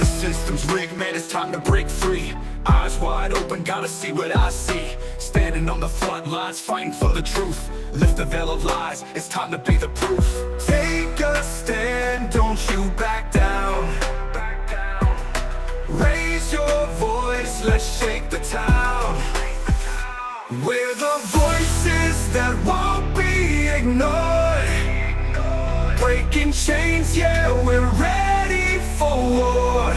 the system's rigged, man, it's time to break free. Eyes wide open, gotta see what I see. Standing on the front lines, fighting for the truth. Lift the veil of lies, it's time to be the proof. Take a stand, don't you back down. Raise your voice, let's shake the town. We're the voices that won't be ignored. Breaking chains, yeah, we're ready for war.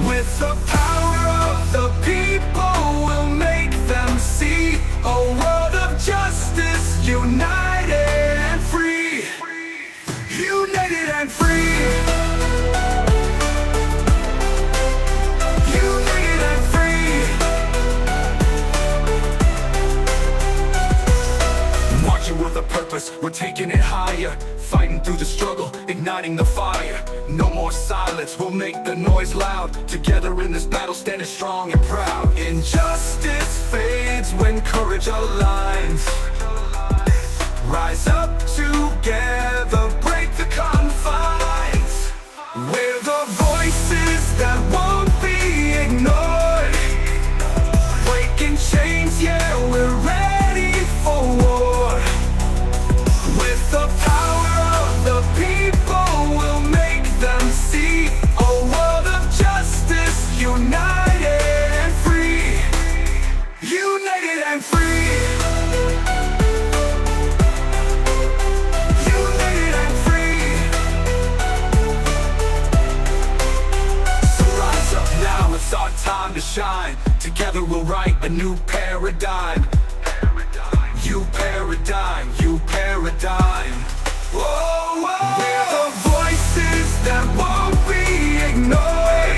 With the power of the people, we'll make them see a world of justice, united and free. United and free. United and free. Marching with a purpose, we're taking it higher. Fighting through the struggle, igniting the fire. No more silence, we'll make the noise loud. Together in this battle, standing strong and proud. Injustice fades when courage aligns. Rise up together, break the confines. We're the voices that won't be ignored. Breaking chains, yeah, we're ready for war. With the power of the people, we'll make them see a world of justice, united and free. United and free. United and free. So rise up now, it's our time to shine. Together we'll write a new paradigm. You paradigm, you paradigm. Whoa, whoa. We're the voices that won't be ignored.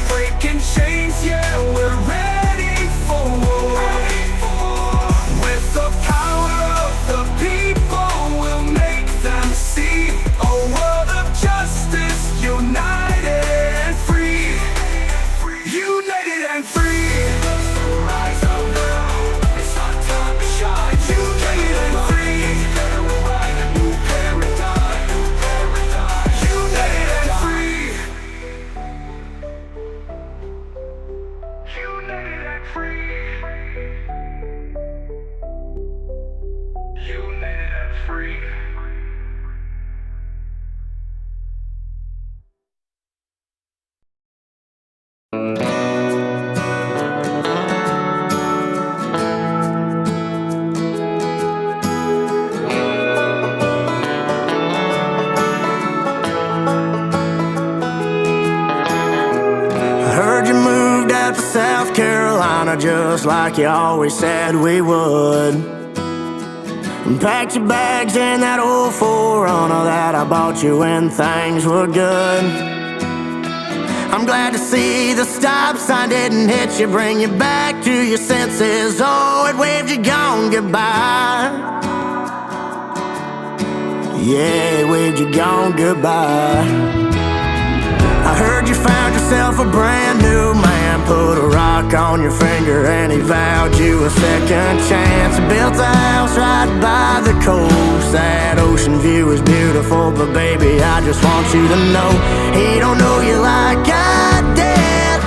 Breaking chains, yeah, we're ready for war. With the power of the people, we'll make them see a world of justice, united and free. United and free. Rise up now, it's our time to shine. United and free. We'll write a new paradigm, new paradigm. United and free. United and free. United and free. South Carolina, just like you always said we would. And packed your bags in that old 4Runner that I bought you when things were good. I'm glad to see the stop sign didn't hit you, bring you back to your senses. Oh, it waved you gone goodbye. Yeah, it waved you gone goodbye. I heard you found yourself a brand new man, put a rock on your finger and he vowed you a second chance. Built a house right by the coast, that ocean view is beautiful, but baby, I just want you to know he don't know you like I did.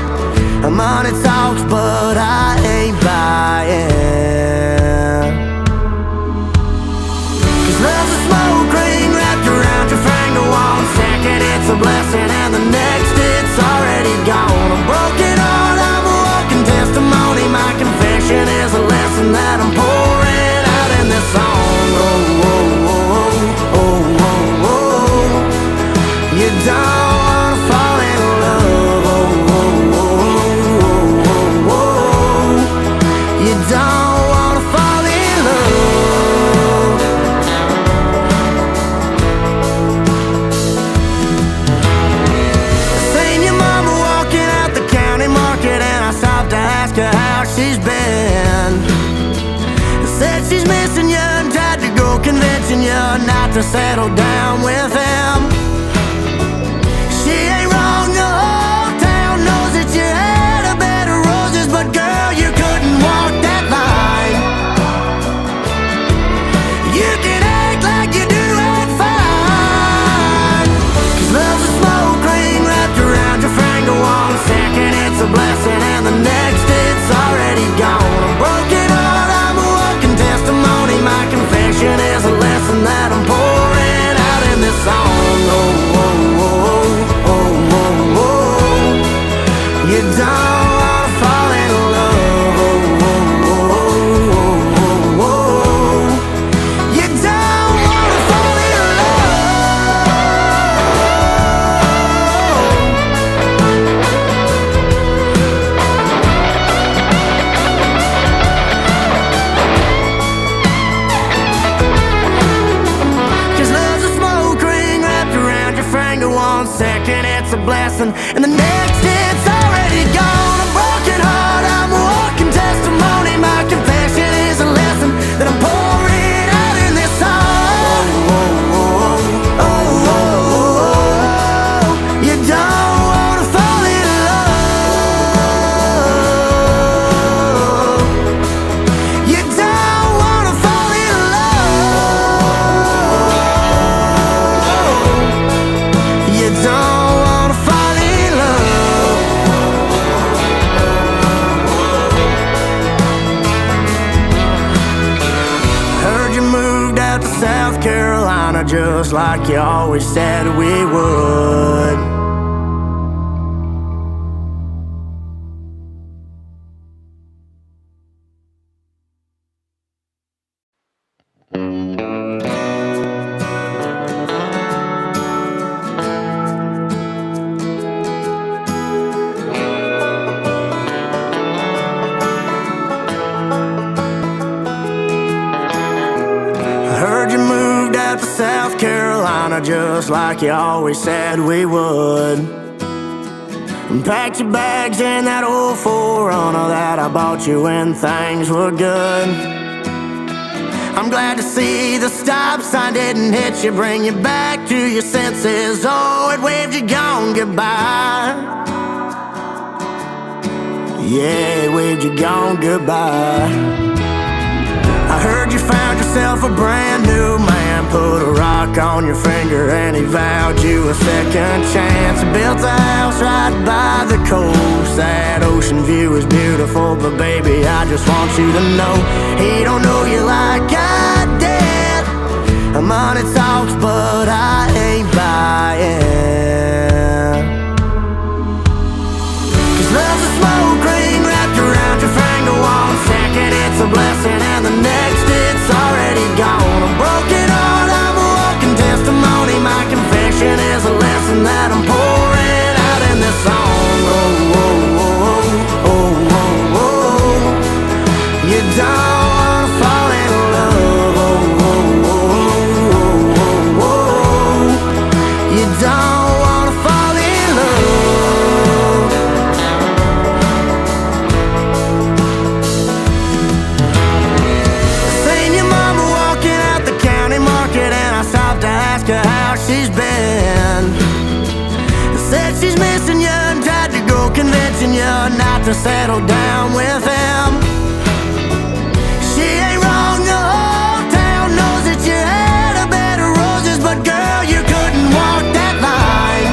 Money talks, but I ain't buying. 'Cause love's a smoke ring wrapped around your finger. 1 second it's a blessing and the next it's already gone. A broken heart, I'm a walking testimony. My confession is a lesson that I'm pouring out in this song. Oh, oh, oh, oh, oh, oh. You don't wanna fall in love. Oh, oh, oh, oh, oh, oh. You don't wanna fall in love. Seen your mama walking out the county market and I stopped to ask her how she's been. Said she's missing you and tried to go convincing you not to settle down with him. She ain't wrong, the whole town knows that you had a bed of roses, but girl, you couldn't walk that line. You can act like you do it fine, 'cause love's a smoke ring right blessing, and the next it's already gone. A broken heart, I'm a walking testimony. My confession is a lesson that I'm pouring out in this song. Oh, oh, oh, oh, you don't wanna fall in love. You don't wanna fall in love. You don't wanna fall in love. Heard you moved out to South Carolina just like you always said we would. Heard you moved out to South Carolina just like you always said we would. And packed your bags in that old 4Runner that I bought you when things were good. I'm glad to see the stop sign didn't hit you, bring you back to your senses. Oh, it waved you gone goodbye. Yeah, it waved you gone goodbye. I heard you found yourself a brand new man, put a rock on your finger and he vowed you a second chance. He built a house right by the coast. That ocean view is beautiful, but baby, I just want you to know he don't know you like I did. Money talks, but I ain't buying. 'Cause love's a smoke ring wrapped around your finger. One second it's a blessing and the next it's already gone. A broken heart, I'm a walking testimony. My confession is a lesson that I'm pouring out in this song. Oh, oh, oh, oh, oh, oh. You don't wanna fall in love. Oh, oh, oh, oh, oh, oh. You don't wanna fall in love. Seen your mama walking out the county market and I stopped to ask her how she's been. Said she's missing you and tried to go convincing you not to settle down with him. She ain't wrong, the whole town knows that you had a bed of roses, but girl, you couldn't walk that line.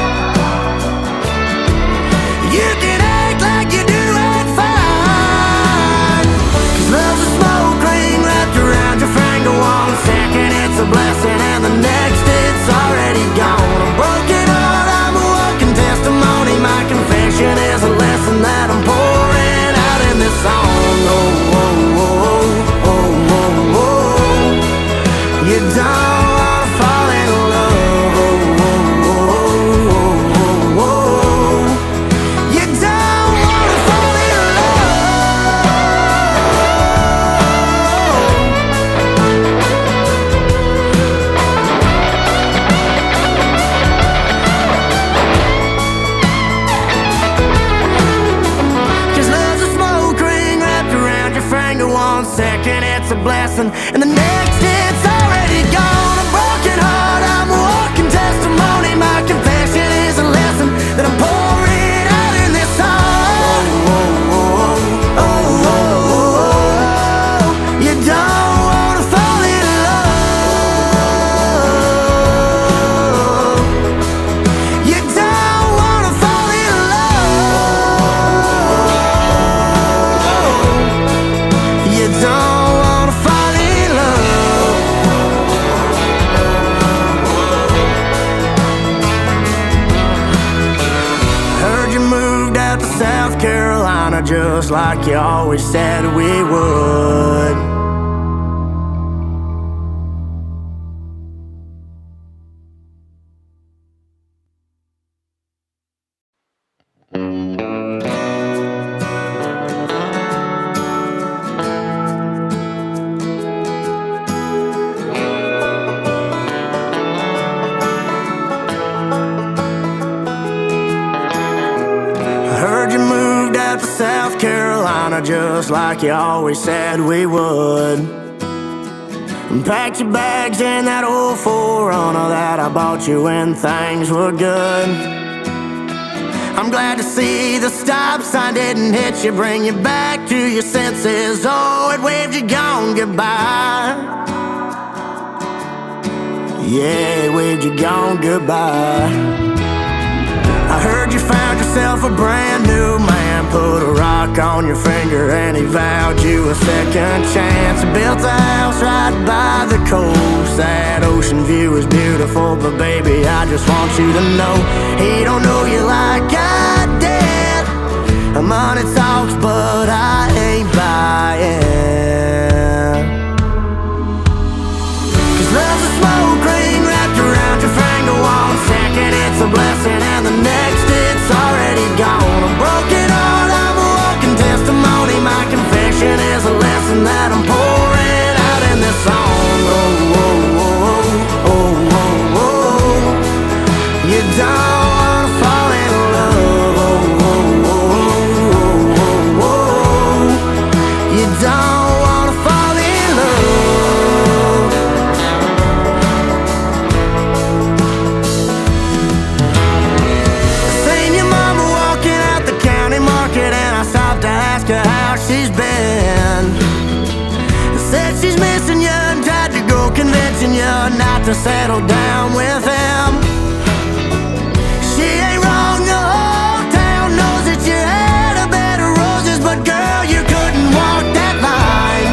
You can act like you do it fine. 'Cause love's a smoke ring wrapped around your finger. One second it's a blessing and the next it's already gone. A broken heart, I'm a walking testimony. My confession is a lesson that I'm pouring out in this song. Oh, oh, oh, oh, oh, oh. You don't wanna fall in love. Oh, oh, oh, oh, oh, oh. You don't wanna fall in love. 'Cause love's a smoke ring wrapped around your finger. One second it's a blessing and the next it's already gone. A broken heart, I'm a walking testimony. My confession is a lesson that I'm pouring out in this song. Oh, oh, oh, oh, oh. You don't wanna fall in love. You don't wanna fall in love. You don't wanna fall in love. Heard you moved out to South Carolina just like you always said we would. Carolina, just like you always said we would. And packed your bags in that old 4Runner that I bought you when things were good. I'm glad to see the stop sign didn't hit you, bring you back to your senses. Oh, it waved you gone goodbye. Yeah, it waved you gone goodbye. I heard you found yourself a brand new man, put a rock on your finger and he vowed you a second chance. Built a house right by the coast, that ocean view is beautiful, but baby, I just want you to know he don't know you like I did. Money talks, but I ain't buying. 'Cause love's a smoke ring wrapped around your finger. One second it's a blessing and the next it's already gone. A broken heart, I'm a walking testimony. My confession is a lesson that I'm pouring out in this song. Oh, oh, oh, oh, oh, oh. You don't wanna fall in love. Oh, oh, oh, oh, oh, oh. You don't wanna fall in love. Seen your mama walking out the county market and I stopped to ask her how she's been. Said she's missing you and tried to go convincing you not to settle down with him. She ain't wrong, the whole town knows that you had a bed of roses, but girl, you couldn't walk that line.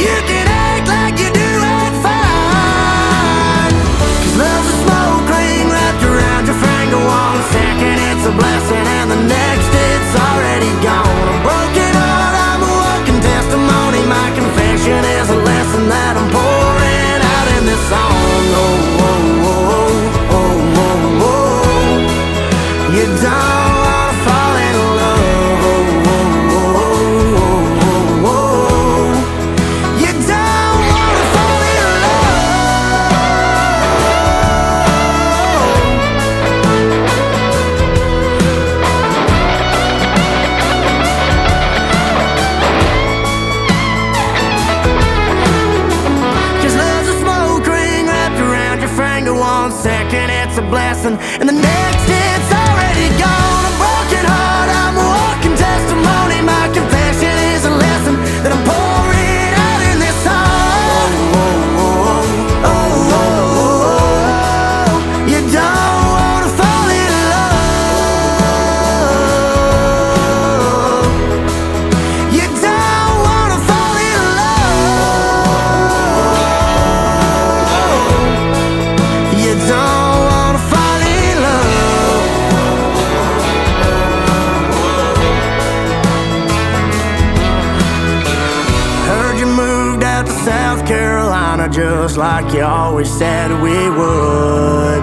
You can act like you do it fine. 'Cause love's a smoke ring wrapped around your finger. One second it's a blessing and the next it's already gone. A broken heart, I'm a walking testimony. My confession is a lesson that I'm pouring out in this song. Oh, oh, oh, oh, oh, oh. You don't wanna fall in love. Oh, oh, oh, oh, oh. You don't wanna fall in love. 'Cause love's a smoke ring wrapped around your finger. One second it's a blessing and the next it's already gone. A broken heart, I'm a walking testimony. My confession is a lesson that I'm pouring out in this song. Oh, oh, oh, oh, oh. You don't wanna fall in love. You don't wanna fall in love. You don't wanna fall in love. Heard you moved out to South Carolina, just like you always said we would.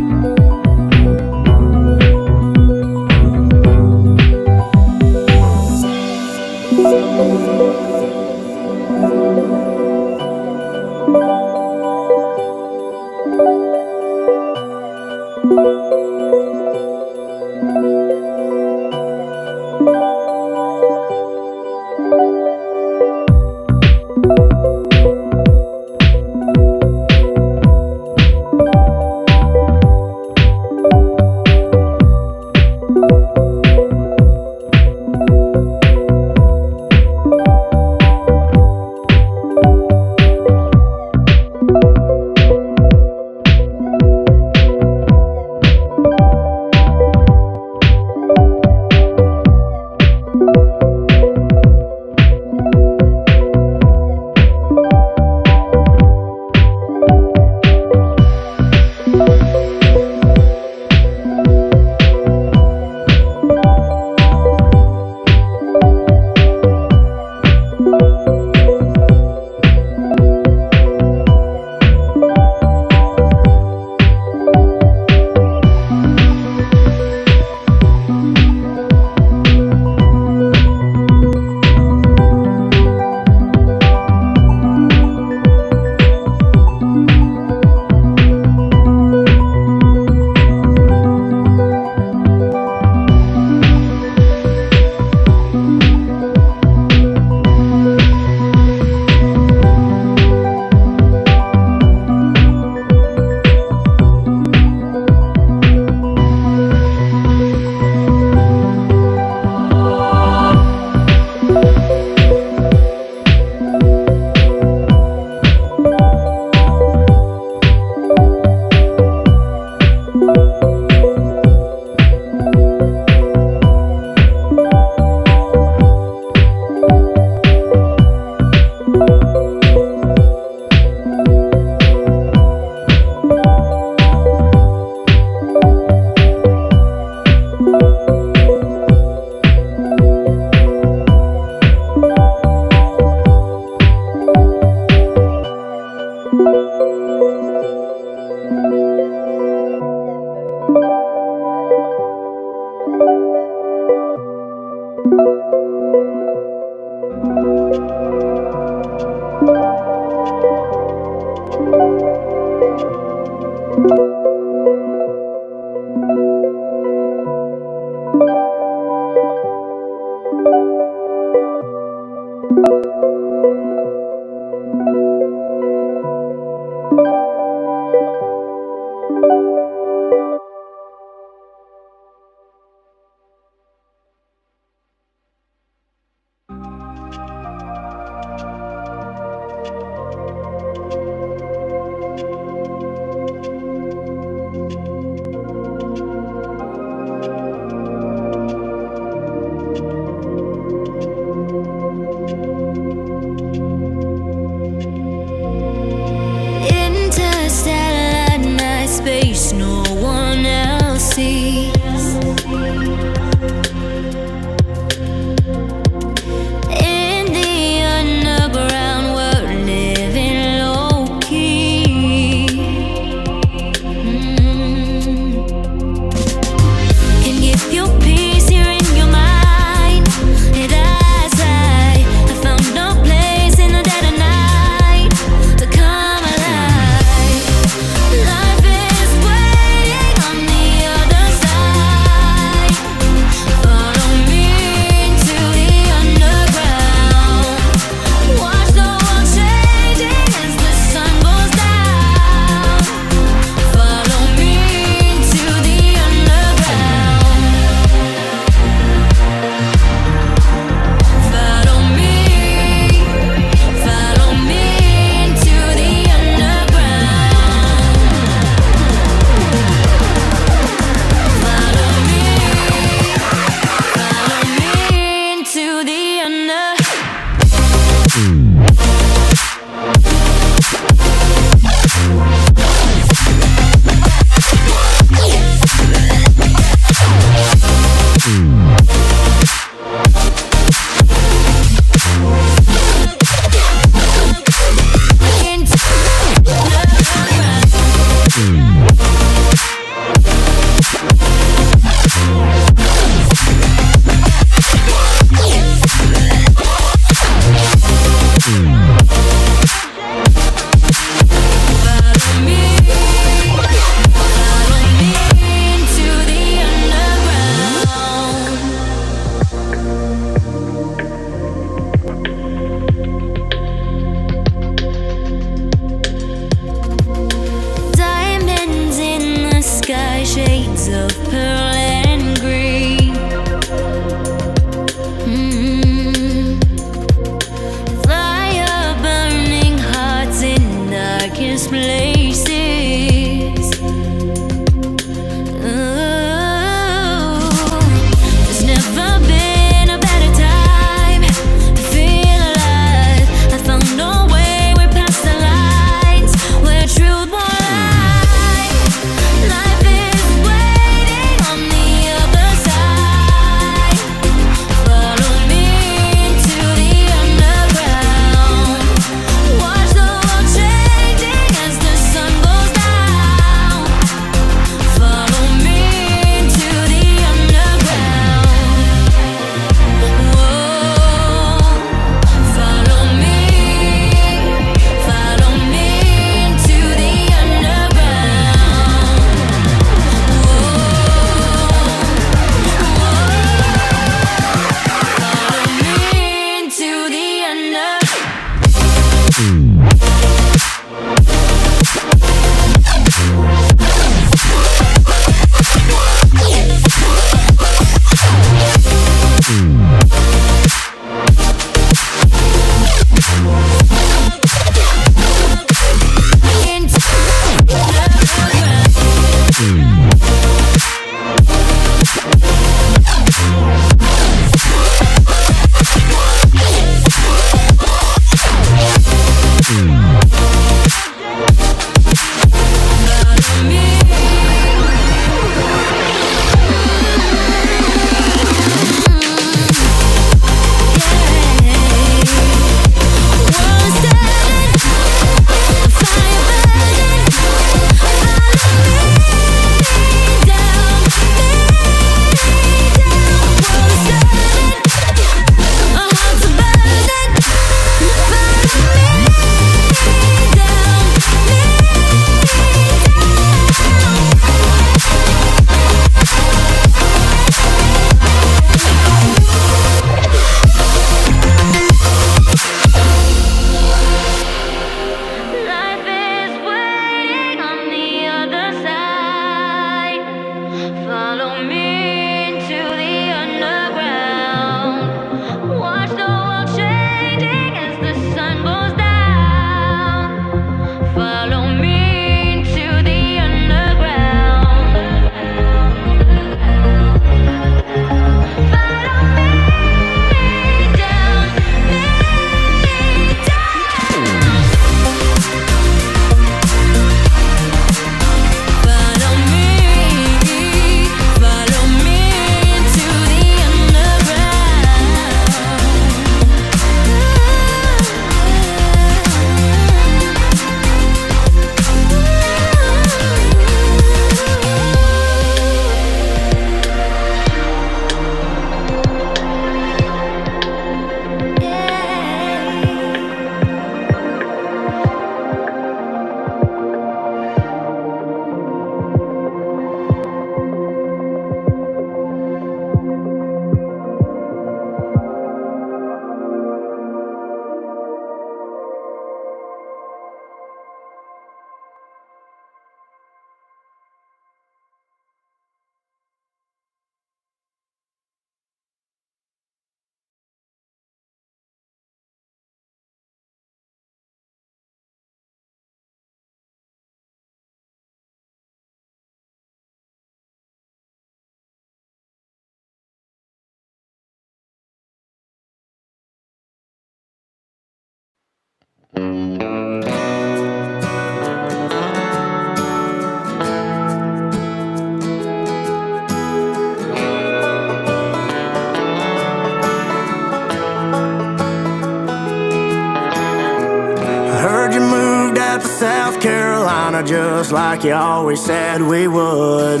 Carolina just like you always said we would.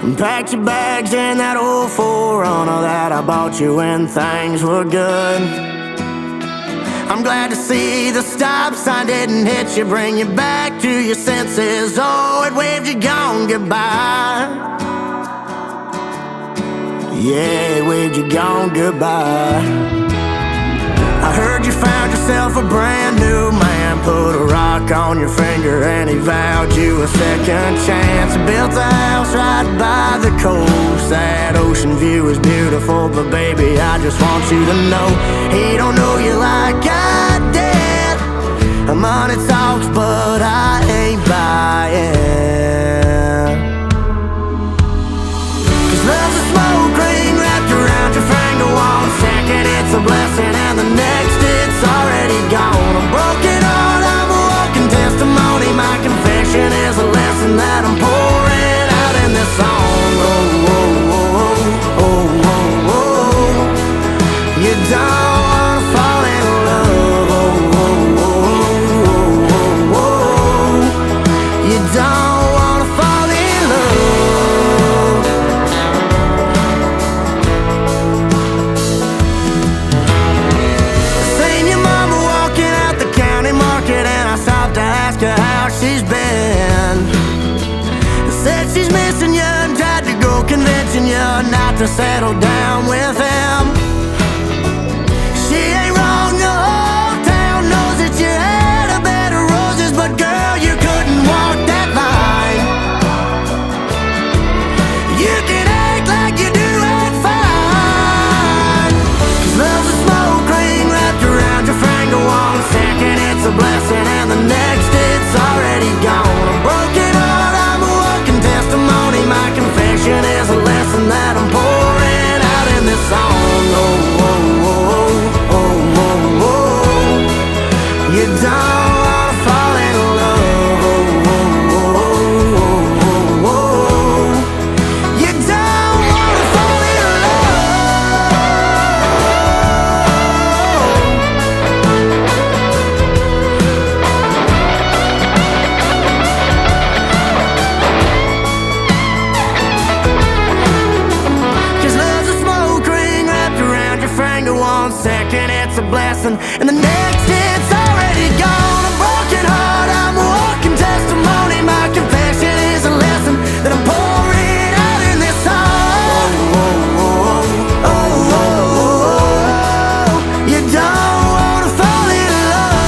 And packed your bags in that old 4Runner that I bought you when things were good. I'm glad to see the stop sign didn't hit you, bring you back to your senses. Oh, it waved you gone goodbye. Yeah, it waved you gone goodbye. I heard you found yourself a brand new man, put a rock on your finger and he vowed you a second chance. Built a house right by the coast. That ocean view is beautiful, but baby, I just want you to know he don't know you like I did. Money talks, but I ain't buying. 'Cause love's a smoke ring wrapped around your finger. One second it's a blessing and the next it's already gone. A broken heart, I'm a walking testimony. My confession is a lesson that I'm pouring out in this song. Oh, oh, oh, oh, oh, oh. You don't wanna fall in love. Oh, oh, oh, oh, oh, oh. You don't wanna fall in love. Seen your mama walking out the county market and I stopped to ask her how she's been. Said she's missing you and tried to go convincing you not to settle down with him. She ain't wrong, the whole town knows that you had a bed of roses, but girl, you couldn't walk that line. You can act like you do it fine. 'Cause love's a smoke ring wrapped around your finger. One second it's a blessing and the next it's already gone. A broken heart, I'm a walking testimony. My confession is a lesson that I'm pouring out in this song. Oh, oh, oh, oh, oh, oh. You don't wanna fall in love. Oh, oh, oh, oh, oh, oh. You don't wanna fall in love. 'Cause love's a smoke ring wrapped around your finger. One second it's a blessing and the next it's already gone. A broken heart, I'm a walking testimony. My confession is a lesson that I'm pouring out in this song. Oh, oh, oh, oh, oh, oh. You don't wanna fall in love.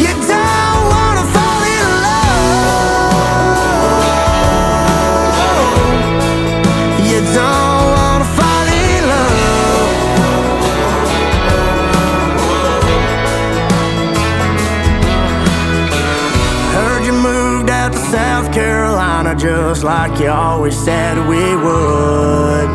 You don't wanna fall in love. You don't wanna fall in love. Heard you moved out to South Carolina just like you always said we would.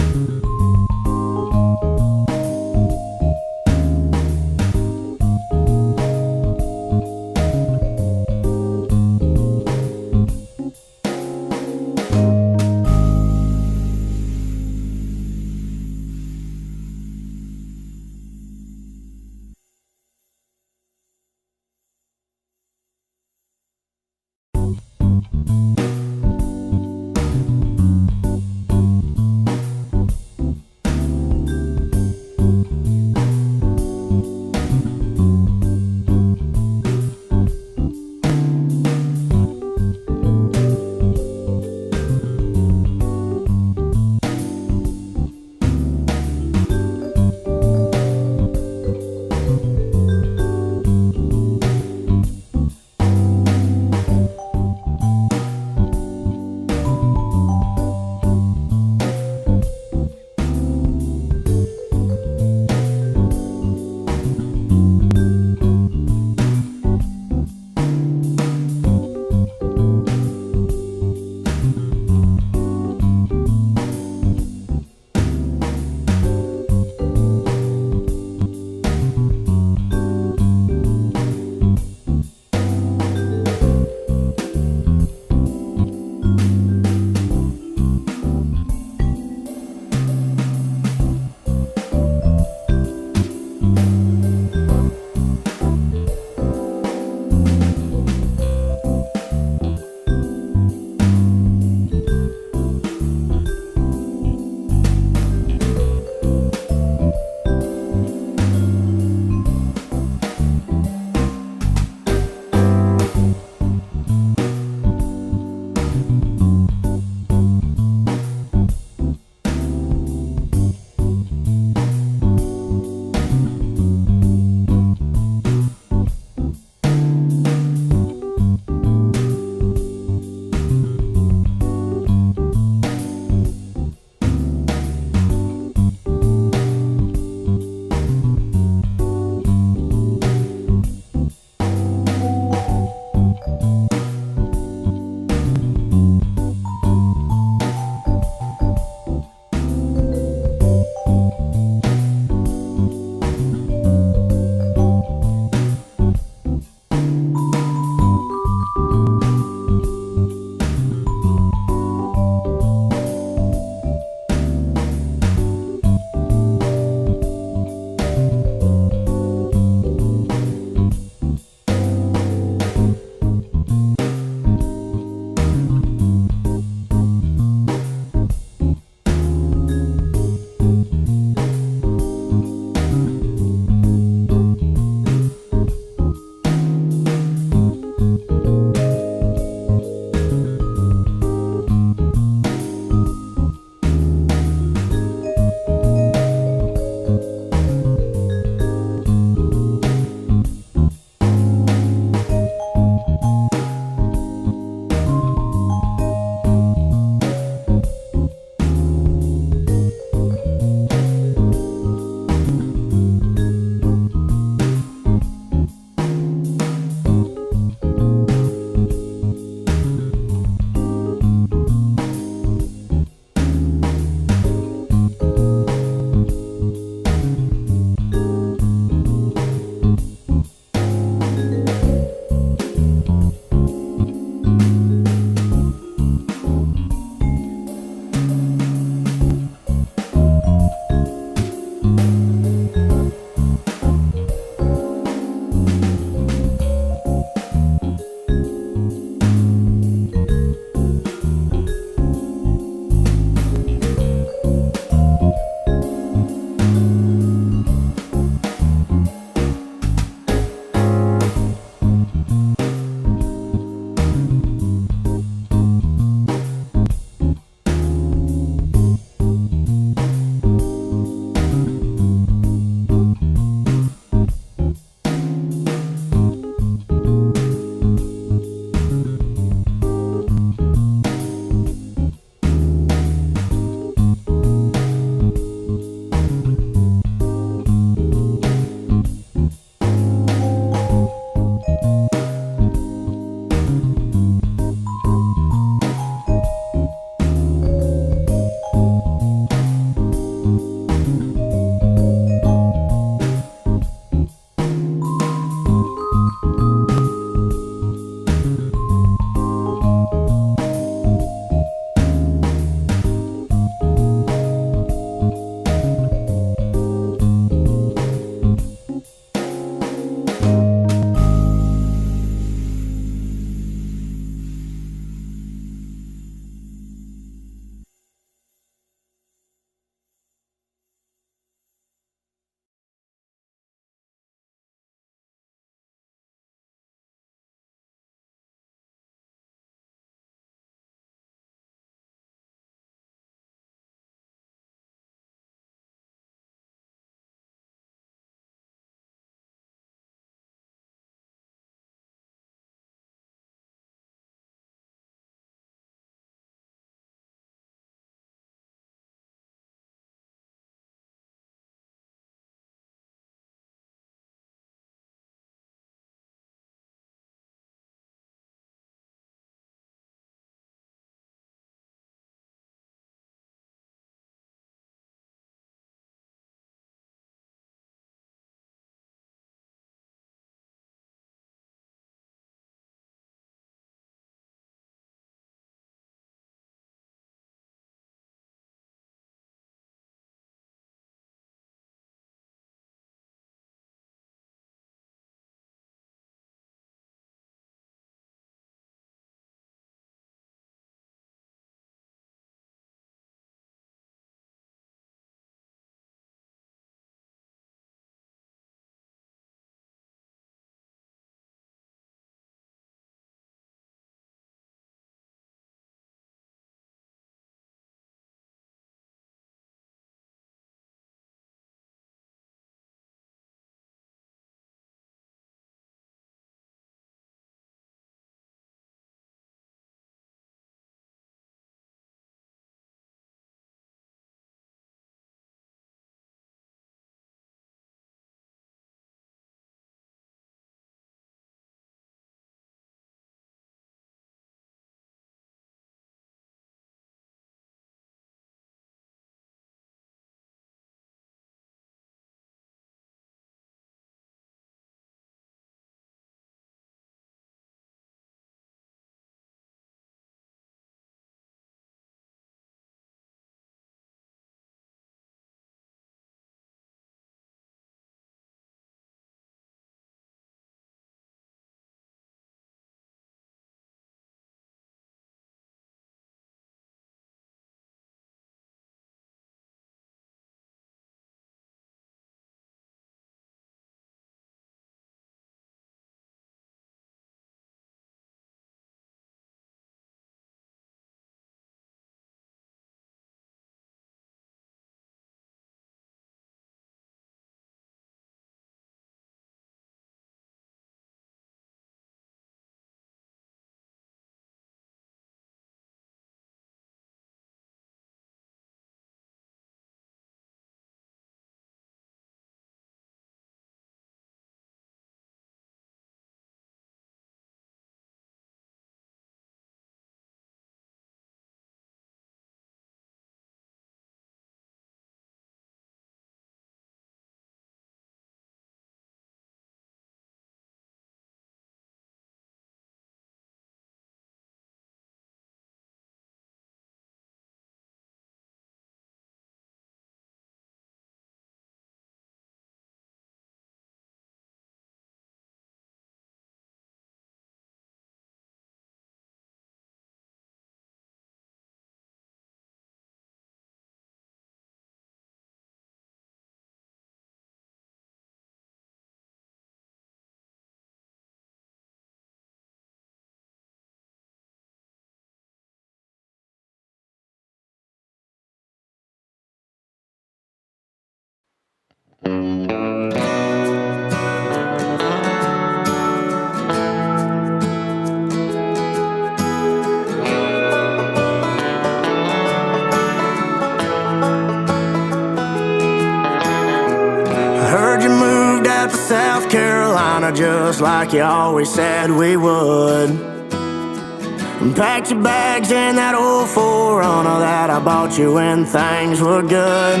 Carolina just like you always said we would. And packed your bags in that old 4Runner that I bought you when things were good.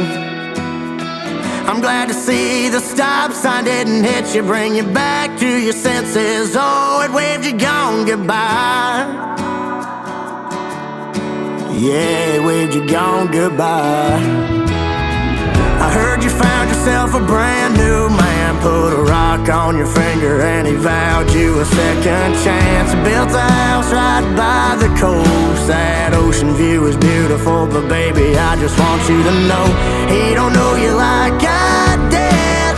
I'm glad to see the stop sign didn't hit you, bring you back to your senses. Oh, it waved you gone goodbye. Yeah, it waved you gone goodbye. I heard you found yourself a brand new man, put a rock on your finger and he vowed you a second chance. Built a house right by the coast. That ocean view is beautiful, but baby, I just want you to know he don't know you like I did.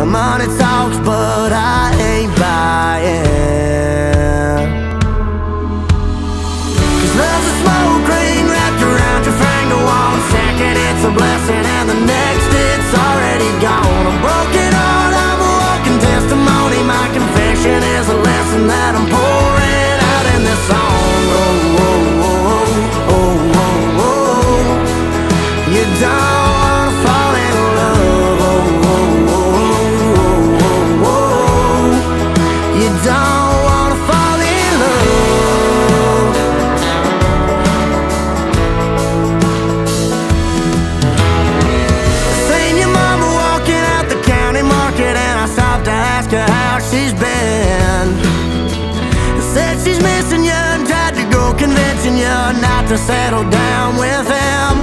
Money talks, but I ain't buying. 'Cause love's a smoke ring wrapped around your finger. One second it's a blessing and the next it's already gone. A broken heart, I'm a walking testimony. My confession is a lesson that I'm pouring out in this song. Oh, oh, oh, oh, oh, oh. You don't wanna fall in love. Oh, oh, oh, oh, oh, oh. You don't wanna fall in love. Seen your mama walking out the county market and I stopped to ask her how she's been. Said she's missing you and tried to go convincing you not to settle down with him.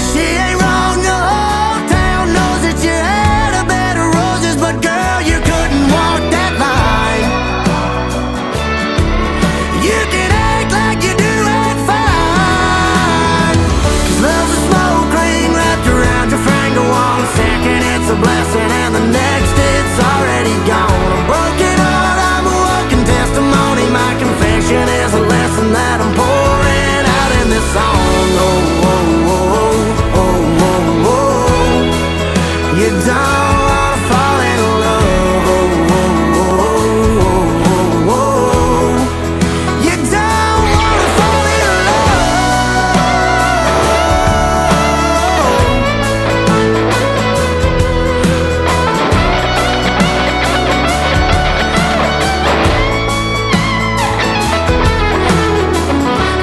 She ain't wrong, the whole town knows that you had a bed of roses, but girl, you couldn't walk that line. You can act like you do it fine. 'Cause love's a smoke ring wrapped around your finger. One second it's a blessing and the next it's already gone. A broken heart, I'm a walking testimony. My confession is a lesson that I'm pouring out in this song. Oh, oh, oh, oh, oh, oh. You don't wanna fall in love. Oh, oh, oh, oh, oh. You don't wanna fall in love.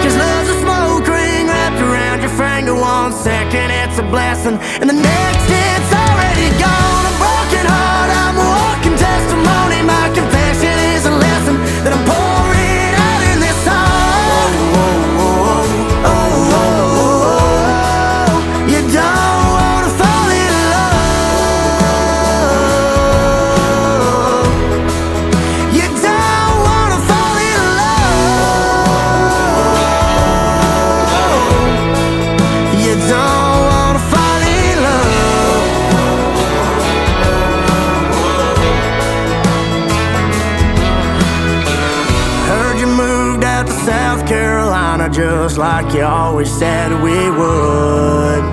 Cause love's a smoke ring wrapped around your finger. One second it's a blessing and the next it's already gone. A broken heart, I'm a walking testimony. My confession is a lesson that I'm pouring out in this song. Oh, oh, oh, oh, oh. You don't wanna fall in love. You don't wanna fall in love. You don't wanna fall in love. Heard you moved out to South Carolina just like you always said we would.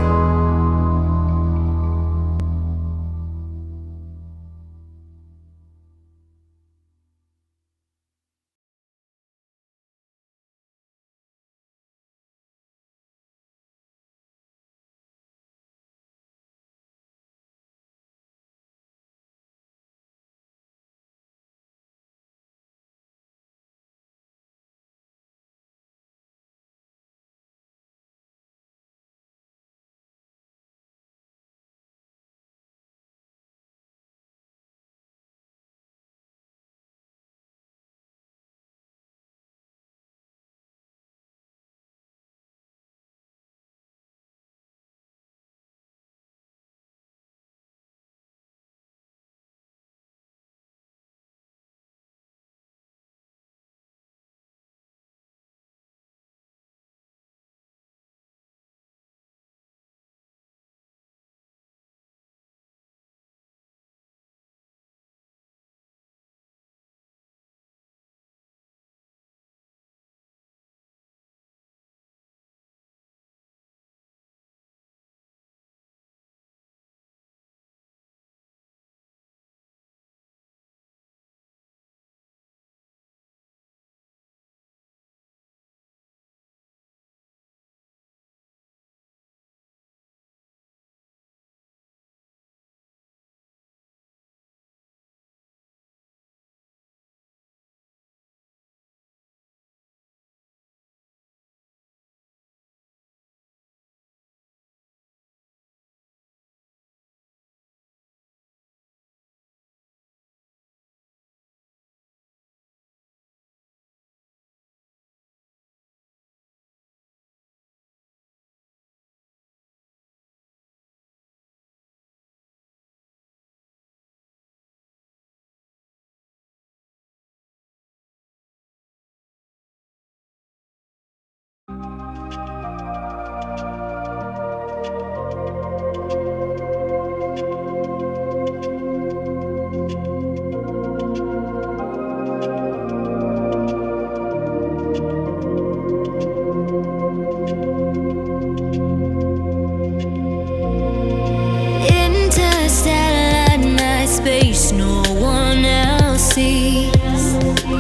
In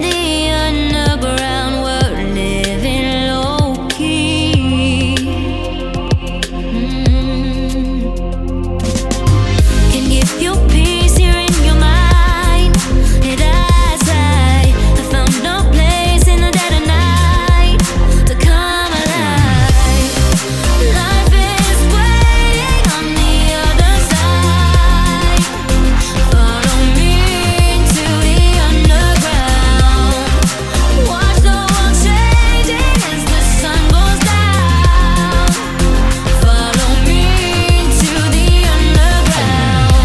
the underground, we're living low-key. Can give you peace here in your mind. And as I found no place in the dead of night to come alive. Life is waiting on the other side. Follow me into the underground. Watch the world changing as the sun goes down. Follow me into the underground.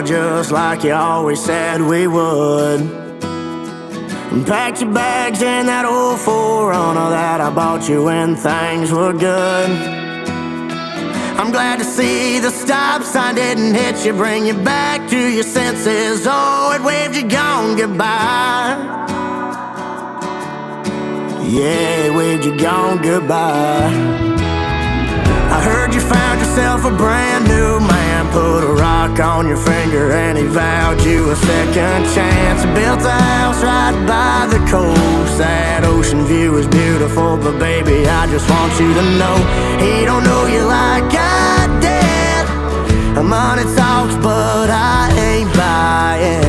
Carolina just like you always said we would. And packed your bags in that old 4Runner that I bought you when things were good. I'm glad to see the stop sign didn't hit you, bring you back to your senses. Oh, it waved you gone goodbye. Yeah, it waved you gone goodbye. I heard you found yourself a brand new man, put a rock on your finger and he vowed you a second chance. Built a house right by the coast. That ocean view is beautiful, but baby, I just want you to know he don't know you like I did. Money talks, but I ain't buying.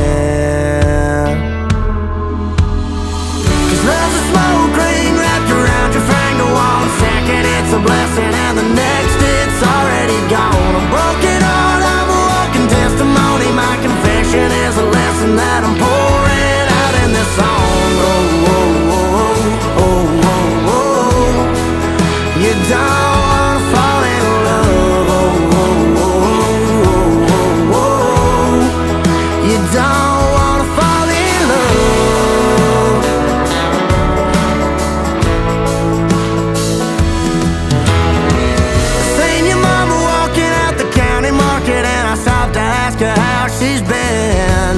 'Cause love's a smoke ring wrapped around your finger. One second it's a blessing and the next it's already gone. A broken heart, I'm a walking testimony. My confession is a lesson that I'm pouring out in this song. Oh, oh, oh, oh, oh, oh. You don't wanna fall in love. Oh, oh, oh, oh, oh, oh. You don't wanna fall in love. Seen your mama walking out the county market and I stopped to ask her how she's been.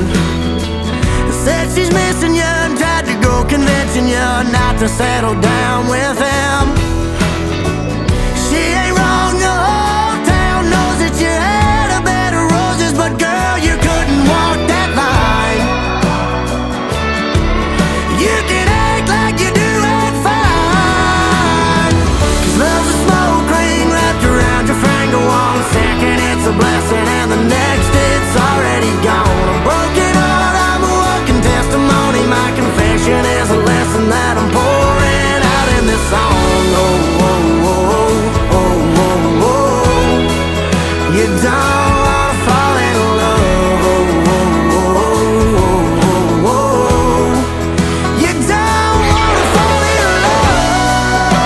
Said she's missing you and tried to go convincing you not to settle down with him. She ain't wrong, the whole town knows that you had a bed of roses, but girl, you couldn't walk that line. You can act like you do it fine. 'Cause love's a smoke ring wrapped around your finger. One second it's a blessing and the next it's already gone. A broken heart, I'm a walking testimony. My confession is a lesson that I'm pouring out in this song. Oh, oh, oh, oh, oh, oh. You don't wanna fall in love. Oh, oh, oh, oh, oh. You don't wanna fall in love.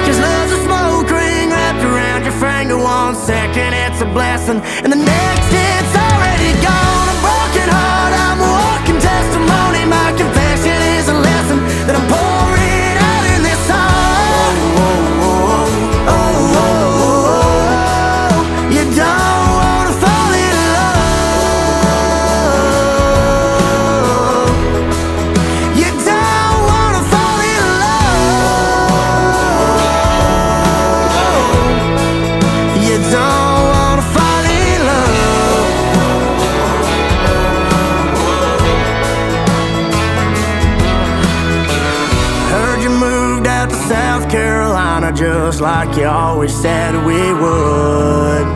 'Cause love's a smoke ring wrapped around your finger. One second it's a blessing and the next it's already gone. A broken heart, I'm a walking testimony. My confession is a lesson that I'm pouring out in this song. Oh, oh, oh, oh, oh, oh. You don't wanna fall in love. You don't wanna fall in love. You don't wanna fall in love. Heard you moved out to South Carolina just like you always said we would.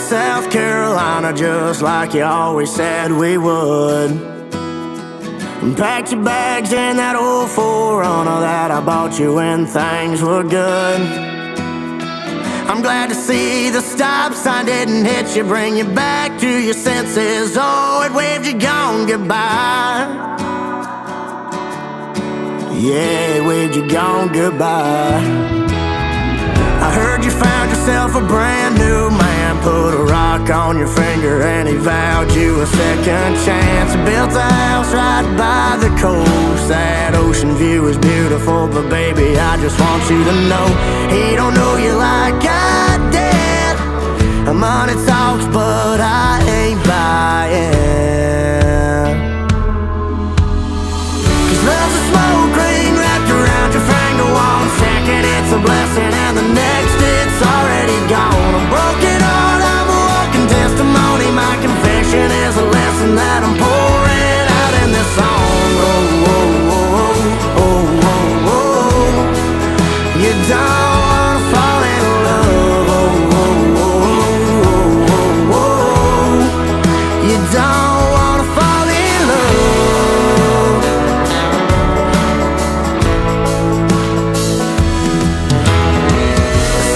South Carolina just like you always said we would. And packed your bags in that old 4Runner that I bought you when things were good. I'm glad to see the stop sign didn't hit you, bring you back to your senses. Oh, it waved you gone goodbye. Yeah, it waved you gone goodbye. I heard you found yourself a brand new man, put a rock on your finger and he vowed you a second chance. Built a house right by the coast, that ocean view is beautiful, but baby, I just want you to know he don't know you like I did. Money talks, but I ain't buying. 'Cause love's a smoke ring wrapped around your finger. One second it's a blessing and the next it's already gone. A broken heart, I'm a walking testimony. My confession is a lesson that I'm pouring out in this song. Oh, oh, oh, oh, oh, oh. You don't wanna fall in love. Oh, oh, oh, oh, oh, oh. You don't wanna fall in love.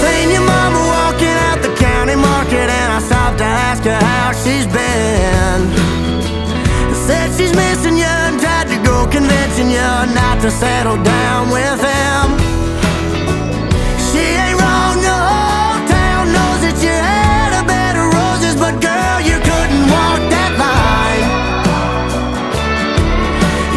Seen your mama walking out the county market and I stopped to ask her how she's been. Said she's missing you and tried to go convincing you not to settle down with him. She ain't wrong, the whole town knows that you had a bed of roses, but girl, you couldn't walk that line.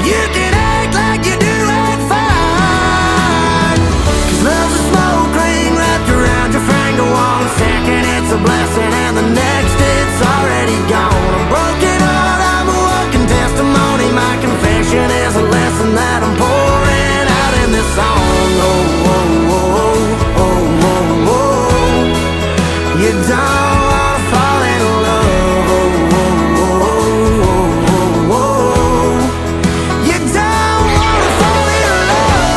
You can act like you do act fine. 'Cause love's a smoke ring wrapped around your finger. One second it's a blessing and the next it's already gone. A broken heart, I'm a walking testimony. My confession is a lesson that I'm pouring out in this song. Oh, oh, oh, oh, oh, oh. You don't wanna fall in love. Oh, oh, oh, oh, oh, oh. You don't wanna fall in love.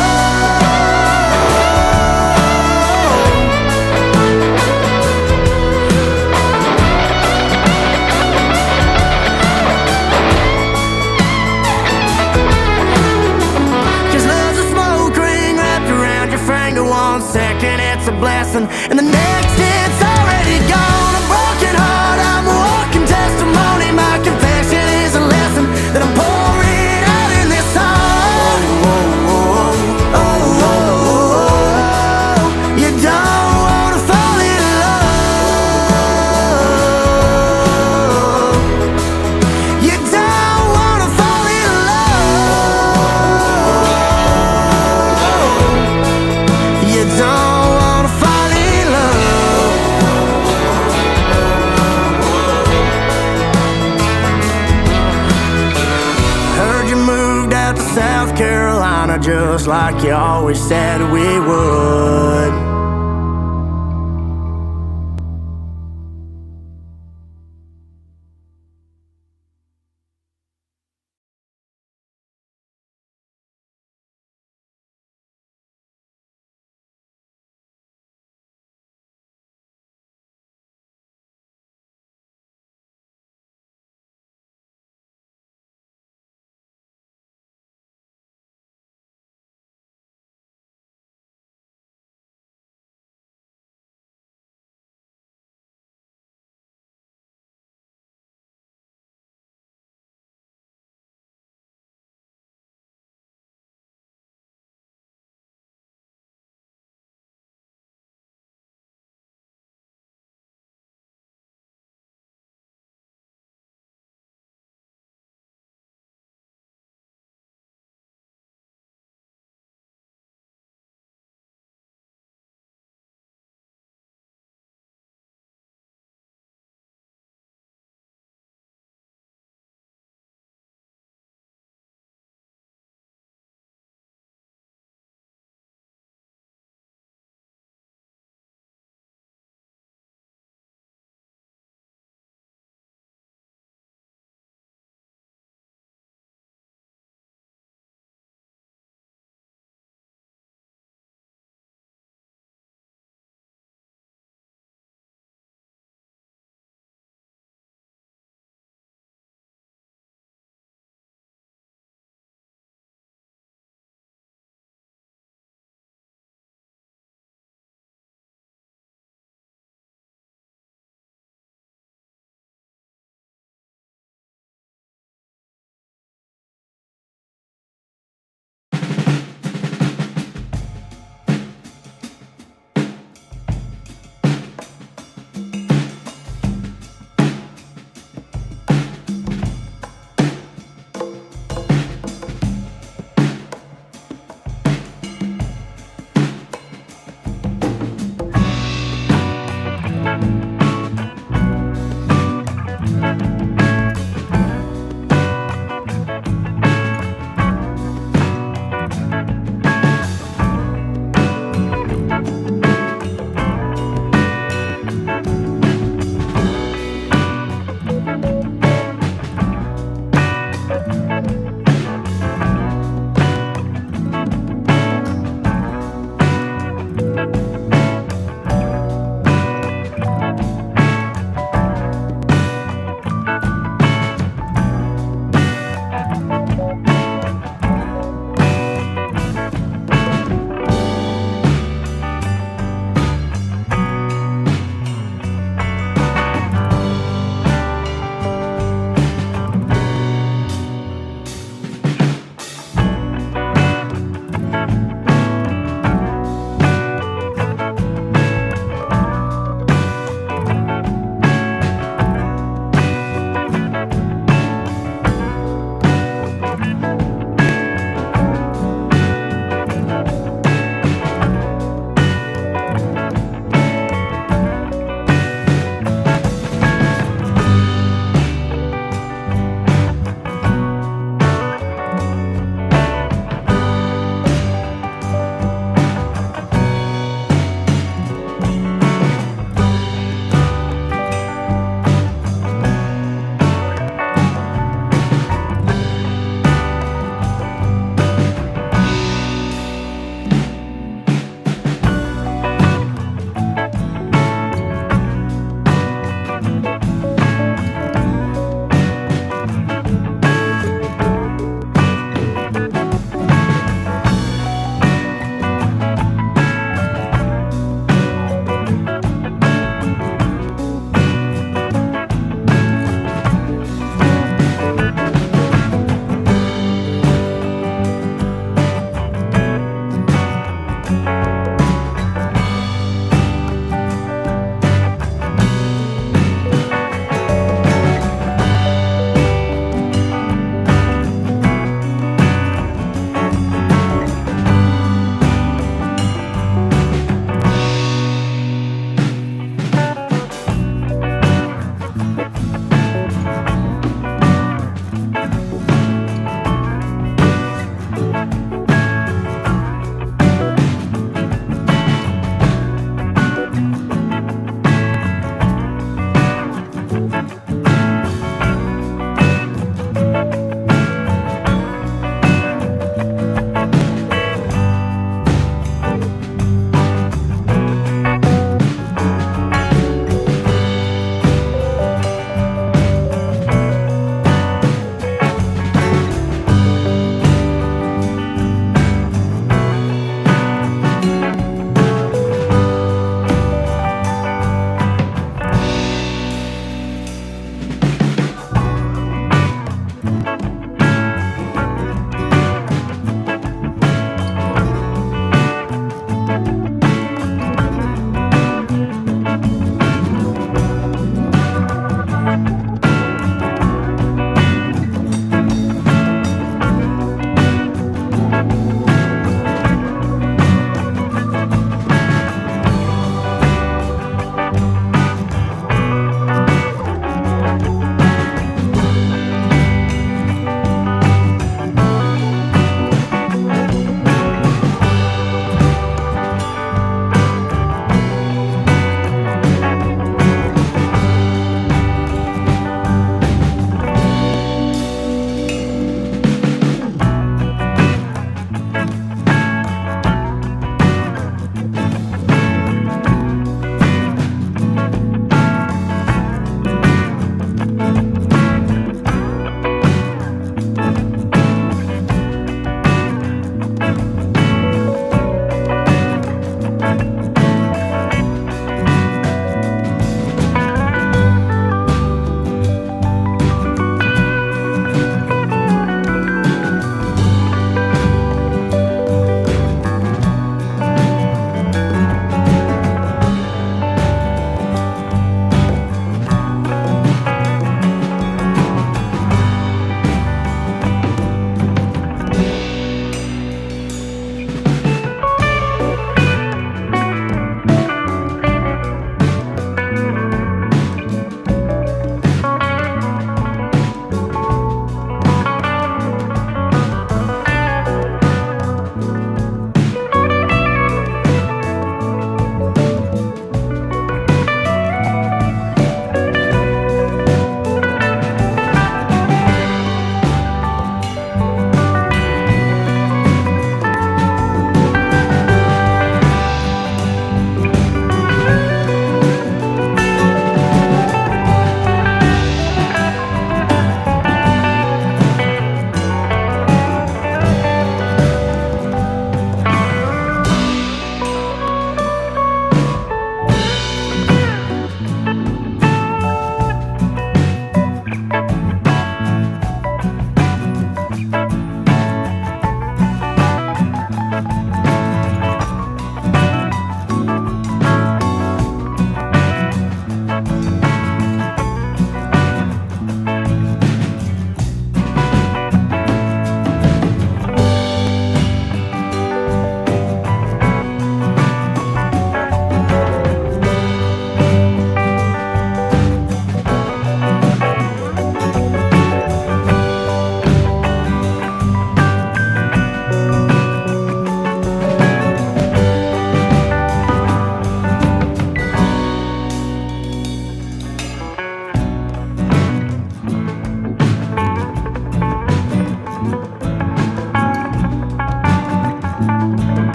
'Cause love's a smoke ring wrapped around your finger. One second it's a blessing and the next it's already gone. A broken heart, I'm a walking testimony. My confession is a lesson that I'm pouring out in this song. Oh, oh, oh, oh, oh. You don't wanna fall in love. You don't wanna fall in love. You don't wanna fall in love. Heard you moved out to South Carolina just like you always said we would.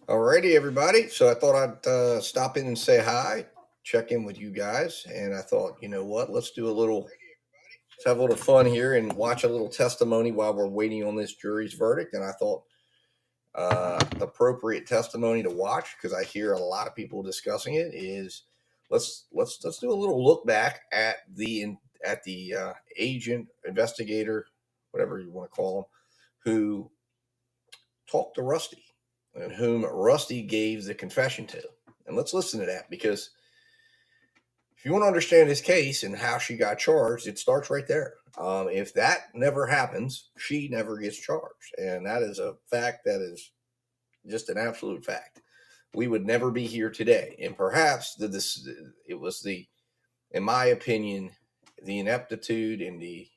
Alrighty, everybody. So I thought I'd stop in and say hi, check in with you guys, and I thought, you know what? Let's have a little fun here and watch a little testimony while we're waiting on this jury's verdict. And I thought the appropriate testimony to watch, because I hear a lot of people discussing it, is let's do a little look back at the agent, investigator, whatever you want to call him, who talked to Rusty, and whom Rusty gave the confession to. And let's listen to that, because if you want to understand this case and how she got charged, it starts right there. If that never happens, she never gets charged. And that is a fact that is just an absolute fact. We would never be here today. And perhaps it was in my opinion, the ineptitude and the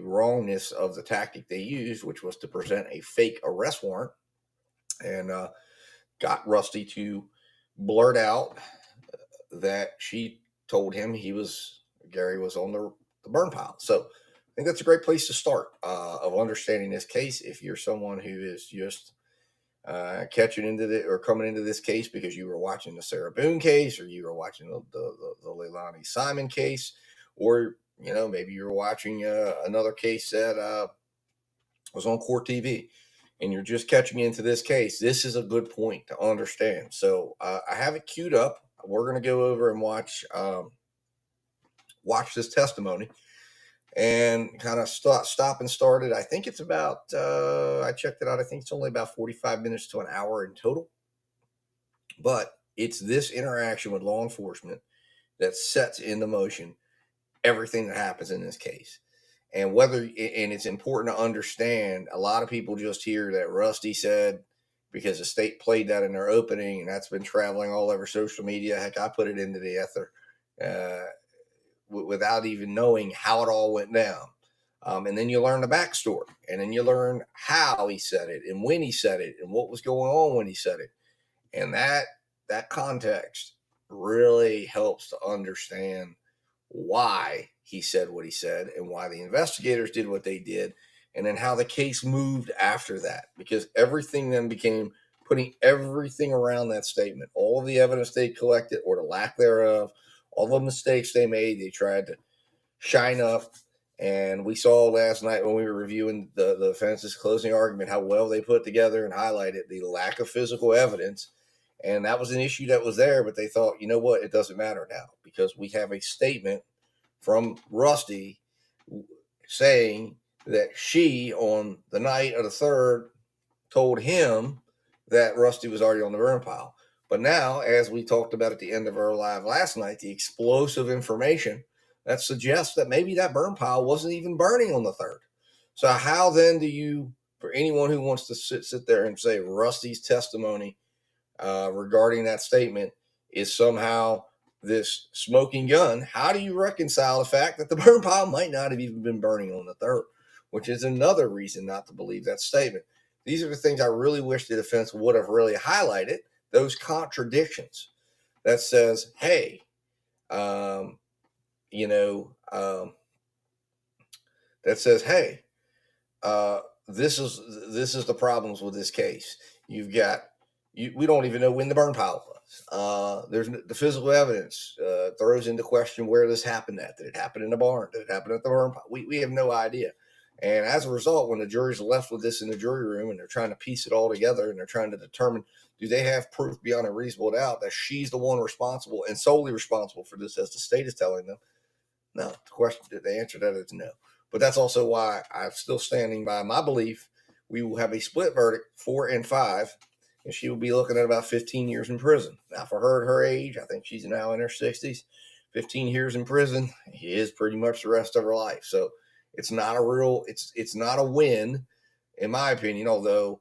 wrongness of the tactic they used, which was to present a fake arrest warrant, and got Rusty to blurt out that she told him Gary was on the burn pile. So I think that's a great place to start of understanding this case. If you're someone who is just coming into this case because you were watching the Sarah Boone case, or you were watching the Leilani Simon case, or maybe you were watching another case that was on Court TV, and you're just catching into this case, this is a good point to understand. So I have it queued up. We're going to go over and watch this testimony and kind of stop and start it. I think it's about, I checked it out, I think it's only about 45 minutes to an hour in total. But it's this interaction with law enforcement that sets into motion everything that happens in this case. And it's important to understand, a lot of people just hear that Rusty said, because the state played that in their opening, and that's been traveling all over social media. Heck, I put it into the ether without even knowing how it all went down. And then you learn the backstory, and then you learn how he said it and when he said it and what was going on when he said it. And that context really helps to understand why he said what he said, and why the investigators did what they did, and then how the case moved after that. Because everything then became putting everything around that statement, all of the evidence they collected, or the lack thereof, all the mistakes they made, they tried to shine up. And we saw last night when we were reviewing the defense's closing argument how well they put together and highlighted the lack of physical evidence. And that was an issue that was there, but they thought, you know what, it doesn't matter now, because we have a statement from Rusty saying that she, on the night of the 3rd, told him that Rusty was already on the burn pile. But now, as we talked about at the end of our live last night, the explosive information that suggests that maybe that burn pile wasn't even burning on the 3rd. So how then do you, for anyone who wants to sit there and say Rusty's testimony regarding that statement is somehow this smoking gun, how do you reconcile the fact that the burn pile might not have even been burning on the 3rd, which is another reason not to believe that statement? These are the things I really wish the defense would have really highlighted, those contradictions that says, hey, that says, hey, this is the problems with this case. We don't even know when the burn pile was. There's the physical evidence throws into question where this happened at. Did it happen in the barn? Did it happen at the burn pile? We have no idea. And as a result, when the jury's left with this in the jury room and they're trying to piece it all together and they're trying to determine, do they have proof beyond a reasonable doubt that she's the one responsible and solely responsible for this, as the state is telling them? No. The answer to that is no. But that's also why I'm still standing by my belief we will have a split verdict, 4 and 5, and she will be looking at about 15 years in prison. Now, for her at her age, I think she's now in her 60s. 15 years in prison is pretty much the rest of her life. So it's not a win, in my opinion, although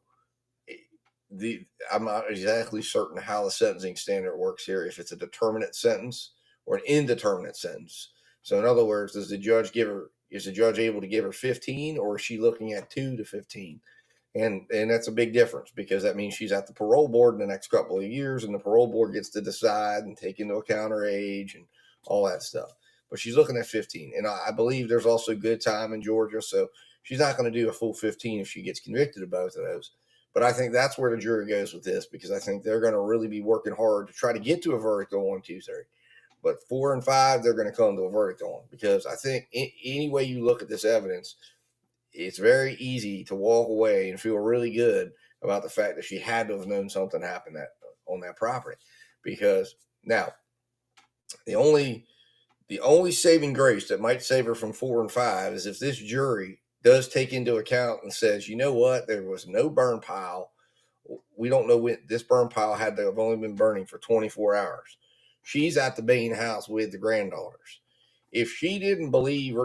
I'm not exactly certain how the sentencing standard works here, if it's a determinate sentence or an indeterminate sentence. So in other words, is the judge able to give her 15, or is she looking at 2 to 15? And that's a big difference, because that means she's at the parole board in the next couple of years, and the parole board gets to decide and take into account her age and all that stuff. But she's looking at 15. And I believe there's also good time in Georgia, so she's not going to do a full 15 if she gets convicted of both of those. But I think that's where the jury goes with this, because I think they're going to really be working hard to try to get to a verdict on 1, 2, 3. But 4 and 5, they're going to come to a verdict on, because I think any way you look at this evidence, it's very easy to walk away and feel really good about the fact that she had to have known something happened on that property. Because now, the only saving grace that might save her from 4 and 5 is if this jury does take into account and says, you know what, there was no burn pile. We don't know when this burn pile had to have only been burning for 24 hours. She's at the main house with the granddaughters. If she didn't believe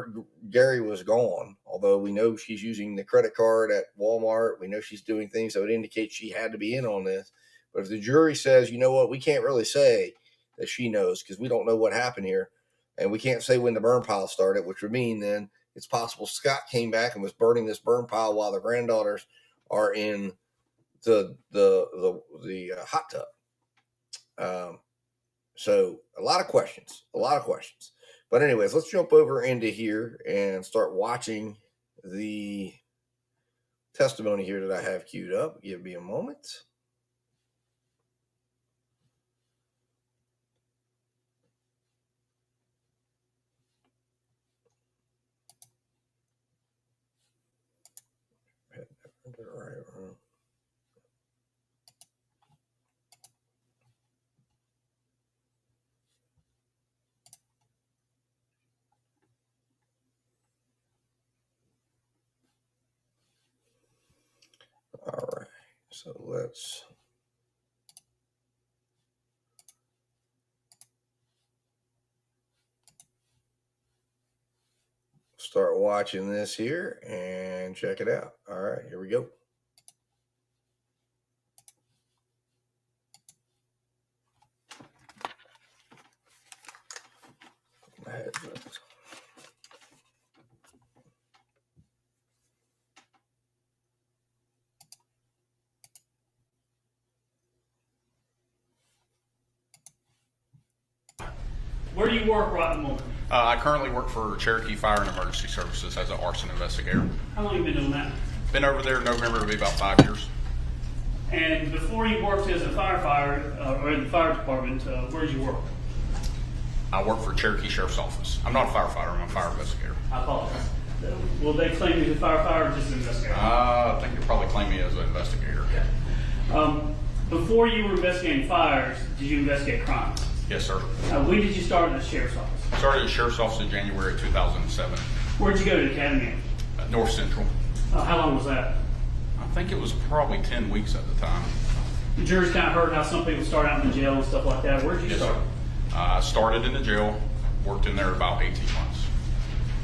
Gary was gone, although we know she's using the credit card at Walmart, we know she's doing things that would indicate she had to be in on this. But if the jury says, you know what, we can't really say that she knows because we don't know what happened here, and we can't say when the burn pile started, which would mean then it's possible Scott came back and was burning this burn pile while the granddaughters are in the hot tub. So a lot of questions. But anyways, let's jump over into here and start watching the testimony here that I have queued up. Give me a moment. All right, so let's start watching this here and check it out. All right, here we go. Where do you work right at the moment? I currently work for Cherokee Fire and Emergency Services as an arson investigator. How long have you been doing that? Been over there in November, it'll be about 5 years. And before you worked as a firefighter or in the fire department, where did you work? I work for Cherokee Sheriff's Office. I'm not a firefighter, I'm a fire investigator. I apologize. Will they claim you as a firefighter or just an investigator? I think they'll probably claim me as an investigator. Okay. Before you were investigating fires, did you investigate crime? Yes, sir. When did you start at the sheriff's office? Started at Sheriff's Office in January 2007. Where did you go to the academy? North Central. How long was that? I think it was probably 10 weeks at the time. The jury's kind of heard how some people start out in the jail and stuff like that. Where did you Yes, start? sir. I started in the jail, worked in there about 18 months.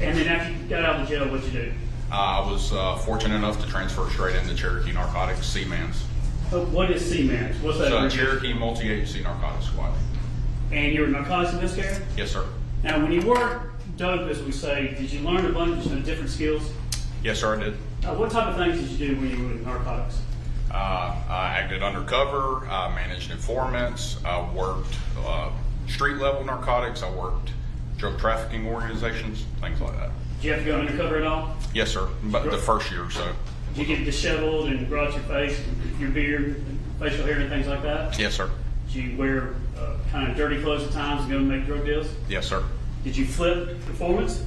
And then after you got out of the jail, what'd you do? I was fortunate enough to transfer straight into Cherokee Narcotics, C-Mans. What is C-Mans? What's that? So Cherokee Multi-Agency Narcotics Squad. And you're a narcotics investigator? Yes, sir. Now, when you work dope, as we say, did you learn a bunch of different skills? Yes, sir, I did. What type of things did you do when you were in narcotics? I acted undercover, I managed informants, I worked street-level narcotics, I worked drug trafficking organizations, things like that. Did you have to go undercover at all? Yes, sir, but the first year or so. Did you get disheveled and grow out your face, your beard, and facial hair, and things like that? Yes, sir. Did you wear kind of dirty clothes at times and go and make drug deals? Yes, sir. Did you flip informants?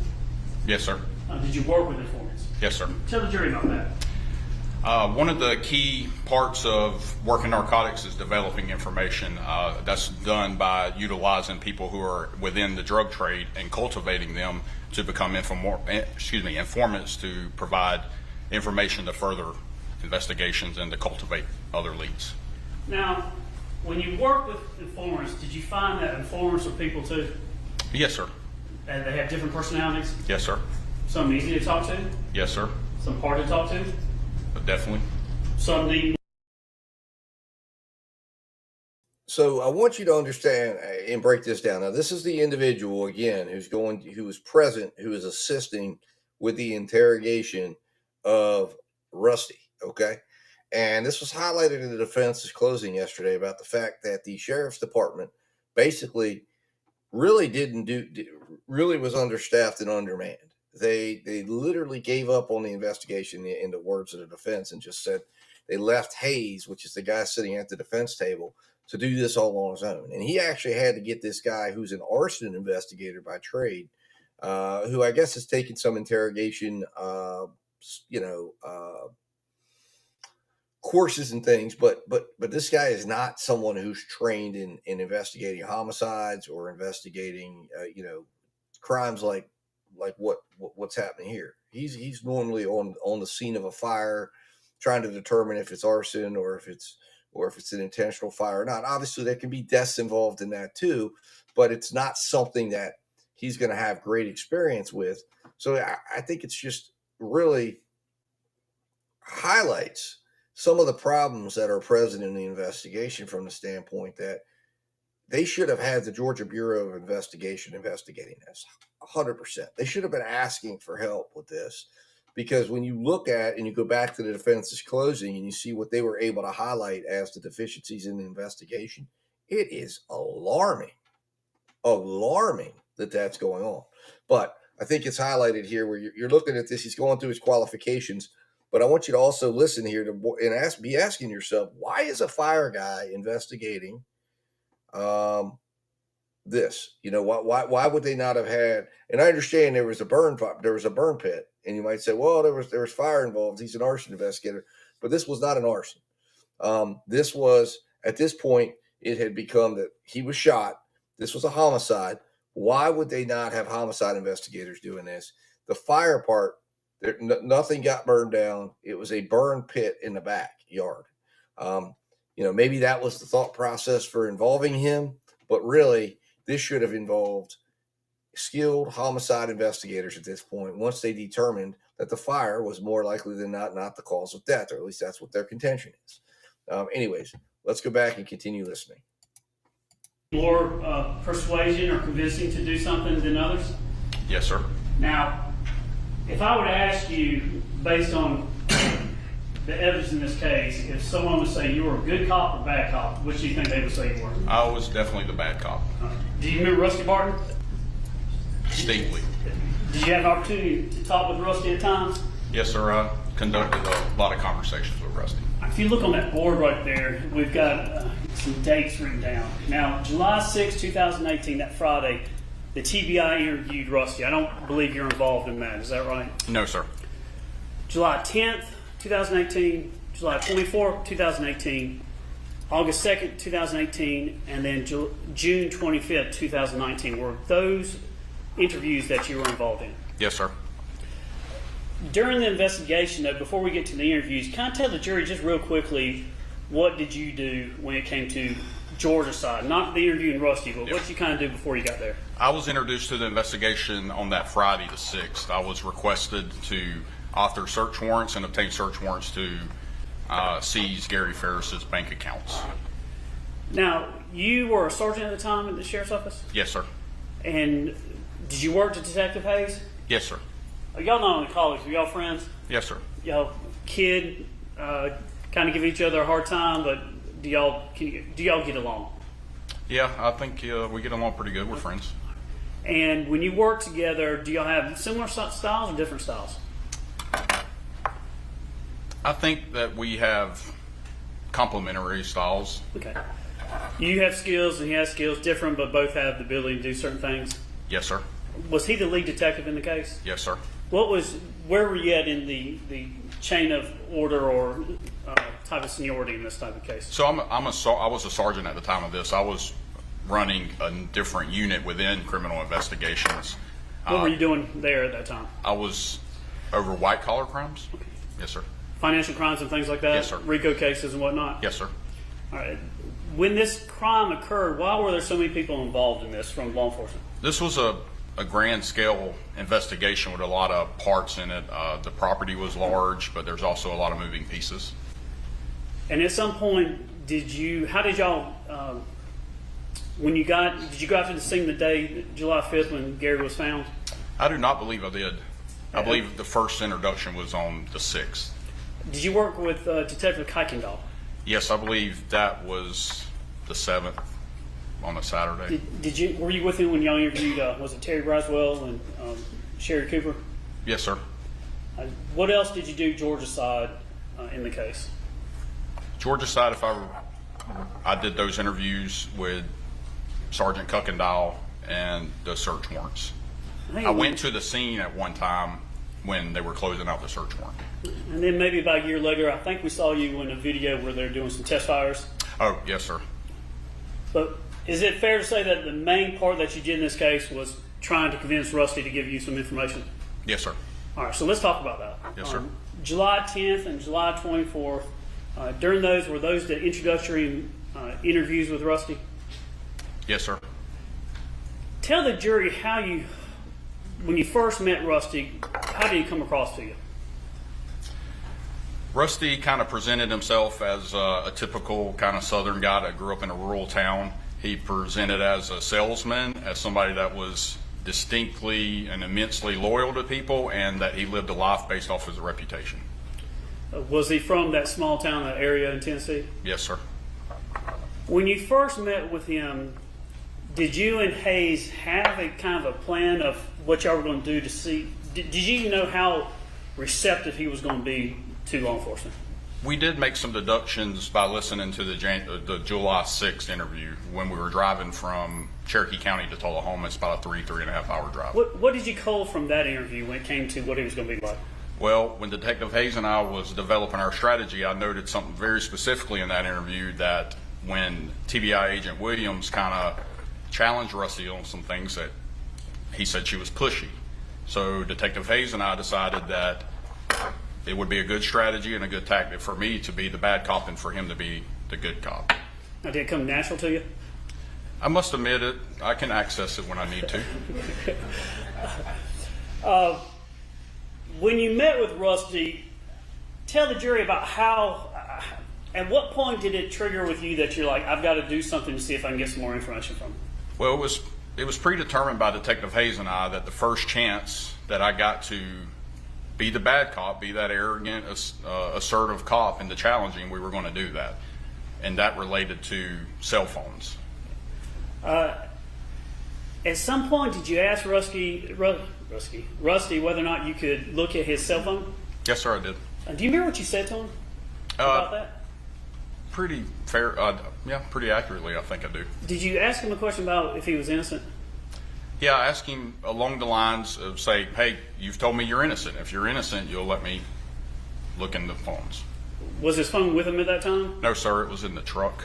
Yes, sir. Did you work with informants? Yes, sir. Tell the jury about that. One of the key parts of working narcotics is developing information. That's done by utilizing people who are within the drug trade and cultivating them to become informants to provide information to further investigations and to cultivate other leads. Now, when you work with informants, did you find that informants are people too? Yes, sir. And they have different personalities? Yes, sir. Some easy to talk to? Yes, sir. Some hard to talk to? Definitely. Some need. So I want you to understand and break this down. Now, this is the individual again who is present, who is assisting with the interrogation of Rusty. Okay, and this was highlighted in the defense's closing yesterday about the fact that the sheriff's department basically really was understaffed and undermanned. They literally gave up on the investigation, in the words of the defense, and just said, they left Hayes, which is the guy sitting at the defense table, to do this all on his own. And he actually had to get this guy who's an arson investigator by trade, who I guess has taken some interrogation, courses and things, but this guy is not someone who's trained in investigating homicides or investigating crimes like what's happening here. He's normally on the scene of a fire, trying to determine if it's arson or if it's an intentional fire or not. Obviously, there can be deaths involved in that too, but it's not something that he's going to have great experience with. So I think it's just really highlights some of the problems that are present in the investigation from the standpoint that they should have had the Georgia Bureau of Investigation investigating this 100%. They should have been asking for help with this, because when you look at and you go back to the defense's closing and you see what they were able to highlight as the deficiencies in the investigation, it is alarming that that's going on. But I think it's highlighted here where you're looking at this. He's going through his qualifications. But I want you to also listen here and be asking yourself, why is a fire guy investigating this? Why would they not have had? And I understand there was a burn pit, and you might say, well, there was fire involved. He's an arson investigator, but this was not an arson. This was, at this point, it had become that he was shot. This was a homicide. Why would they not have homicide investigators doing this? The fire part. Nothing got burned down. It was a burn pit in the backyard. Maybe that was the thought process for involving him, but really this should have involved skilled homicide investigators at this point, once they determined that the fire was more likely than not the cause of death, or at least that's what their contention is. Anyways, let's go back and continue listening. More persuasion or convincing to do something than others? Yes, sir. Now, if I would ask you, based on the evidence in this case, if someone would say you were a good cop or bad cop, which do you think they would say you were? I was definitely the bad cop. Do you remember Rusty Barton? Distinctly. Did you have an opportunity to talk with Rusty at times? Yes, sir. I conducted a lot of conversations with Rusty. If you look on that board right there, we've got some dates written down. Now, July 6, 2018, that Friday, the TBI interviewed Rusty. I don't believe you're involved in that. Is that right? No, sir. July 10th, 2018, July 24th, 2018, August 2nd, 2018, and then June 25th, 2019. Were those interviews that you were involved in? Yes, sir. During the investigation, though, before we get to the interviews, can I tell the jury just real quickly, what did you do when it came to Georgia side? Not the interviewing Rusty, but what did you kind of do before you got there? I was introduced to the investigation on that Friday the 6th. I was requested to author search warrants and obtain search warrants to seize Gary Farris's bank accounts. Now, you were a sergeant at the time at the sheriff's office? Yes, sir. And did you work with Detective Hayes? Yes, sir. Y'all not only colleagues, were y'all friends? Yes, sir. Y'all kind of give each other a hard time, but do y'all get along? Yeah, I think we get along pretty good. We're friends. And when you work together, do y'all have similar styles or different styles? I think that we have complementary styles. Okay. You have skills and he has skills, different, but both have the ability to do certain things? Yes, sir. Was he the lead detective in the case? Yes, sir. Where were you at in the chain of order or type of seniority in this type of case? So I was a sergeant at the time of this. I was running a different unit within criminal investigations. What were you doing there at that time? I was over white collar crimes. Okay. Yes, sir. Financial crimes and things like that? Yes, sir. RICO cases and whatnot? Yes, sir. All right. When this crime occurred, why were there so many people involved in this from law enforcement? This was a grand scale investigation with a lot of parts in it. The property was large, but there's also a lot of moving pieces. And at some point, did you go out to the scene the day, July 5th, when Gary was found? I do not believe I did. I believe the first introduction was on the 6th. Did you work with Detective Kuykendall? Yes, I believe that was the 7th on a Saturday. Were you with him when y'all interviewed, was it Terry Braswell and Sherry Cooper? Yes, sir. What else did you do Georgia side in the case? Georgia side, I did those interviews with Sergeant Kuykendall and the search warrants. I went to the scene at one time when they were closing out the search warrant. And then maybe about a year later, I think we saw you in a video where they're doing some test fires. Oh, yes, sir. But is it fair to say that the main part that you did in this case was trying to convince Rusty to give you some information? Yes, sir. All right, so let's talk about that. Yes, sir. July 10th and July 24th, during those, were those the introductory interviews with Rusty? Yes, sir. Tell the jury how you, when you first met Rusty, how did he come across to you? Rusty kind of presented himself as a typical kind of Southern guy that grew up in a rural town. He presented as a salesman, as somebody that was distinctly and immensely loyal to people, and that he lived a life based off his reputation. Was he from that small town, that area in Tennessee? Yes, sir. When you first met with him, did you and Hayes have a kind of a plan of what y'all were going to do to see? Did you know how receptive he was going to be to law enforcement? We did make some deductions by listening to the July 6th interview when we were driving from Cherokee County to Tullahoma. It's about a 3.5 hour drive. What did you cull from that interview when it came to what he was going to be like? Well, when Detective Hayes and I was developing our strategy, I noted something very specifically in that interview, that when TBI Agent Williams kind of challenged Rusty on some things, that he said she was pushy. So Detective Hayes and I decided that it would be a good strategy and a good tactic for me to be the bad cop and for him to be the good cop. Now, did it come natural to you? I must admit it. I can access it when I need to. When you met with Rusty, tell the jury about how, at what point did it trigger with you that you're like, I've got to do something to see if I can get some more information from him? Well, it was predetermined by Detective Hayes and I that the first chance that I got to be the bad cop, be that arrogant, assertive cop in the challenging, we were going to do that. And that related to cell phones. At some point, did you ask Rusty whether or not you could look at his cell phone? Yes, sir, I did. Do you remember what you said to him about that? Pretty fair, yeah, pretty accurately, I think I do. Did you ask him a question about if he was innocent? Yeah, I asked him along the lines of, say, hey, you've told me you're innocent. If you're innocent, you'll let me look in the phones. Was his phone with him at that time? No, sir, it was in the truck.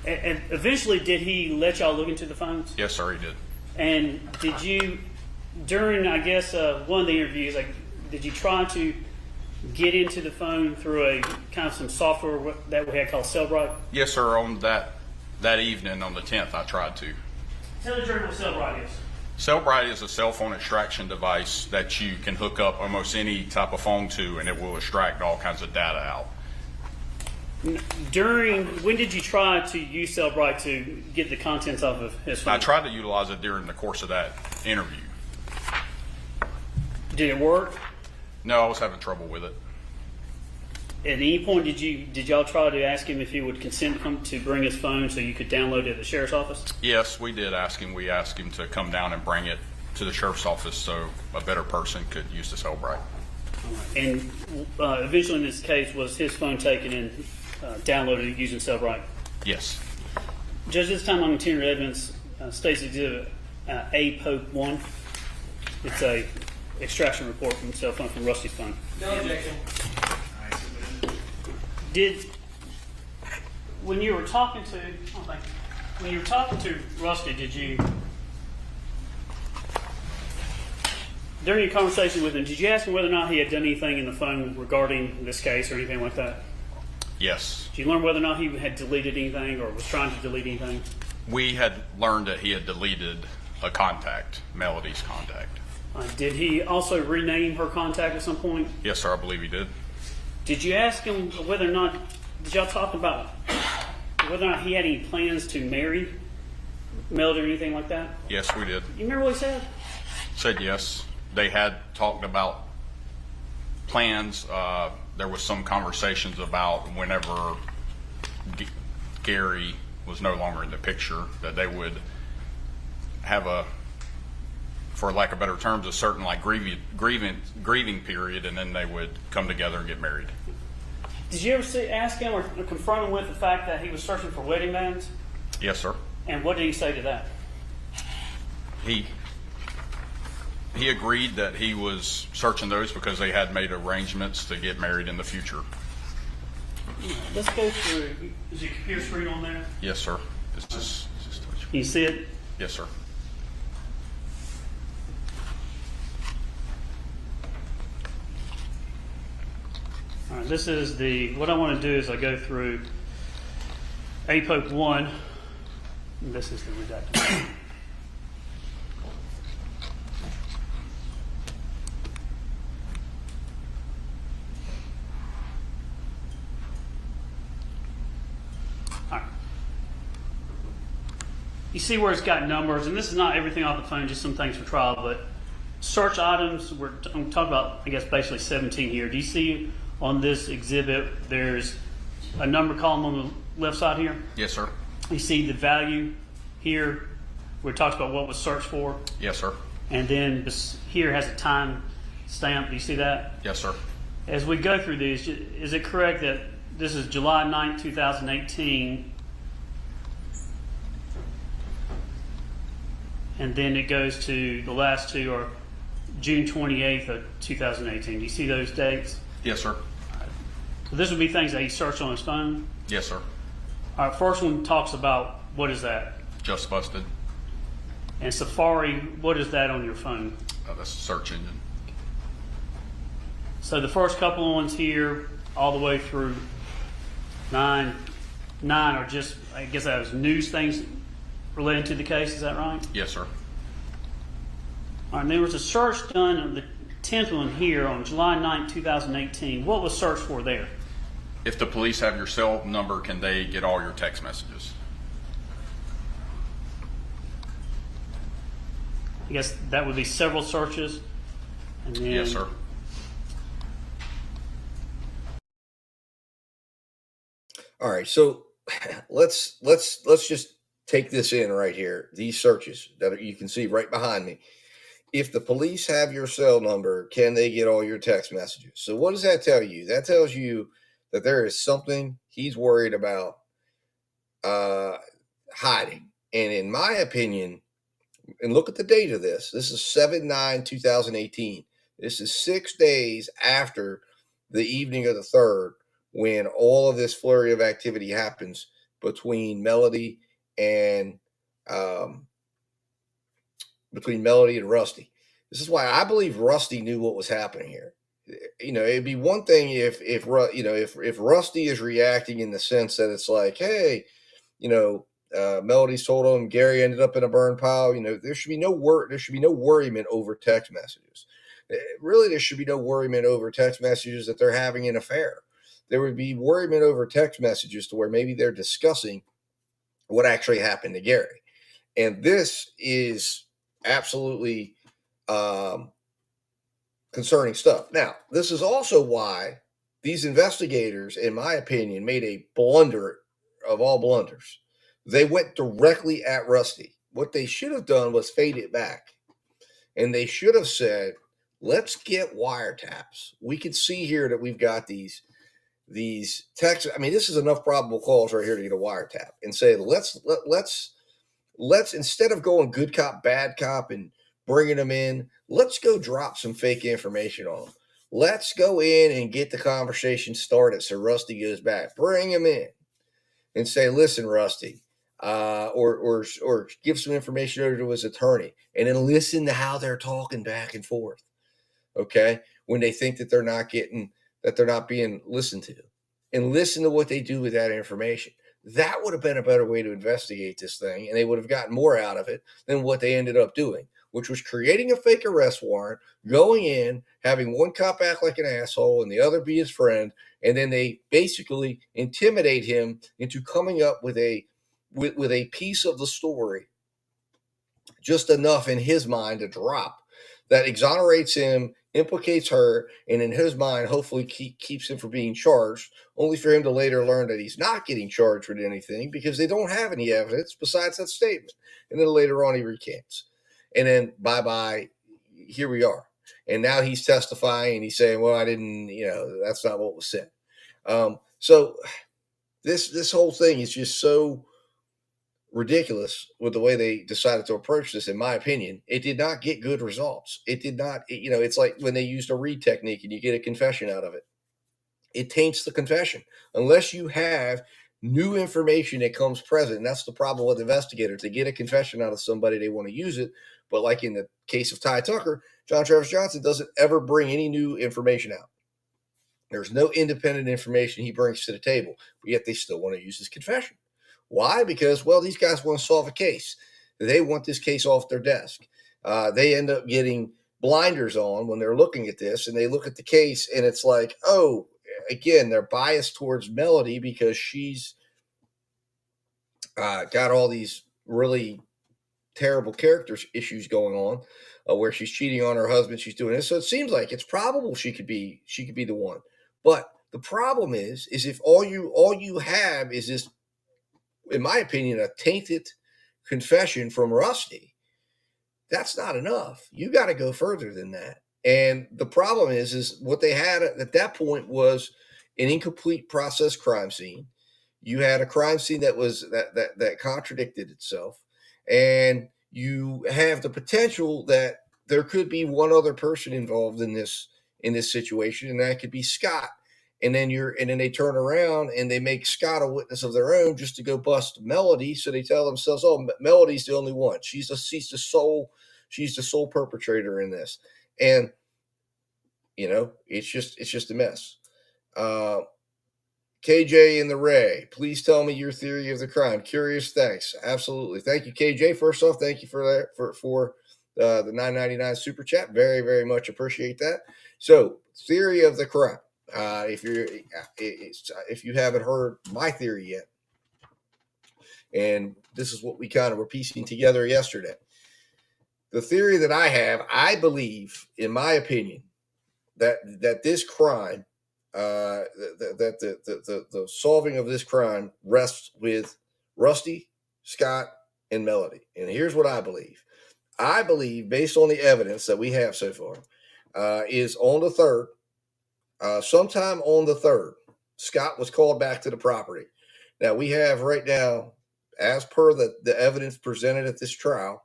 And eventually, did he let y'all look into the phones? Yes, sir, he did. And did you, during, I guess, one of the interviews, did you try to get into the phone through a kind of some software that we had called Cellbrite? Yes, sir, on that evening on the 10th, I tried to. Tell the jury what Cellbrite is. Cellbrite is a cell phone extraction device that you can hook up almost any type of phone to, and it will extract all kinds of data out. When did you try to use Cellbrite to get the contents off of his phone? I tried to utilize it during the course of that interview. Did it work? No, I was having trouble with it. At any point, did y'all try to ask him if he would consent to bring his phone so you could download it at the sheriff's office? Yes, we did ask him. We asked him to come down and bring it to the sheriff's office so a better person could use the Cellbrite. And eventually, in this case, was his phone taken and downloaded using Cellbrite? Yes. Judge, this time on continued evidence, State's Exhibit A Pope 1. It's a extraction report from the cell phone from Rusty's phone. No objection. When you were talking to Rusty, during your conversation with him, did you ask him whether or not he had done anything in the phone regarding this case or anything like that? Yes. Did you learn whether or not he had deleted anything or was trying to delete anything? We had learned that he had deleted a contact, Melody's contact. Did he also rename her contact at some point? Yes, sir, I believe he did. Did you ask him whether or not, did y'all talk about whether or not he had any plans to marry Melody or anything like that? Yes, we did. You remember what he said? Said yes. They had talked about plans. There was some conversations about whenever Gary was no longer in the picture, that they would have for lack of better terms, a certain grieving period, and then they would come together and get married. Did you ever ask him or confront him with the fact that he was searching for wedding bands? Yes, sir. And what did he say to that? He agreed that he was searching those because they had made arrangements to get married in the future. Let's go through. Is your computer screen on there? Yes, sir. It's just Can you see it? yes, sir. All right, this is what I want to do is I go through APOC 1. And this is the redacted. All right. You see where it's got numbers, and this is not everything off the phone, just some things for trial, but search items, I'm talking about, I guess, basically 17 here. Do you see on this exhibit, there's a number column on the left side here? Yes, sir. You see the value here where it talks about what was searched for, Yes, sir. and then here has a time stamp. Do you see that? Yes, sir. As we go through these, is it correct that this is July 9th, 2018, and then it goes to the last two are June 28th of 2018? Do you see those dates? Yes, sir. So this would be things that he searched on his phone. Yes, sir. All right, first one talks about, what is that? Just busted. And Safari, what is that on your phone? That's a search engine. So the first couple of ones here, all the way through nine are just, I guess that was news things related to the case, is that right? Yes, sir. All right, and there was a search done on the 10th one here on July 9th, 2018. What was searched for there? If the police have your cell number, can they get all your text messages? I guess that would be several searches. And then, Yes, sir. All right, so let's just take this in right here. These searches that you can see right behind me. If the police have your cell number, can they get all your text messages? So what does that tell you? That tells you that there is something he's worried about hiding. And in my opinion, and look at the date of this. This is 7/9/2018. This is 6 days after the evening of the 3rd, when all of this flurry of activity happens between Melody and Rusty. This is why I believe Rusty knew what was happening here. You know, it'd be one thing if Rusty is reacting in the sense that it's like, hey, you know, Melody's told him Gary ended up in a burn pile. You know, there should be no worryment over text messages. Really, there should be no worryment over text messages that they're having an affair. There would be worryment over text messages to where maybe they're discussing what actually happened to Gary. And this is absolutely concerning stuff. Now, this is also why these investigators, in my opinion, made a blunder of all blunders. They went directly at Rusty. What they should have done was fade it back. And they should have said, let's get wiretaps. We can see here that we've got these texts. I mean, this is enough probable cause right here to get a wiretap and say, let's instead of going good cop, bad cop and bringing them in, let's go drop some fake information on them. Let's go in and get the conversation started so Rusty goes back. Bring him in and say, listen, Rusty, or give some information over to his attorney, and then listen to how they're talking back and forth. Okay, when they think that they're not being listened to, and listen to what they do with that information. That would have been a better way to investigate this thing, and they would have gotten more out of it than what they ended up doing, which was creating a fake arrest warrant, going in, having one cop act like an asshole and the other be his friend, and then they basically intimidate him into coming up with a piece of the story, just enough in his mind to drop that exonerates him, implicates her, and in his mind, hopefully keeps him from being charged, only for him to later learn that he's not getting charged with anything because they don't have any evidence besides that statement. And then later on, he recants. And then, bye-bye, here we are. And now he's testifying, and he's saying, well, I didn't, that's not what was said. So this whole thing is just so ridiculous with the way they decided to approach this. In my opinion, it did not get good results. It did not. It's like when they used a read technique and you get a confession out of it. It taints the confession unless you have new information that comes present. And that's the problem with investigators. They get a confession out of somebody, they want to use it. But like in the case of Ty Tucker, John Travis Johnson doesn't ever bring any new information out. There's no independent information he brings to the table, but yet they still want to use his confession. Why? Because, well, these guys want to solve a case. They want this case off their desk. They end up getting blinders on when they're looking at this, and they look at the case, and it's like, oh, again, they're biased towards Melody because she's got all these really terrible character issues going on, where she's cheating on her husband, she's doing this. So it seems like it's probable she could be the one. But the problem is if all you have is this, in my opinion, a tainted confession from Rusty, that's not enough. You got to go further than that. And the problem is what they had at that point was an incomplete process crime scene. You had a crime scene that was that contradicted itself, and you have the potential that there could be one other person involved in this situation, and that could be Scott. And then they turn around and they make Scott a witness of their own just to go bust Melody. So they tell themselves, "Oh, Melody's the only one. She's the sole perpetrator in this." And it's just a mess. KJ in the Ray, please tell me your theory of the crime. Curious, thanks. Absolutely, thank you, KJ. First off, thank you for that for the $9.99 super chat. Very, very much appreciate that. So, theory of the crime. If you haven't heard my theory yet, and this is what we kind of were piecing together yesterday. The theory that I have, I believe, in my opinion, that this crime, that the solving of this crime rests with Rusty, Scott, and Melody. And here's what I believe. I believe, based on the evidence that we have so far, is on the 3rd, sometime on the 3rd, Scott was called back to the property. Now, we have right now, as per the evidence presented at this trial,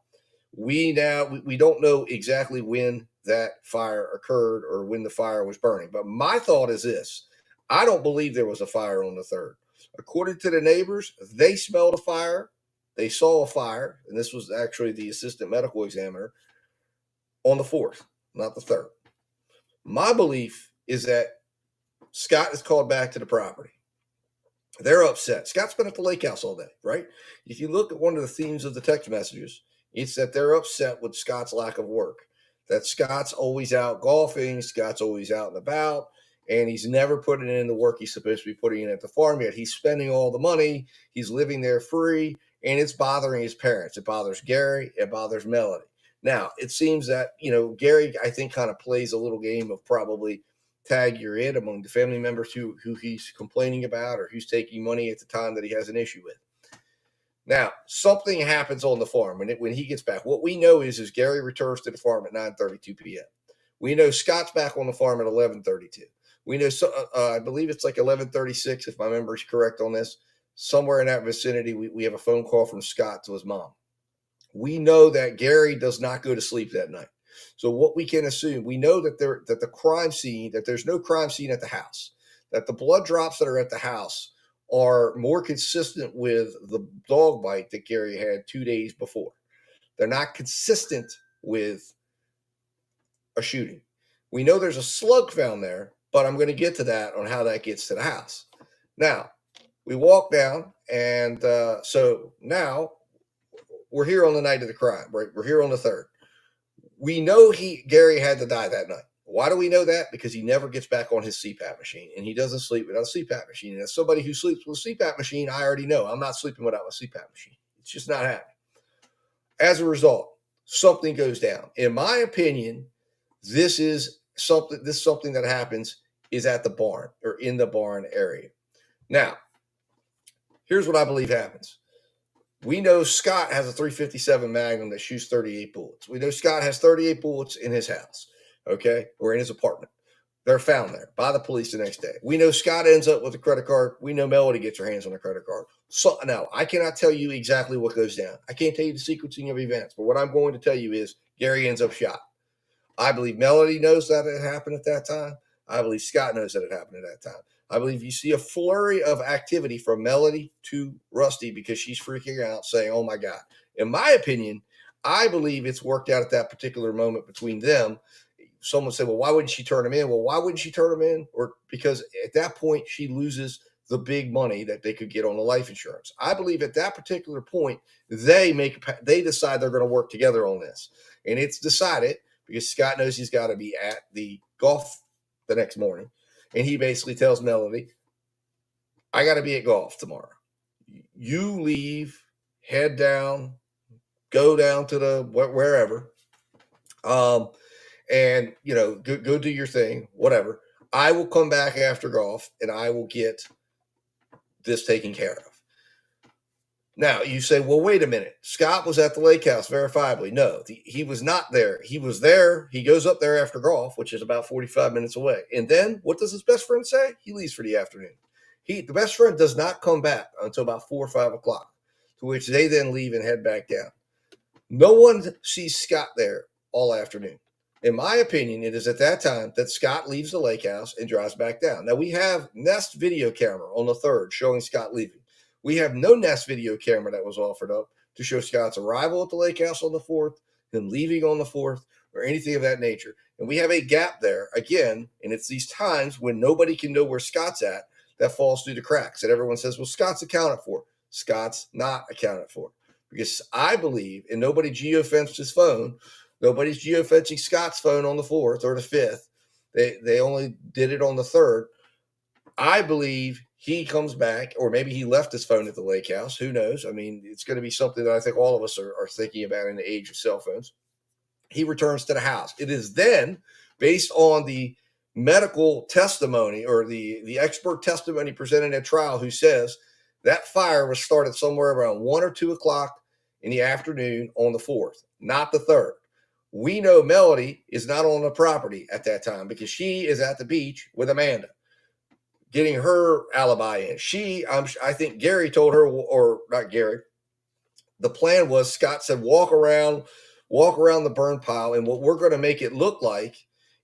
we don't know exactly when that fire occurred or when the fire was burning. But my thought is this. I don't believe there was a fire on the 3rd. According to the neighbors, they smelled a fire. They saw a fire, and this was actually the assistant medical examiner, on the 4th, not the 3rd. My belief is that Scott is called back to the property. They're upset. Scott's been at the lake house all day, right? If you look at one of the themes of the text messages, it's that they're upset with Scott's lack of work, that Scott's always out golfing, Scott's always out and about, and he's never putting in the work he's supposed to be putting in at the farm yet. He's spending all the money. He's living there free, and it's bothering his parents. It bothers Gary. It bothers Melody. Now, it seems that, Gary, I think, kind of plays a little game of probably tag you're in among the family members who he's complaining about or who's taking money at the time that he has an issue with. Now, something happens on the farm when he gets back. What we know is Gary returns to the farm at 9:32 p.m. We know Scott's back on the farm at 11:32. We know, I believe it's like 11:36, if my memory is correct on this. Somewhere in that vicinity, we have a phone call from Scott to his mom. We know that Gary does not go to sleep that night. So what we can assume, we know that the crime scene, that there's no crime scene at the house, that the blood drops that are at the house are more consistent with the dog bite that Gary had 2 days before. They're not consistent with a shooting. We know there's a slug found there, but I'm going to get to that on how that gets to the house. Now, we walk down, and so now we're here on the night of the crime, right? We're here on the 3rd. We know Gary had to die that night. Why do we know that? Because he never gets back on his CPAP machine, and he doesn't sleep without a CPAP machine. And as somebody who sleeps with a CPAP machine, I already know I'm not sleeping without my CPAP machine. It's just not happening. As a result, something goes down. In my opinion, this is something that happens is at the barn or in the barn area. Now, here's what I believe happens. We know Scott has a .357 Magnum that shoots 38 bullets. We know Scott has 38 bullets in his house, okay, or in his apartment. They're found there by the police the next day. We know Scott ends up with a credit card. We know Melody gets her hands on a credit card. So now I cannot tell you exactly what goes down. I can't tell you the sequencing of events, but what I'm going to tell you is Gary ends up shot. I believe Melody knows that it happened at that time. I believe Scott knows that it happened at that time. I believe you see a flurry of activity from Melody to Rusty because she's freaking out saying, oh my God. In my opinion, I believe it's worked out at that particular moment between them. Someone said, well, why wouldn't she turn him in? Well, why wouldn't she turn him in? Or because at that point she loses the big money that they could get on the life insurance. I believe at that particular point, they decide they're going to work together on this. And it's decided because Scott knows he's got to be at the golf the next morning. And he basically tells Melody, I got to be at golf tomorrow. You leave, head down, go down to the wherever. And, go do your thing, whatever. I will come back after golf and I will get this taken care of. Now, you say, well, wait a minute. Scott was at the lake house verifiably. No, he was not there. He was there. He goes up there after golf, which is about 45 minutes away. And then what does his best friend say? He leaves for the afternoon. The best friend does not come back until about 4 or 5 o'clock, to which they then leave and head back down. No one sees Scott there all afternoon. In my opinion, it is at that time that Scott leaves the lake house and drives back down. Now, we have Nest video camera on the 3rd showing Scott leaving. We have no Nest video camera that was offered up to show Scott's arrival at the lake house on the 4th, him leaving on the 4th, or anything of that nature. And we have a gap there, again, and it's these times when nobody can know where Scott's at that falls through the cracks. And everyone says, well, Scott's accounted for. Scott's not accounted for. Because I believe, and nobody geofenced his phone, nobody's geofencing Scott's phone on the 4th or the 5th. They only did it on the 3rd. I believe he comes back, or maybe he left his phone at the lake house. Who knows? I mean, it's going to be something that I think all of us are thinking about in the age of cell phones. He returns to the house. It is then, based on the medical testimony or the expert testimony presented at trial, who says that fire was started somewhere around 1 or 2 o'clock in the afternoon on the 4th, not the 3rd. We know Melody is not on the property at that time because she is at the beach with Amanda, getting her alibi in. I think Gary told her, or not Gary, the plan was Scott said, walk around the burn pile. And what we're going to make it look like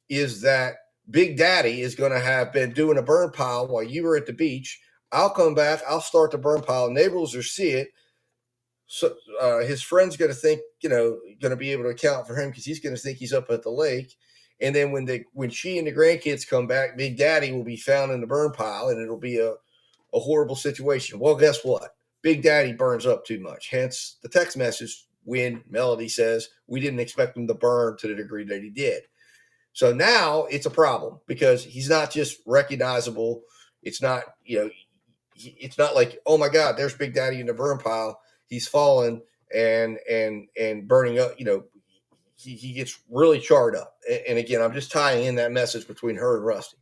is that Big Daddy is going to have been doing a burn pile while you were at the beach. I'll come back. I'll start the burn pile. Neighbors will see it. So his friend's going to think, going to be able to account for him because he's going to think he's up at the lake. And then when she and the grandkids come back, Big Daddy will be found in the burn pile, and it'll be a horrible situation. Well, guess what? Big Daddy burns up too much. Hence the text message when Melody says we didn't expect him to burn to the degree that he did. So now it's a problem because he's not just recognizable. It's not, it's not like, oh my God, there's Big Daddy in the burn pile. He's fallen and burning up, he gets really charred up. And again, I'm just tying in that message between her and Rusty.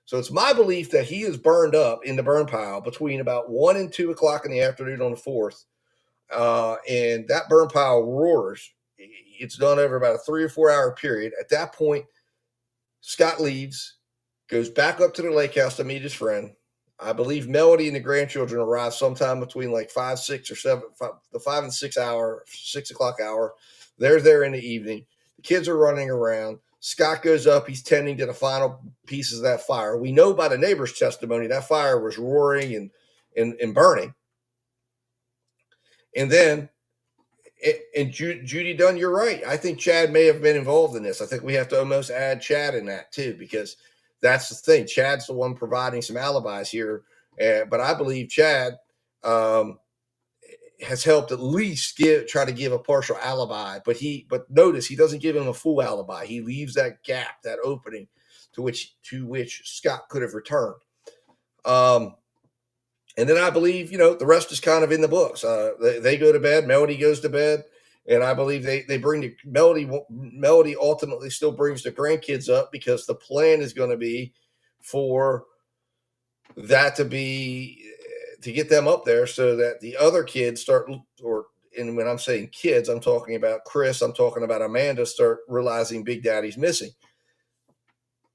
So it's my belief that he is burned up in the burn pile between about 1 and 2 o'clock in the afternoon on the 4th. And that burn pile roars. It's done over about a 3 or 4 hour period. At that point, Scott leaves, goes back up to the lake house to meet his friend. I believe Melody and the grandchildren arrive sometime between like 5, 6, or 7, the 5 and 6 hour, 6 o'clock hour. They're there in the evening. The kids are running around. Scott goes up. He's tending to the final pieces of that fire. We know by the neighbor's testimony that fire was roaring and burning. And then, Judy Dunn, you're right. I think Chad may have been involved in this. I think we have to almost add Chad in that too, because that's the thing. Chad's the one providing some alibis here. But I believe Chad has helped at least try to give a partial alibi. But notice he doesn't give him a full alibi. He leaves that gap, that opening to which Scott could have returned. And then I believe, the rest is kind of in the books. They go to bed. Melody goes to bed. And I believe they bring the Melody ultimately still brings the grandkids up because the plan is going to be for that to get them up there so that the other kids and when I'm saying kids, I'm talking about Chris, I'm talking about Amanda, start realizing Big Daddy's missing.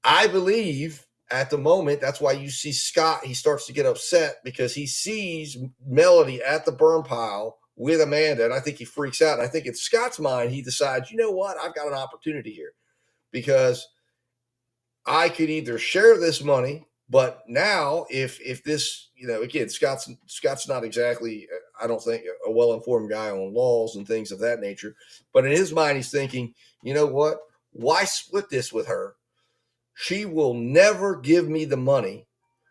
I believe at the moment, that's why you see Scott, he starts to get upset because he sees Melody at the burn pile with Amanda, and I think he freaks out. And I think in Scott's mind, he decides, you know what, I've got an opportunity here because I could either share this money, but now if this, again, Scott's not exactly, I don't think, a well-informed guy on laws and things of that nature, but in his mind, he's thinking, you know what, why split this with her? She will never give me the money.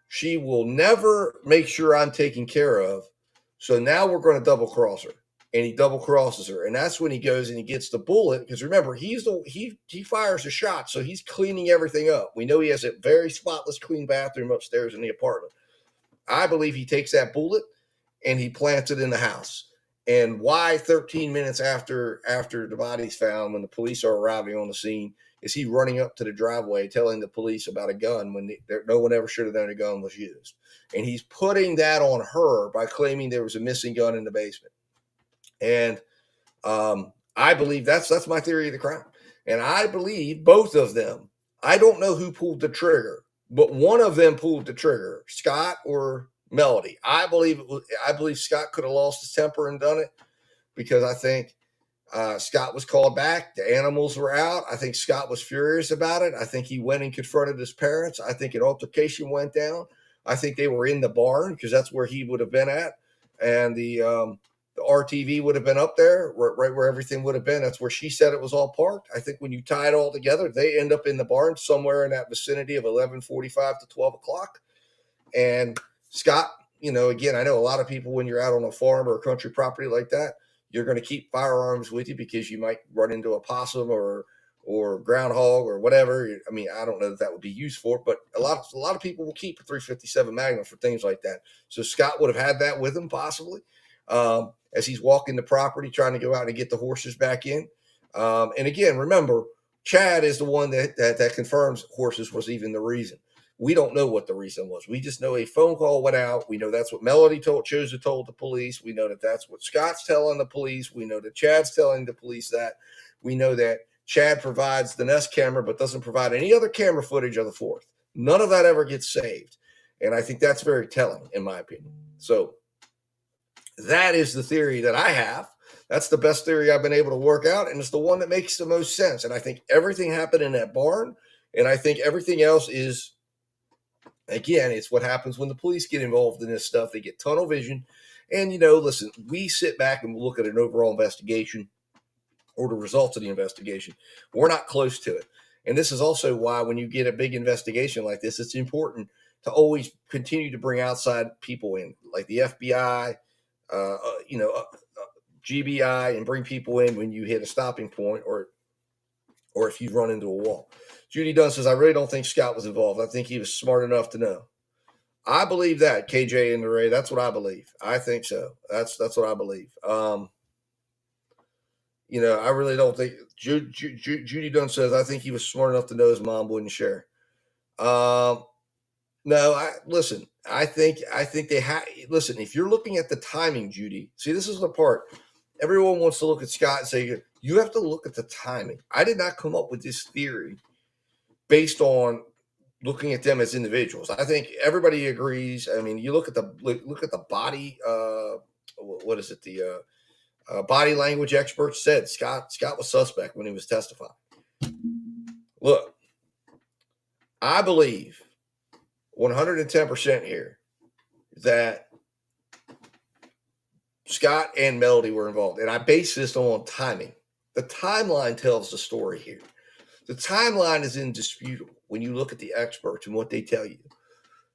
She will never make sure I'm taken care of. So now we're going to double cross her. And he double crosses her. And that's when he goes and he gets the bullet. Because remember, he fires a shot. So he's cleaning everything up. We know he has a very spotless, clean bathroom upstairs in the apartment. I believe he takes that bullet and he plants it in the house. And why 13 minutes after the body's found, when the police are arriving on the scene, is he running up to the driveway telling the police about a gun when no one ever should have known a gun was used. And he's putting that on her by claiming there was a missing gun in the basement. And I believe that's my theory of the crime. And I believe both of them, I don't know who pulled the trigger, but one of them pulled the trigger, Scott or Melody. I believe Scott could have lost his temper and done it because I think Scott was called back. The animals were out. I think Scott was furious about it. I think he went and confronted his parents. I think an altercation went down. I think they were in the barn because that's where he would have been at. And the RTV would have been up there, right where everything would have been. That's where she said it was all parked. I think when you tie it all together, they end up in the barn somewhere in that vicinity of 11:45 to 12 o'clock. And Scott, again, I know a lot of people, when you're out on a farm or a country property like that, you're going to keep firearms with you because you might run into a possum or groundhog or whatever. I mean, I don't know that would be used for, but a lot of people will keep a 357 Magnum for things like that. So Scott would have had that with him possibly as he's walking the property trying to go out and get the horses back in. And again, remember, Chad is the one that confirms horses was even the reason. We don't know what the reason was. We just know a phone call went out. We know that's what Melody chose to told the police. We know that that's what Scott's telling the police. We know that Chad's telling the police that. We know that Chad provides the Nest camera but doesn't provide any other camera footage of the 4th. None of that ever gets saved. And I think that's very telling, in my opinion. So that is the theory that I have. That's the best theory I've been able to work out, and it's the one that makes the most sense. And I think everything happened in that barn, and I think everything else is, again, it's what happens when the police get involved in this stuff. They get tunnel vision. And, listen, we sit back and look at an overall investigation or the results of the investigation. We're not close to it. And this is also why when you get a big investigation like this, it's important to always continue to bring outside people in, like the FBI, GBI, and bring people in when you hit a stopping point or if you run into a wall. Judy Dunn says, I really don't think Scott was involved. I think he was smart enough to know. I believe that, KJ and Ray. That's what I believe. I think so. That's what I believe. I really don't think Judy Dunn says, I think he was smart enough to know his mom wouldn't share. No, listen, I think they listen, if you're looking at the timing, Judy, see, this is the part. Everyone wants to look at Scott and say, you have to look at the timing. I did not come up with this theory based on looking at them as individuals. I think everybody agrees. I mean, you look at the body, what is it? The body language experts said Scott was suspect when he was testifying. Look, I believe 110% here that Scott and Melody were involved. And I base this on timing. The timeline tells the story here. The timeline is indisputable when you look at the experts and what they tell you.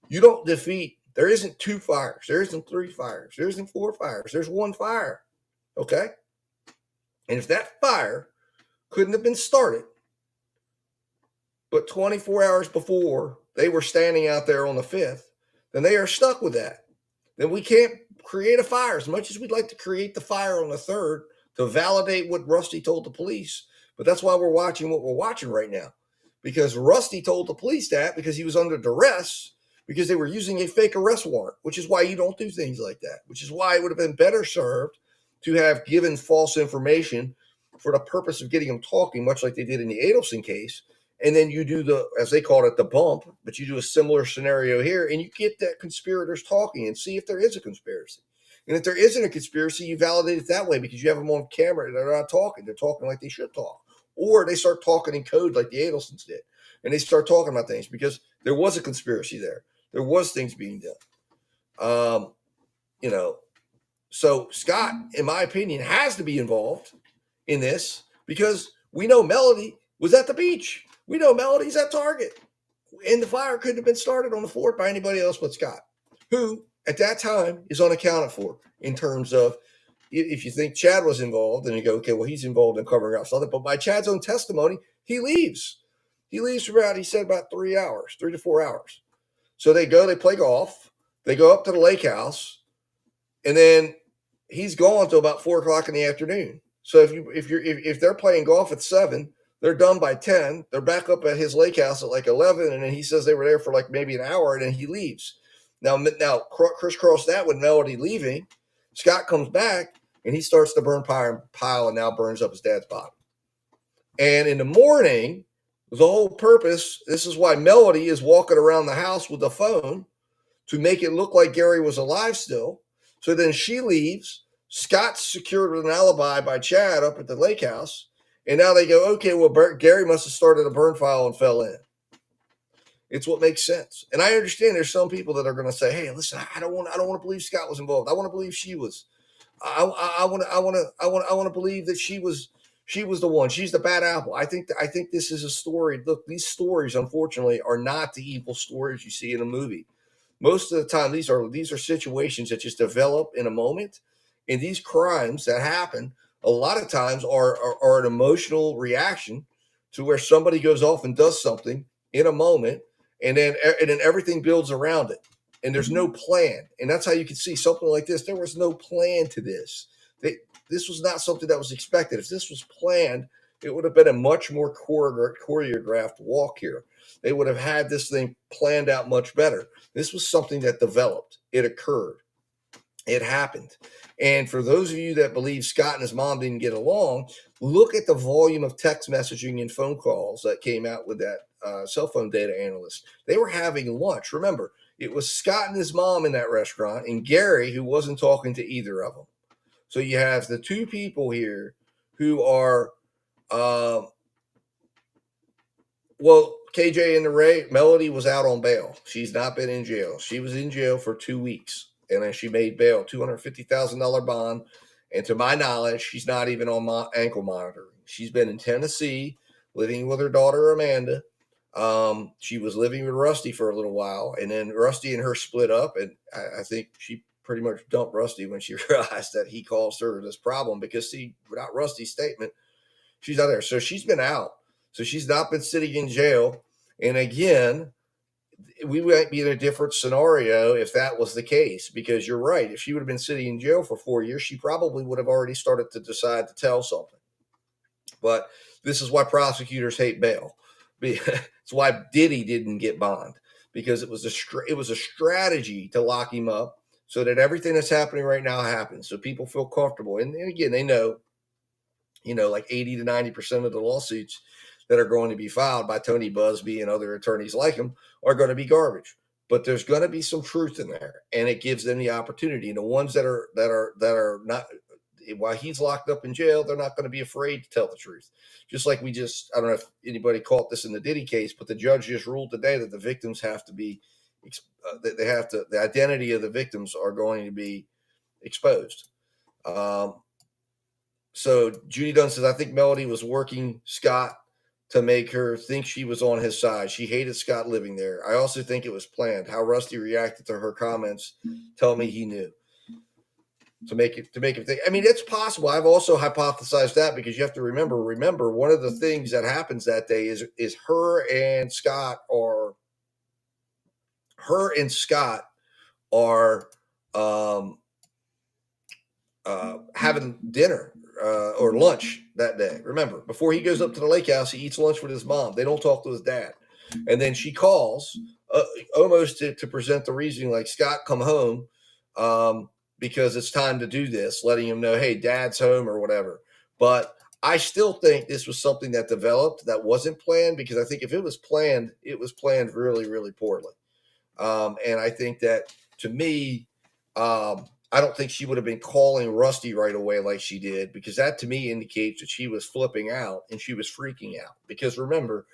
You don't defeat, there isn't 2 fires. There isn't 3 fires. There isn't 4 fires. There's 1 fire. Okay? And if that fire couldn't have been started, but 24 hours before they were standing out there on the 5th, then they are stuck with that. Then we can't create a fire as much as we'd like to create the fire on the 3rd to validate what Rusty told the police. But that's why we're watching what we're watching right now, because Rusty told the police that because he was under duress because they were using a fake arrest warrant, which is why you don't do things like that, which is why it would have been better served to have given false information for the purpose of getting him talking, much like they did in the Adelson case, and then you do the, as they call it, the bump, but you do a similar scenario here, and you get that conspirators talking and see if there is a conspiracy. And if there isn't a conspiracy, you validate it that way because you have them on camera. They're not talking. They're talking like they should talk. Or they start talking in code like the Adelsons did. And they start talking about things because there was a conspiracy there. There was things being done. You know, so Scott, in my opinion, has to be involved in this because we know Melody was at the beach. We know Melody's at Target. And the fire couldn't have been started on the fort by anybody else but Scott, who at that time is unaccounted for in terms of, if you think Chad was involved, then you go, okay, well, he's involved in covering up something. But by Chad's own testimony, he leaves. He leaves for about, he said, about 3 hours, 3 to 4 hours. So they go, they play golf, they go up to the lake house, and then he's gone until about 4 o'clock in the afternoon. So if they're playing golf at 7, they're done by 10. They're back up at his lake house at like 11, and then he says they were there for like maybe an hour, and then he leaves. Now crisscross that with Melody leaving, Scott comes back, and he starts to burn pile and now burns up his dad's body. And in the morning, the whole purpose, this is why Melody is walking around the house with the phone to make it look like Gary was alive still. So then she leaves. Scott's secured with an alibi by Chad up at the lake house. And now they go, okay, well, Gary must have started a burn file and fell in. It's what makes sense. And I understand there's some people that are going to say, hey, listen, I don't want to believe Scott was involved. I want to believe she was. I want to believe that she was the one. She's the bad apple. I think this is a story. Look, these stories, unfortunately, are not the evil stories you see in a movie. Most of the time, these are situations that just develop in a moment. And these crimes that happen a lot of times are an emotional reaction to where somebody goes off and does something in a moment, and then everything builds around it. And there's no plan. And that's how you can see something like this. There was no plan to this. This was not something that was expected. If this was planned, it would have been a much more choreographed walk here. They would have had this thing planned out much better. This was something that developed. It occurred. It happened. And for those of you that believe Scott and his mom didn't get along, look at the volume of text messaging and phone calls that came out with that cell phone data analyst. They were having lunch. Remember, it was Scott and his mom in that restaurant and Gary who wasn't talking to either of them. So you have the two people here who are, KJ and the Ray, Melody was out on bail. She's not been in jail. She was in jail for 2 weeks. And then she made bail, $250,000 bond. And to my knowledge, she's not even on ankle monitoring. She's been in Tennessee, living with her daughter, Amanda. She was living with Rusty for a little while. And then Rusty and her split up. And I think she pretty much dumped Rusty when she realized that he caused her this problem. Because, see, without Rusty's statement, she's not there. So she's been out. So she's not been sitting in jail. And again, we might be in a different scenario if that was the case, because you're right. If she would have been sitting in jail for 4 years, she probably would have already started to decide to tell something. But this is why prosecutors hate bail. It's why Diddy didn't get bond, because it was a strategy to lock him up so that everything that's happening right now happens. So people feel comfortable. And again, they know, like 80 to 90% of the lawsuits that are going to be filed by Tony Busby and other attorneys like him are going to be garbage. But there's going to be some truth in there, and it gives them the opportunity. And the ones that are not, while he's locked up in jail, they're not going to be afraid to tell the truth. Just like I don't know if anybody caught this in the Diddy case, but the judge just ruled today that the victims have to be, the identity of the victims are going to be exposed. So Judy Dunn says, I think Melody was working Scott to make her think she was on his side. She hated Scott living there. I also think it was planned. How Rusty reacted to her comments tell me he knew. To make him think. I mean, it's possible. I've also hypothesized that, because you have to remember one of the things that happens that day is her and Scott are having dinner or lunch that day. Remember, before he goes up to the lake house, he eats lunch with his mom. They don't talk to his dad. And then she calls almost to present the reasoning, like, Scott, come home, because it's time to do this, letting him know, hey, dad's home or whatever. But I still think this was something that developed that wasn't planned, because I think if it was planned really, really poorly. And I think that, to me, I don't think she would have been calling Rusty right away like she did, because that to me indicates that she was flipping out and she was freaking out. Because remember,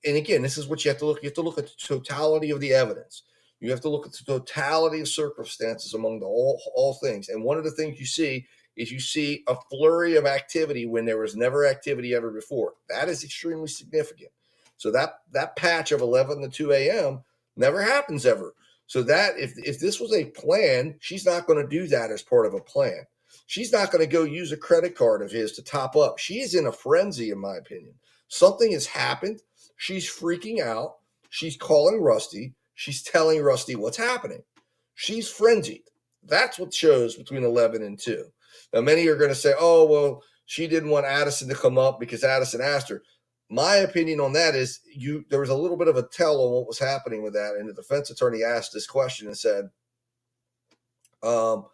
and again, this is what you have to look. You have to look at the totality of the evidence. You have to look at the totality of circumstances among all things. And one of the things you see is you see a flurry of activity when there was never activity ever before. That is extremely significant. So that patch of 11 to 2 a.m. never happens ever. So that if this was a plan, she's not going to do that as part of a plan. She's not going to go use a credit card of his to top up. She is in a frenzy, in my opinion. Something has happened. She's freaking out. She's calling Rusty. She's telling Rusty what's happening. She's frenzied. That's what shows between 11 and 2. Now, many are going to say, oh, well, she didn't want Addison to come up because Addison asked her. My opinion on that is there was a little bit of a tell on what was happening with that. And the defense attorney asked this question and said, with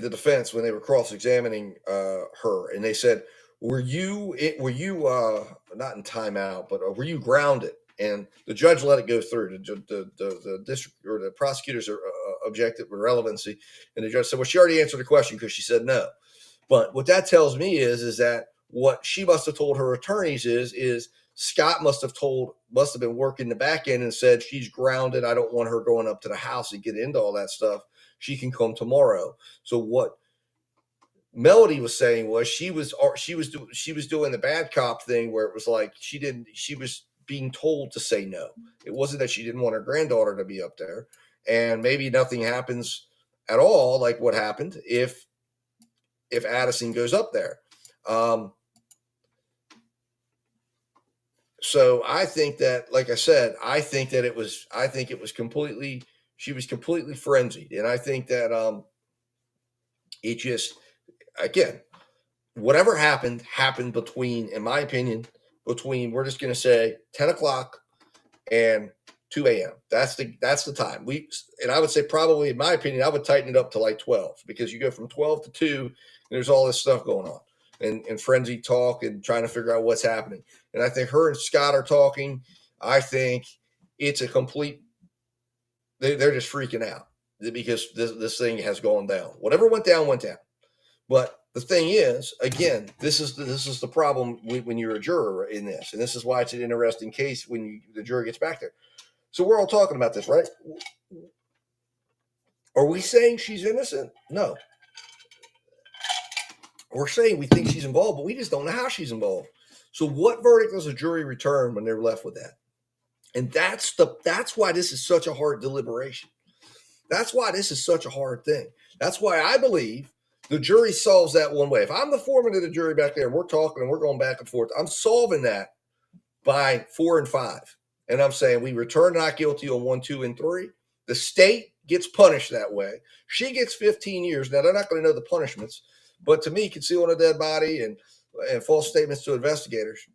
the defense, when they were cross-examining her, and they said, were you not in timeout, but were you grounded? And the judge let it go through. The district or the prosecutors objected with relevancy, and the judge said, well, she already answered the question because she said no. But what that tells me is that what she must have told her attorneys is Scott must have been working the back end and said, she's grounded. I don't want her going up to the house and get into all that stuff. She can come tomorrow. So what Melody was saying was she was doing the bad cop thing, where it was like she was being told to say no. It wasn't that she didn't want her granddaughter to be up there, and maybe nothing happens at all, like what happened if Addison goes up there. So I think that, like I said, she was completely frenzied. And I think that it just, again, whatever happened between, in my opinion, we're just going to say 10 o'clock and 2 a.m. That's the time. And I would say, probably, in my opinion, I would tighten it up to like 12, because you go from 12 to 2, and there's all this stuff going on, and frenzied talk and trying to figure out what's happening. And I think her and Scott are talking. I think it's a complete, they're just freaking out because this thing has gone down. Whatever went down, went down. But the thing is, again, this is the problem when you're a juror in this, and this is why it's an interesting case when the jury gets back there. So we're all talking about this, right? Are we saying she's innocent? No. We're saying we think she's involved, but we just don't know how she's involved. So what verdict does a jury return when they're left with that? And that's why this is such a hard deliberation. That's why this is such a hard thing. That's why I believe the jury solves that one way. If I'm the foreman of the jury back there and we're talking and we're going back and forth, I'm solving that by 4 and 5. And I'm saying we return not guilty on 1, 2, and 3. The state gets punished that way. She gets 15 years. Now, they're not going to know the punishments, but to me, concealing a dead body and false statements to investigators.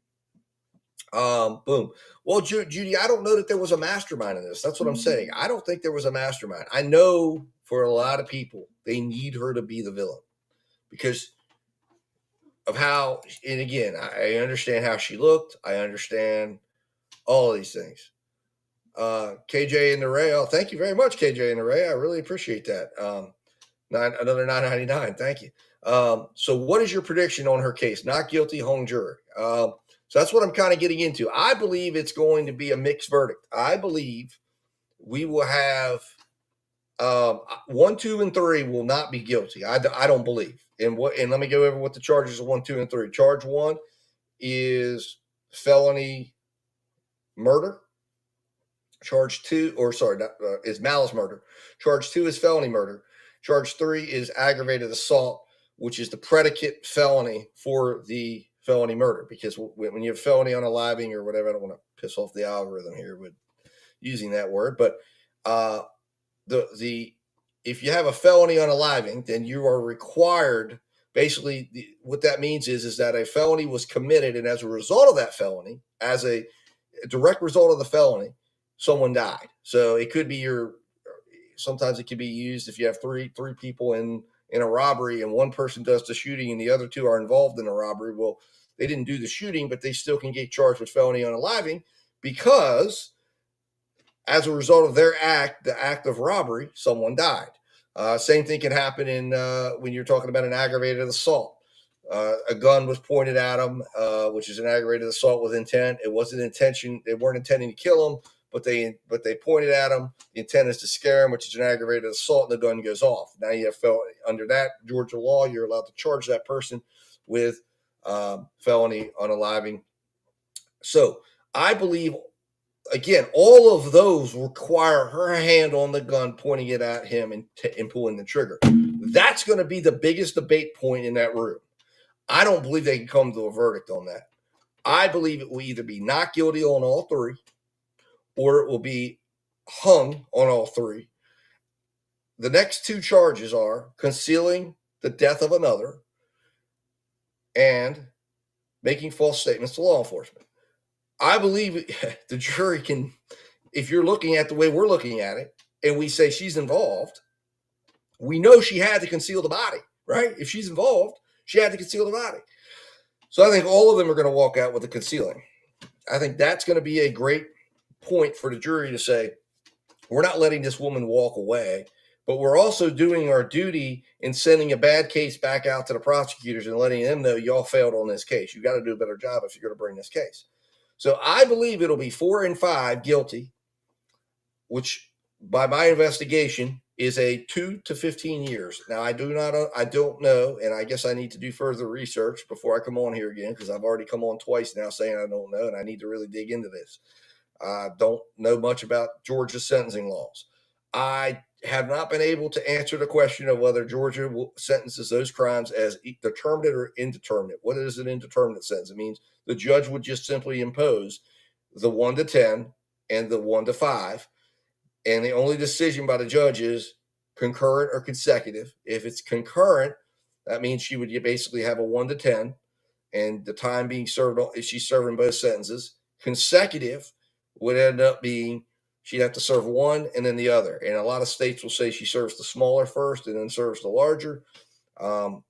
Boom. Well, Judy, I don't know that there was a mastermind in this. That's what I'm saying. I don't think there was a mastermind. I know for a lot of people, they need her to be the villain because of how, and again, I understand how she looked. I understand all of these things. KJ in the rail. Thank you very much, KJ in the rail. I really appreciate that. Another $9.99. Thank you. So what is your prediction on her case? Not guilty, hung jury. So that's what I'm kind of getting into. I believe it's going to be a mixed verdict. I believe we will have 1, 2, and 3 will not be guilty. I don't believe. And let me go over what the charges of 1, 2, and 3. Charge 1 is felony murder. Charge 2, is malice murder. Charge 2 is felony murder. Charge 3 is aggravated assault, which is the predicate felony for the felony murder. Because when you have felony unaliving or whatever, I don't want to piss off the algorithm here with using that word, but if you have a felony unaliving, then you are required. Basically, what that means is that a felony was committed, and as a result of that felony, as a direct result of the felony, someone died. So it could be your sometimes it can be used if you have three people in a robbery and one person does the shooting and the other two are involved in the robbery. Well, they didn't do the shooting, but they still can get charged with felony unaliving because as a result of their act, the act of robbery, someone died. Same thing can happen in when you're talking about an aggravated assault. A gun was pointed at them, which is an aggravated assault with intent. It wasn't intention; they weren't intending to kill him, but they pointed at him. The intent is to scare him, which is an aggravated assault, and the gun goes off. Now you have felony under that Georgia law. You're allowed to charge that person with felony unaliving. So I believe, again, all of those require her hand on the gun, pointing it at him and pulling the trigger. That's going to be the biggest debate point in that room. I don't believe they can come to a verdict on that. I believe it will either be not guilty on all three or it will be hung on all three. The next two charges are concealing the death of another and making false statements to law enforcement. I believe the jury can, if you're looking at the way we're looking at it, and we say she's involved, we know she had to conceal the body, right? If she's involved, she had to conceal the body. So I think all of them are going to walk out with the concealing. I think that's going to be a great point for the jury to say, we're not letting this woman walk away, but we're also doing our duty in sending a bad case back out to the prosecutors and letting them know y'all failed on this case. You got to do a better job if you're going to bring this case. So I believe it'll be 4 and 5 guilty, which by my investigation is a 2 to 15 years. Now I don't know, and I guess I need to do further research before I come on here again because I've already come on twice now saying I don't know, and I need to really dig into this. I don't know much about Georgia's sentencing laws. I have not been able to answer the question of whether Georgia sentences those crimes as determinate or indeterminate. What is an indeterminate sentence? It means the judge would just simply impose the 1 to 10 and the 1 to 5. And the only decision by the judge is concurrent or consecutive. If it's concurrent, that means she would basically have a 1 to 10 and the time being served, if she's serving both sentences. Consecutive would end up being she'd have to serve one and then the other. And a lot of states will say she serves the smaller first and then serves the larger. So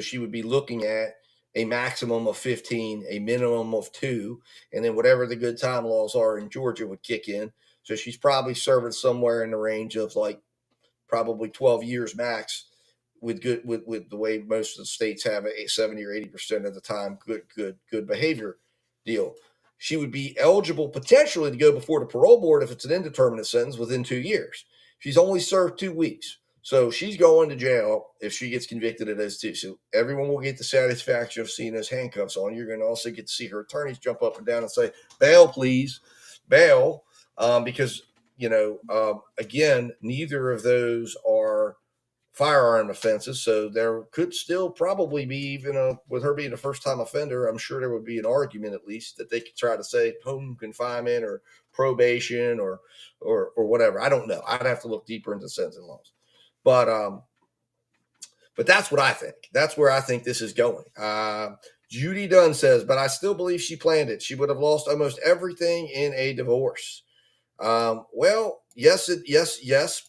she would be looking at a maximum of 15, a minimum of 2, and then whatever the good time laws are in Georgia would kick in. So she's probably serving somewhere in the range of like probably 12 years max with the way most of the states have a 70 or 80% of the time good behavior deal. She would be eligible potentially to go before the parole board if it's an indeterminate sentence within 2 years. She's only served 2 weeks. So she's going to jail if she gets convicted of those 2. So everyone will get the satisfaction of seeing those handcuffs on. You're going to also get to see her attorneys jump up and down and say, bail, please, bail. Because, again, neither of those are firearm offenses. So there could still probably be, even with her being a first-time offender, I'm sure there would be an argument at least that they could try to say home confinement or probation or whatever. I don't know. I'd have to look deeper into sentencing laws. But that's what I think. That's where I think this is going. Judy Dunn says, but I still believe she planned it. She would have lost almost everything in a divorce. Well, yes,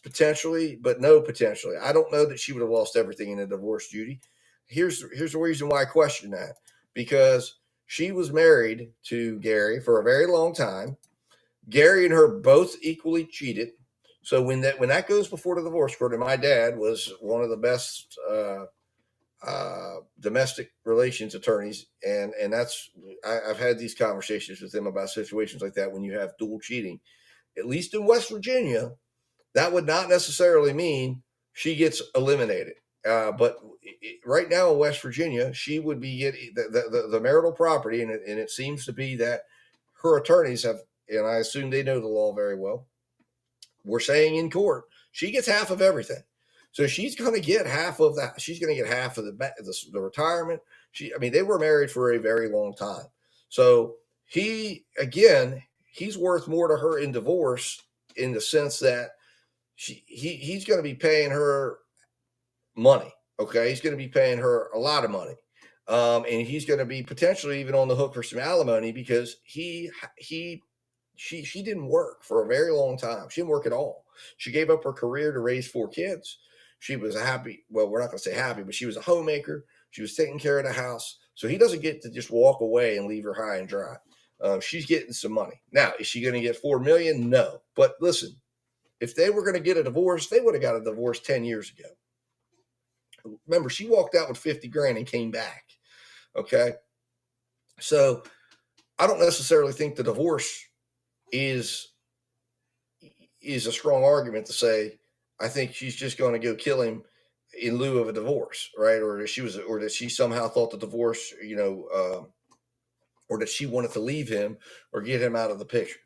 potentially, but no, potentially. I don't know that she would have lost everything in a divorce, Judy. Here's the reason why I question that. Because she was married to Gary for a very long time. Gary and her both equally cheated. So when that goes before the divorce court, and my dad was one of the best domestic relations attorneys, and I've had these conversations with him about situations like that when you have dual cheating. At least in West Virginia, that would not necessarily mean she gets eliminated. But right now in West Virginia, she would be getting the marital property, and it seems to be that her attorneys have, and I assume they know the law very well. We're saying in court, she gets half of everything. So she's going to get half of that. She's going to get half of the retirement. They were married for a very long time. So he's worth more to her in divorce in the sense that he's going to be paying her money. Okay. He's going to be paying her a lot of money. And he's going to be potentially even on the hook for some alimony because he she didn't work for a very long time. She didn't work at all. She gave up her career to raise 4 kids. She was happy. Well, we're not going to say happy, but she was a homemaker. She was taking care of the house. So he doesn't get to just walk away and leave her high and dry. She's getting some money. Now, is she going to get $4 million? No. But listen, if they were going to get a divorce, they would have got a divorce 10 years ago. Remember, she walked out with 50 grand and came back. Okay. So I don't necessarily think the divorce is a strong argument to say, I think she's just going to go kill him in lieu of a divorce, right? Or that she somehow thought the divorce, or that she wanted to leave him or get him out of the picture.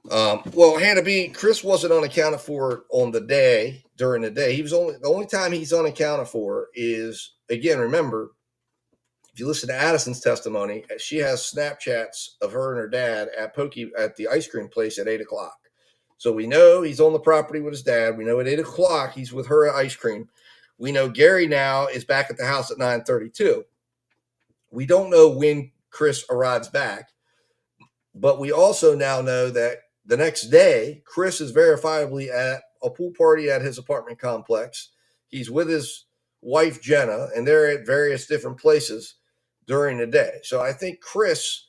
Well, Hannah B, Chris wasn't unaccounted for during the day. The only time he's unaccounted for is, again, remember, if you listen to Addison's testimony, she has Snapchats of her and her dad at the ice cream place at 8:00. So we know he's on the property with his dad. We know at 8:00 he's with her at ice cream. We know Gary now is back at the house at 9:32. We don't know when Chris arrives back, but we also now know that the next day, Chris is verifiably at a pool party at his apartment complex. He's with his wife, Jenna, and they're at various different places during the day. So I think Chris,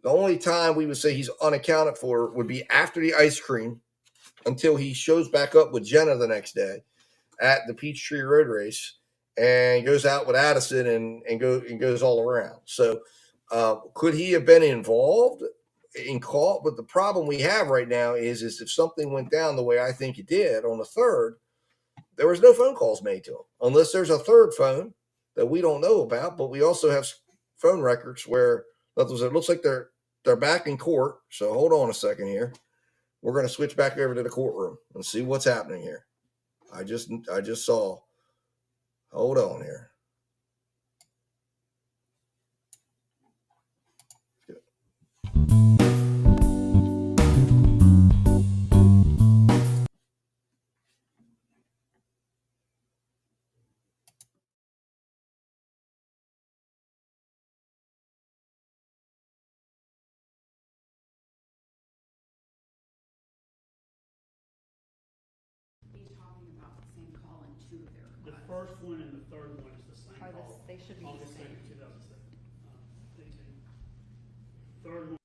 the only time we would say he's unaccounted for would be after the ice cream until he shows back up with Jenna the next day at the Peachtree Road Race and goes out with Addison and goes all around. So could he have been involved in call? But the problem we have right now is if something went down the way I think it did on the 3rd, there was no phone calls made to him, unless there's a third phone that we don't know about. But we also have phone records where it looks like they're back in court. So hold on a second here. We're going to switch back over to the courtroom and see what's happening here. I just saw. Hold on here. The first one and the third one is the same call. They should be the August same. 2nd, 2018. Third one.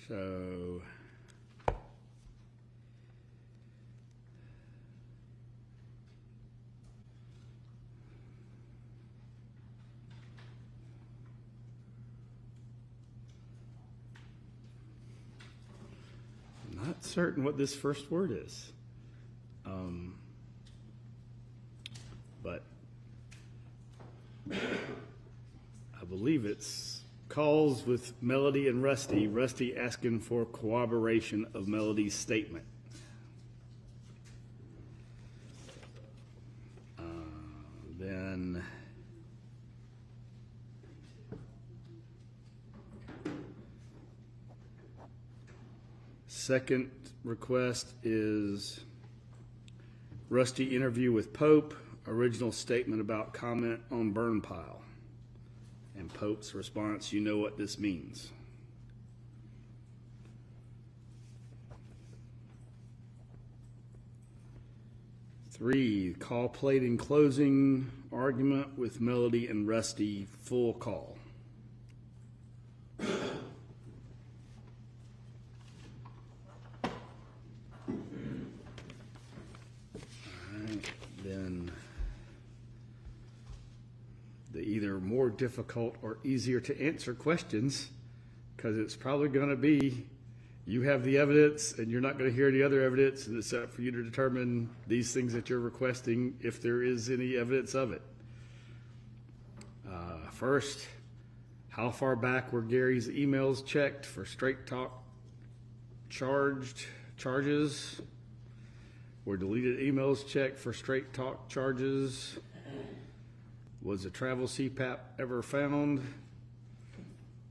So I'm not certain what this first word is. But I believe it's calls with Melody and Rusty. Rusty asking for corroboration of Melody's statement. Then second request is Rusty interview with Pope, original statement about comment on burn pile. And Pope's response, you know what this means. Three, call played in closing argument with Melody and Rusty, full call. Then the either more difficult or easier to answer questions, because it's probably going to be you have the evidence and you're not going to hear any other evidence, and it's up for you to determine these things that you're requesting if there is any evidence of it. First, how far back were Gary's emails checked for straight talk charges? Were deleted emails checked for straight talk charges? Was a travel CPAP ever found?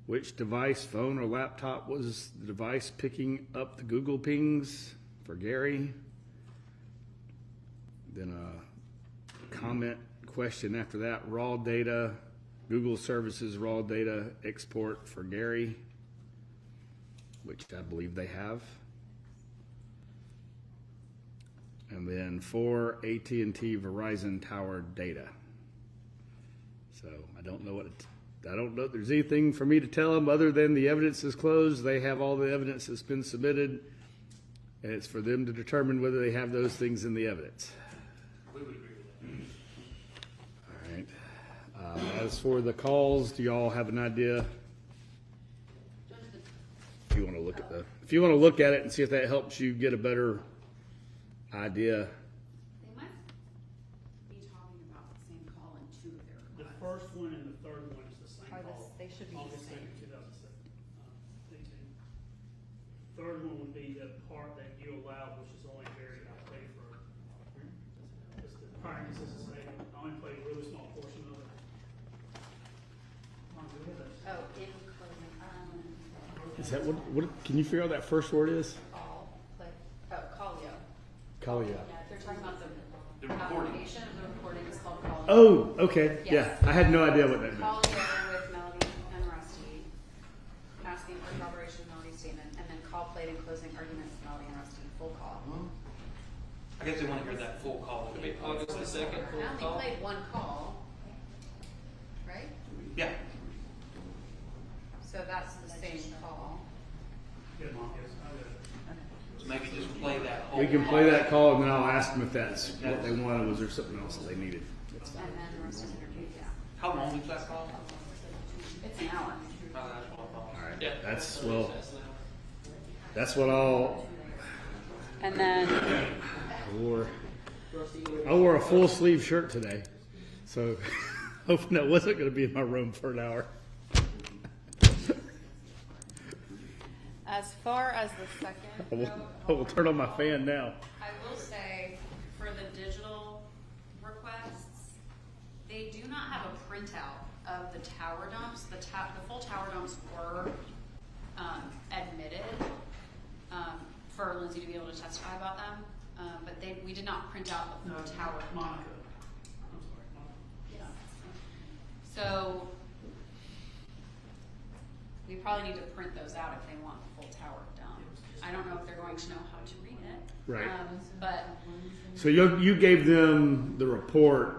Which device, phone or laptop, was the device picking up the Google pings for Gary? Then a comment question after that, raw data, Google services raw data export for Gary, which I believe they have. And then 4 AT&T Verizon tower data. So I don't know if there's anything for me to tell them other than the evidence is closed. They have all the evidence that's been submitted, and it's for them to determine whether they have those things in the evidence. We would agree with that. All right. As for the calls, do y'all have an idea? If you want to look at it and see if that helps you get a better idea. They might be talking about the same call in two of their The requests. first one and the third one is the same Are call. they should be the August same. 2nd, 2018. Third one would be the part that you allowed, which is only very, I played for, just the practice as a statement. I only played a really small portion of it. Come on, go ahead. Oh, in closing, Is that what can you figure out what that first word is? call, play, callio. Call you. Yeah, they're talking about the recording. application of the recording is called callio. Oh, okay. Yes. Yeah, I had no idea what that meant. Callio with Melody and Rusty, asking for corroboration of Melody's statement, and then call played in closing arguments, Melody and Rusty, full call. I guess they want to hear that full call. It'll be August the 2nd, I full only call. played one call, right? Yeah. So that's the same call. Good, Mom, yes, I got it. So maybe just play that whole We can play call. that call and then I'll ask them if that's what they wanted. Was there something else that they needed? That's fine. And then Rusty's interview, yeah. How long is that call? It's an hour. Oh, that's what I thought. All right. Yeah. That's what I'll. And then I wore a full sleeve shirt today, so hoping that wasn't going to be in my room for an hour. as far as the second, I will turn on my fan now. I will say for the digital requests, they do not have a printout of the tower dumps. The full tower dumps were admitted for Lindsay to be able to testify about them, but we did not print out the full tower. Monica. I'm sorry, Monica. So we probably need to print those out if they want the full tower done. I don't know if they're going to know how to read it. Right. But So you gave them the report.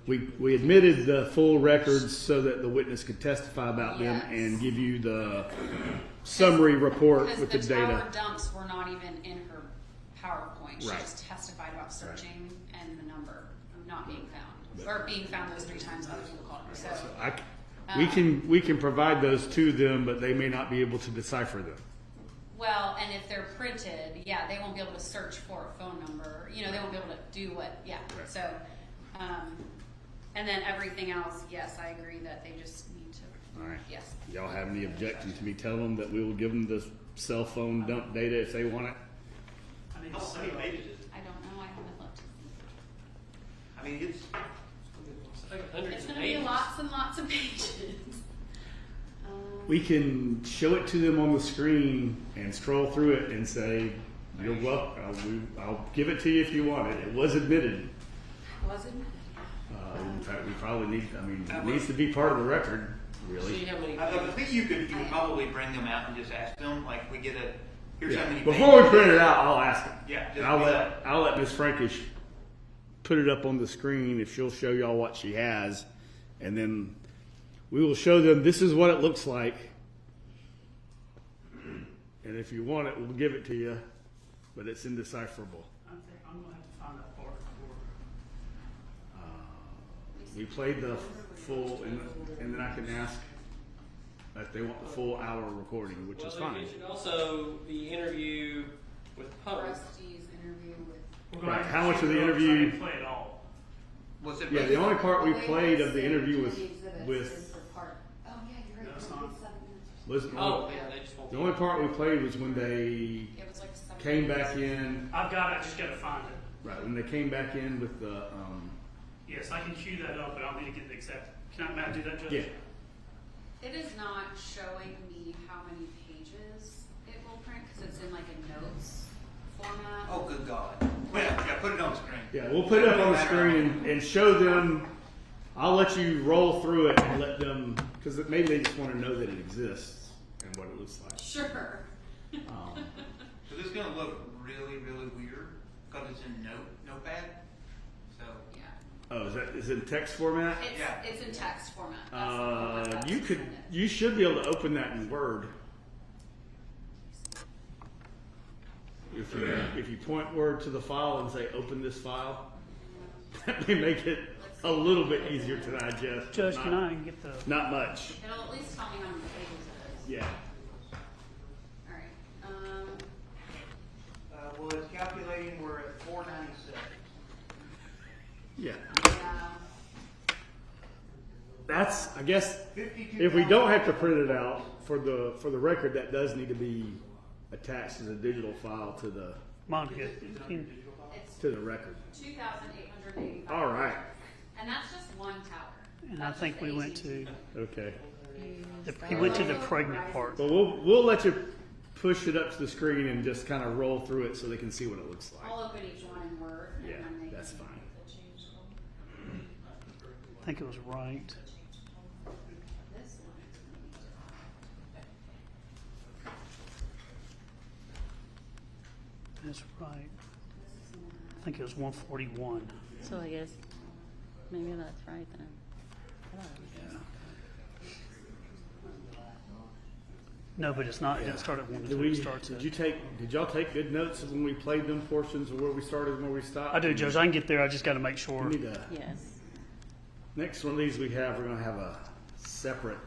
We admitted the full records so that the witness could testify about them Yes. and give you the summary report because with the the data. tower dumps were not even in her PowerPoint. She Right. just testified about searching and the number not being found. Or being found those 3 times other people called her. So We can provide those to them, but they may not be able to decipher them. well, and if they're printed, yeah, they won't be able to search for a phone number. You know, they won't be able to do what, yeah. Right. So, and then everything else, yes, I agree that they just need to. All right. Yes. Y'all have any objection to me telling them that we will give them the cell phone dump data if they want it? I need to How set many up. pages is it? I don't know. I haven't looked. I mean, it's like hundreds It's of going to be pages. lots and lots of pages. We can show it to them on the screen and scroll through it and say, "You're welcome. I'll give it to you if you want it. It was admitted." Was it? In fact, we probably need. I mean, it needs to be part of the record, See really. how many I pages. think you could probably bring them out and just ask them, like, we get here's how many Before we pages. print it out, I'll ask them. Yeah, just And I'll do let Ms. Frankish put it up on the screen if she'll show y'all what she has, and then we will show them this is what it looks like. And if you want it, we'll give it to you, but it's indecipherable. I think I'm gonna have to find that part for. We played the full, and then I can ask if they want the full hour recording, which is Well, fine. they mentioned also the interview with Poe. Rusty's interview with. We're gonna Right, have how to much of shoot the it up 'cause I interview- didn't play it all. Was it? Yeah, the only part we played of the interview was Oh, yeah, you're right. That's not- was Oh, yeah, they just won't. the only part we played was when they It was like 7 came back in. I've got it, I just gotta find it. Right, when they came back in with the Yes, I can cue that up, but I'll need to get the exact. Can I, Matt, do that, Judge? yeah. It is not showing me how many pages it will print because it's in like a notes format. Oh, good God. Yeah, put it on the screen. Yeah, we'll put it up on the screen and show them. I'll let you roll through it and let them, because maybe they just want to know that it exists and what it looks like. Sure. So this is gonna look really, really weird because it's in Notepad. So Yeah. Oh, is it in text format? It's in text format. That's the format You should be able to open that in Word. If you point Word to the file and say open this file, that may make it a little bit easier to digest. Judge, can I get the? Not much. It'll at least tell me how many pages it is. Yeah. All right. well, it's calculating. We're at 496. Yeah. Yeah. That's, I guess, if we don't have to print it out for the record, that does need to be attached as a digital file to the Mom, good. It's to the record. 2,885. All right. And that's just one tower. And I That's think just we the went 18. to, Okay. he went to the pregnant part. Well, we'll let you push it up to the screen and just kind of roll through it so they can see what it looks like. I'll open each one in Word. And Yeah, then they that's can fine. change them. I think it was right. This one. That's right. I think it was 141. So I guess maybe that's right then. I thought it was- No, but it's not. It didn't start at 1 to 2. It starts at. Did y'all take good notes of when we played them portions of where we started and where we stopped? I do, Judge. I can get there. I just got to make sure. We need to, Yes. next one of these we're going to have a separate,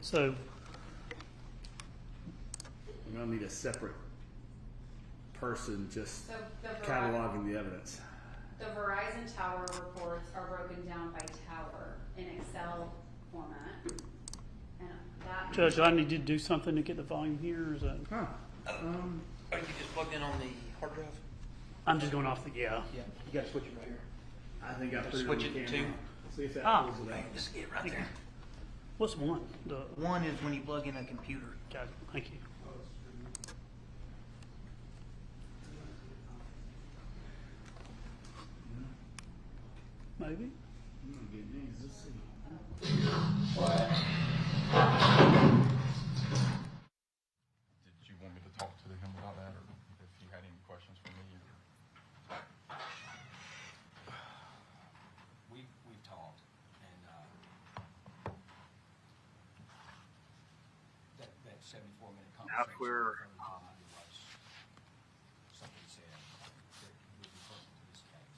So, we're going to need a separate person just So the cataloging the evidence. The Verizon tower reports are broken down by tower in Excel format. And that Judge, I need to do something to get the volume here. Or is that? Huh. Are you just plugged in on the hard drive? I'm just going off the Yeah. You gotta switch it right here. I think I put it Switch on the it camera. to- See if that Ah. pulls it out. Just get right there. What's one? The One is when you plug in a computer. got it. Thank you. Maybe. Let's see. Did you want me to talk to him about that, or if you had any questions for me? We've talked, and that 74-minute conversation. Now we're Something said that would be pertinent to this case.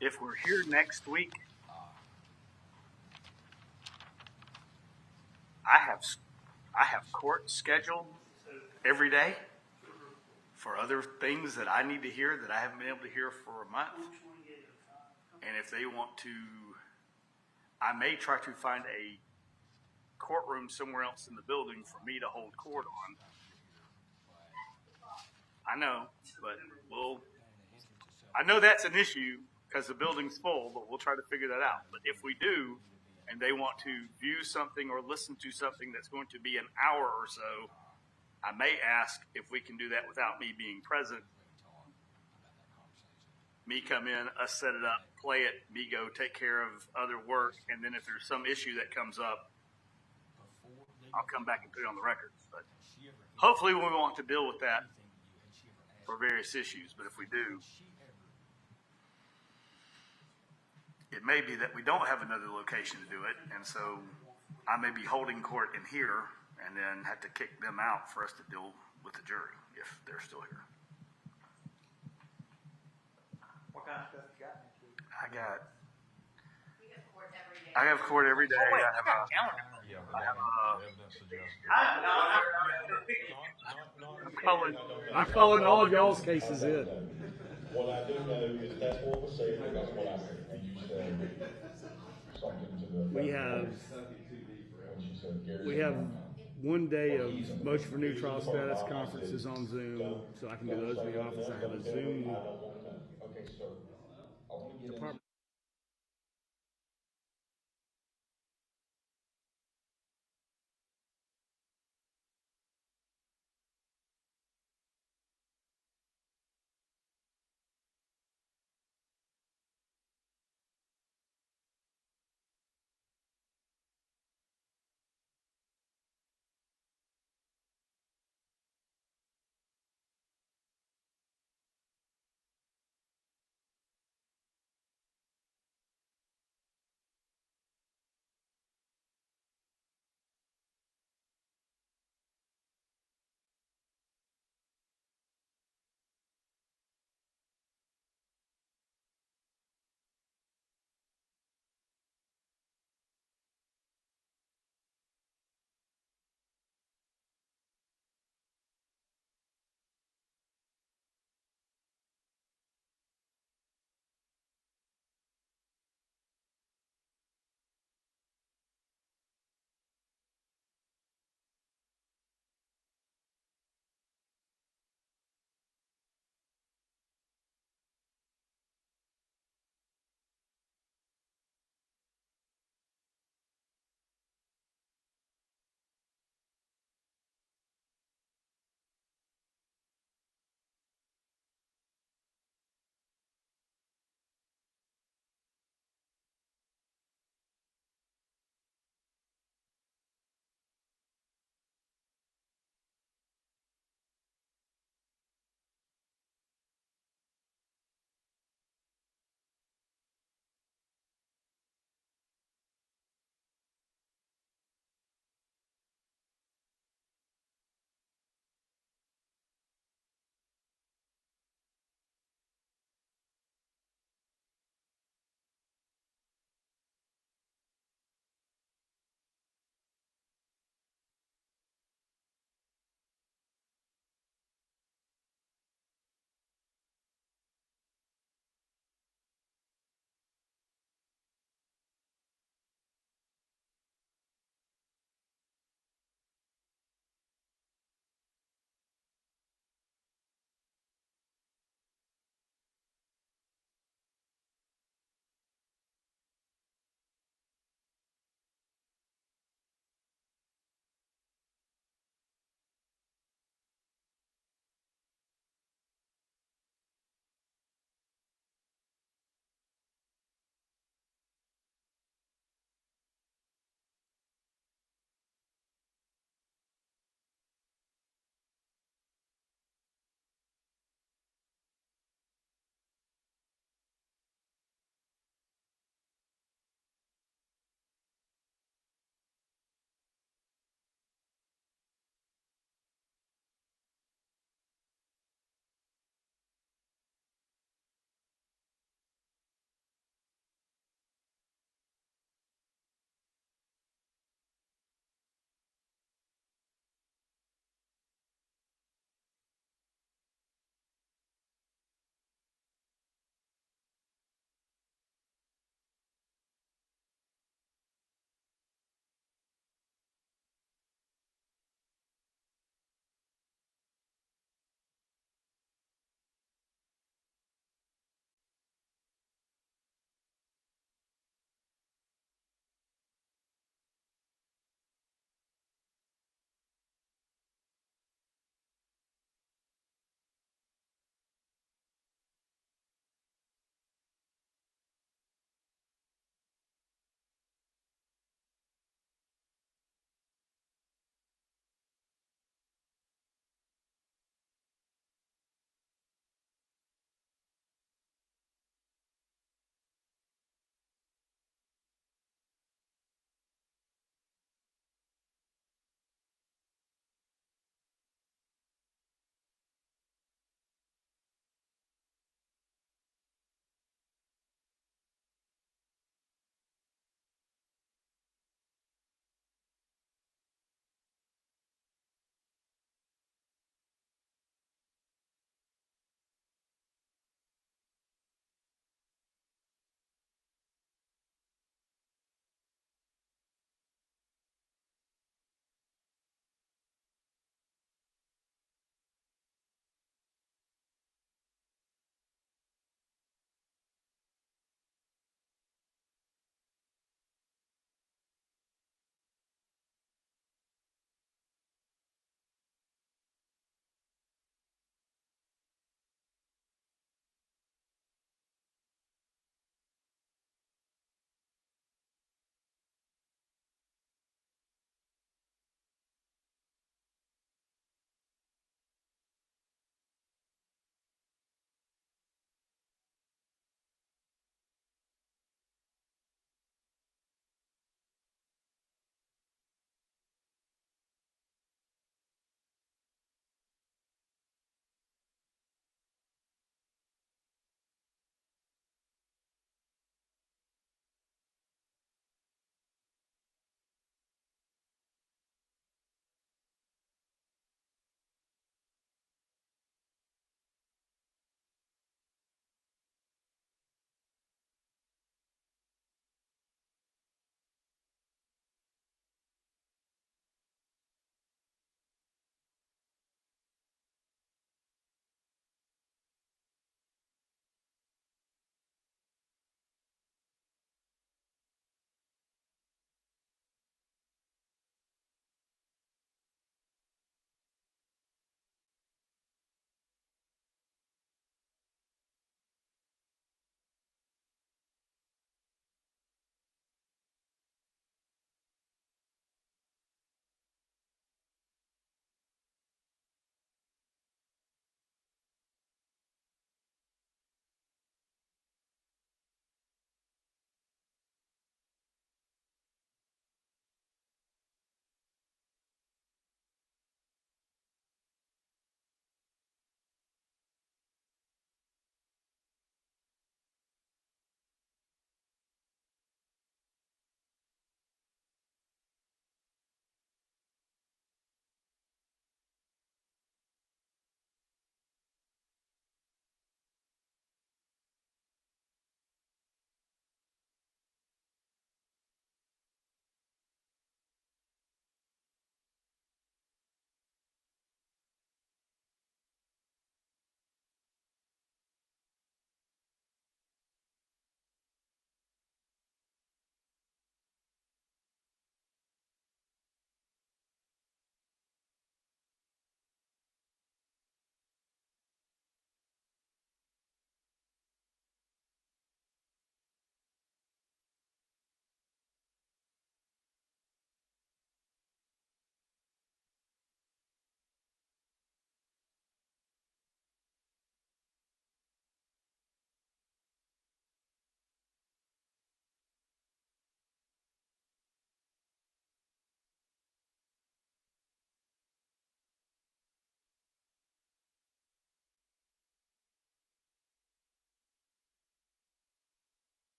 If we're here next week, I have court scheduled every day for other things that I need to hear that I haven't been able to hear for a month. And if they want to, I may try to find a courtroom somewhere else in the building for me to hold court on. I know, but I know that's an issue because the building's full, but we'll try to figure that out. But if we do, and they want to view something or listen to something that's going to be an hour or so, I may ask if we can do that without me being present. Me come in, us set it up, play it, me go take care of other work, and then if there's some issue that comes up, I'll come back and put it on the records. But hopefully we won't have to deal with that for various issues, but if we do, it may be that we don't have another location to do it, and so I may be holding court in here and then have to kick them out for us to deal with the jury if they're still here. What kind of stuff you got next week? we have court every day. I have court every day. Oh, wait, I I have got a calendar. Yeah, I have evidence suggested. I'm calling all of y'all's cases in. What I do know is that's what was said, and that's what I heard. And you said something to the. We have When she said Gary's. We have one day of motion for new trial status conferences on Zoom, so I can do those in the office. I have a Zoom Okay, so I want to get department.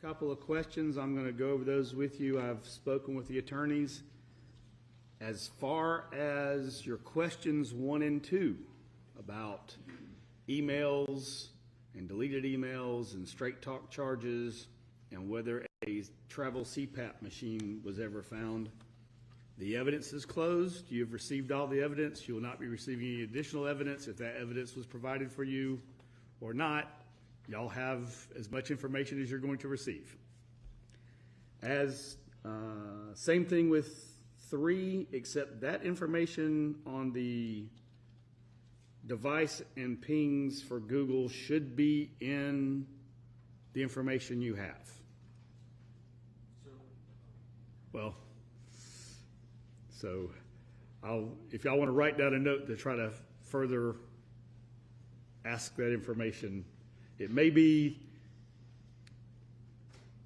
couple of questions. I'm going to go over those with you. I've spoken with the attorneys. As far as your questions 1 and 2 about emails and deleted emails and straight talk charges and whether a travel CPAP machine was ever found, the evidence is closed. You have received all the evidence. You will not be receiving any additional evidence. If that evidence was provided for you or not, y'all have as much information as you're going to receive. As same thing with 3, except that information on the device and pings for Google should be in the information you have. Well, so if y'all want to write down a note to try to further ask that information, it may be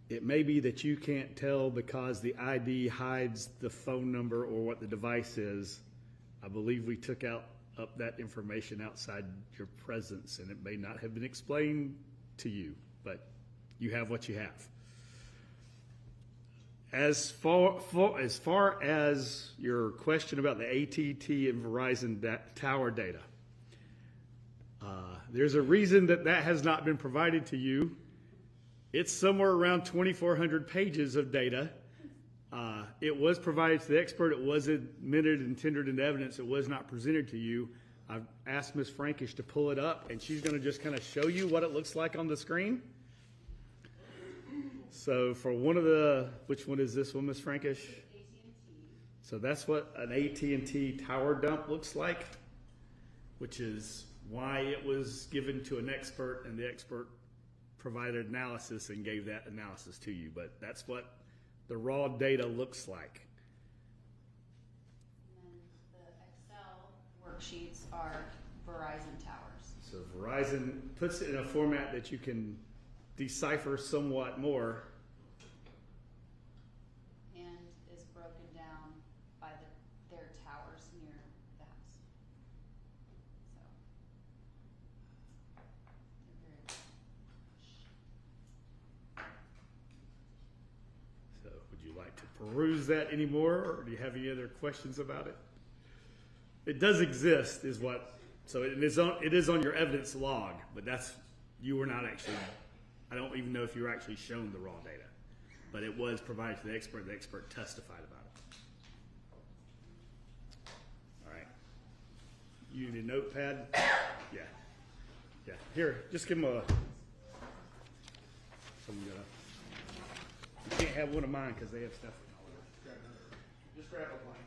that you can't tell because the ID hides the phone number or what the device is. I believe we took up that information outside your presence, and it may not have been explained to you, but you have what you have. As far as your question about the ATT and Verizon tower data, there's a reason that has not been provided to you. It's somewhere around 2,400 pages of data. It was provided to the expert. It was admitted and tendered into evidence. It was not presented to you. I've asked Ms. Frankish to pull it up, and she's going to just kind of show you what it looks like on the screen. So for one of the, which one is this one, Ms. Frankish? AT&T. So that's what an AT&T tower dump looks like, which is why it was given to an expert, and the expert provided analysis and gave that analysis to you. But that's what the raw data looks like. And then the Excel worksheets are Verizon towers. So Verizon puts it in a format that you can decipher somewhat more. And is broken down by their towers near the house. So would you like to peruse that anymore, or do you have any other questions about it? It does exist, is what, so it is on your evidence log, but you were not actually, I don't even know if you were actually shown the raw data, but it was provided to the expert testified about it. All right. You need a notepad? Yeah. Yeah, here, just give them you can't have one of mine because they have stuff. Just grab a blank.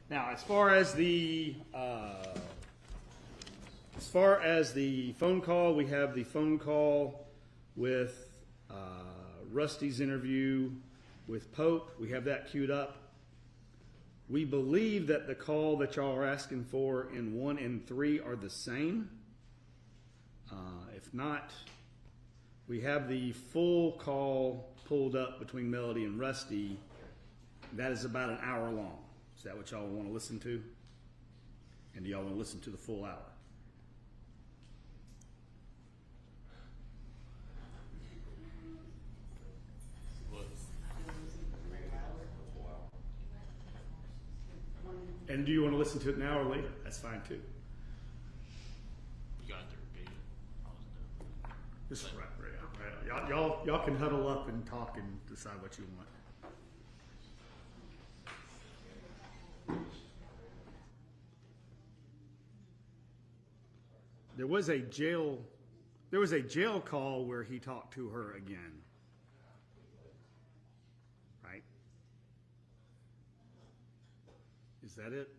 Now, as far as the phone call, we have the phone call with Rusty's interview with Pope. We have that queued up. We believe that the call that y'all are asking for in 1 and 3 are the same. If not, we have the full call pulled up between Melody and Rusty. That is about an hour long. Is that what y'all want to listen to? And do y'all want to listen to the full hour? And do you want to listen to it now or later? That's fine too. You got to repeat it. Just right. Y'all can huddle up and talk and decide what you want. There was a jail call where he talked to her again. Right? Is that it?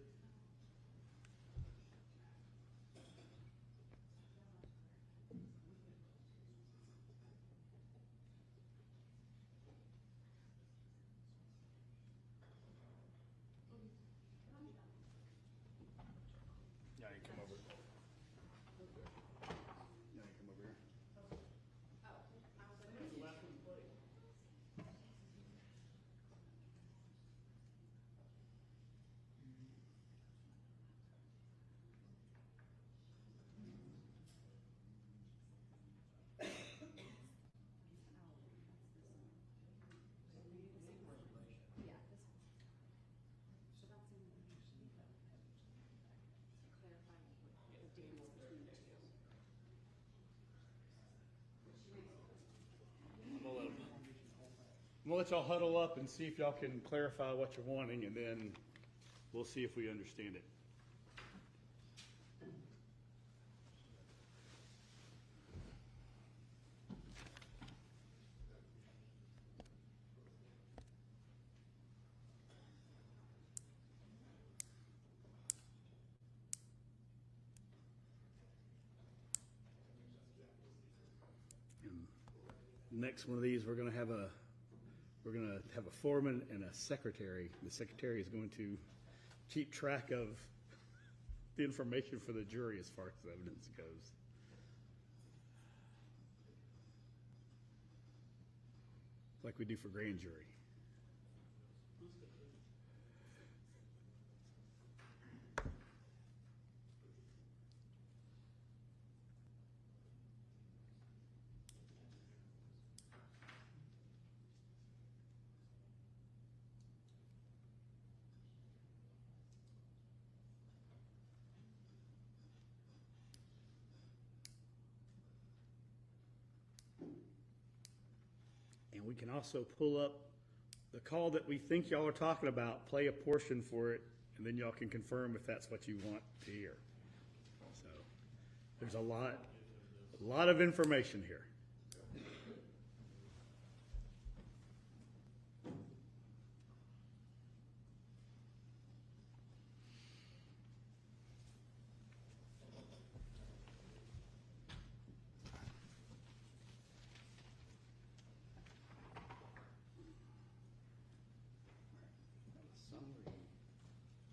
Yeah, you come over. Yeah, you come over here. We'll let y'all huddle up and see if y'all can clarify what you're wanting, and then we'll see if we understand it. And next one of these, we're going to have a foreman and a secretary. The secretary is going to keep track of the information for the jury as far as evidence goes. Like we do for grand jury. And we can also pull up the call that we think y'all are talking about, play a portion for it, and then y'all can confirm if that's what you want to hear. So there's a lot of information here. Summary data, they should have.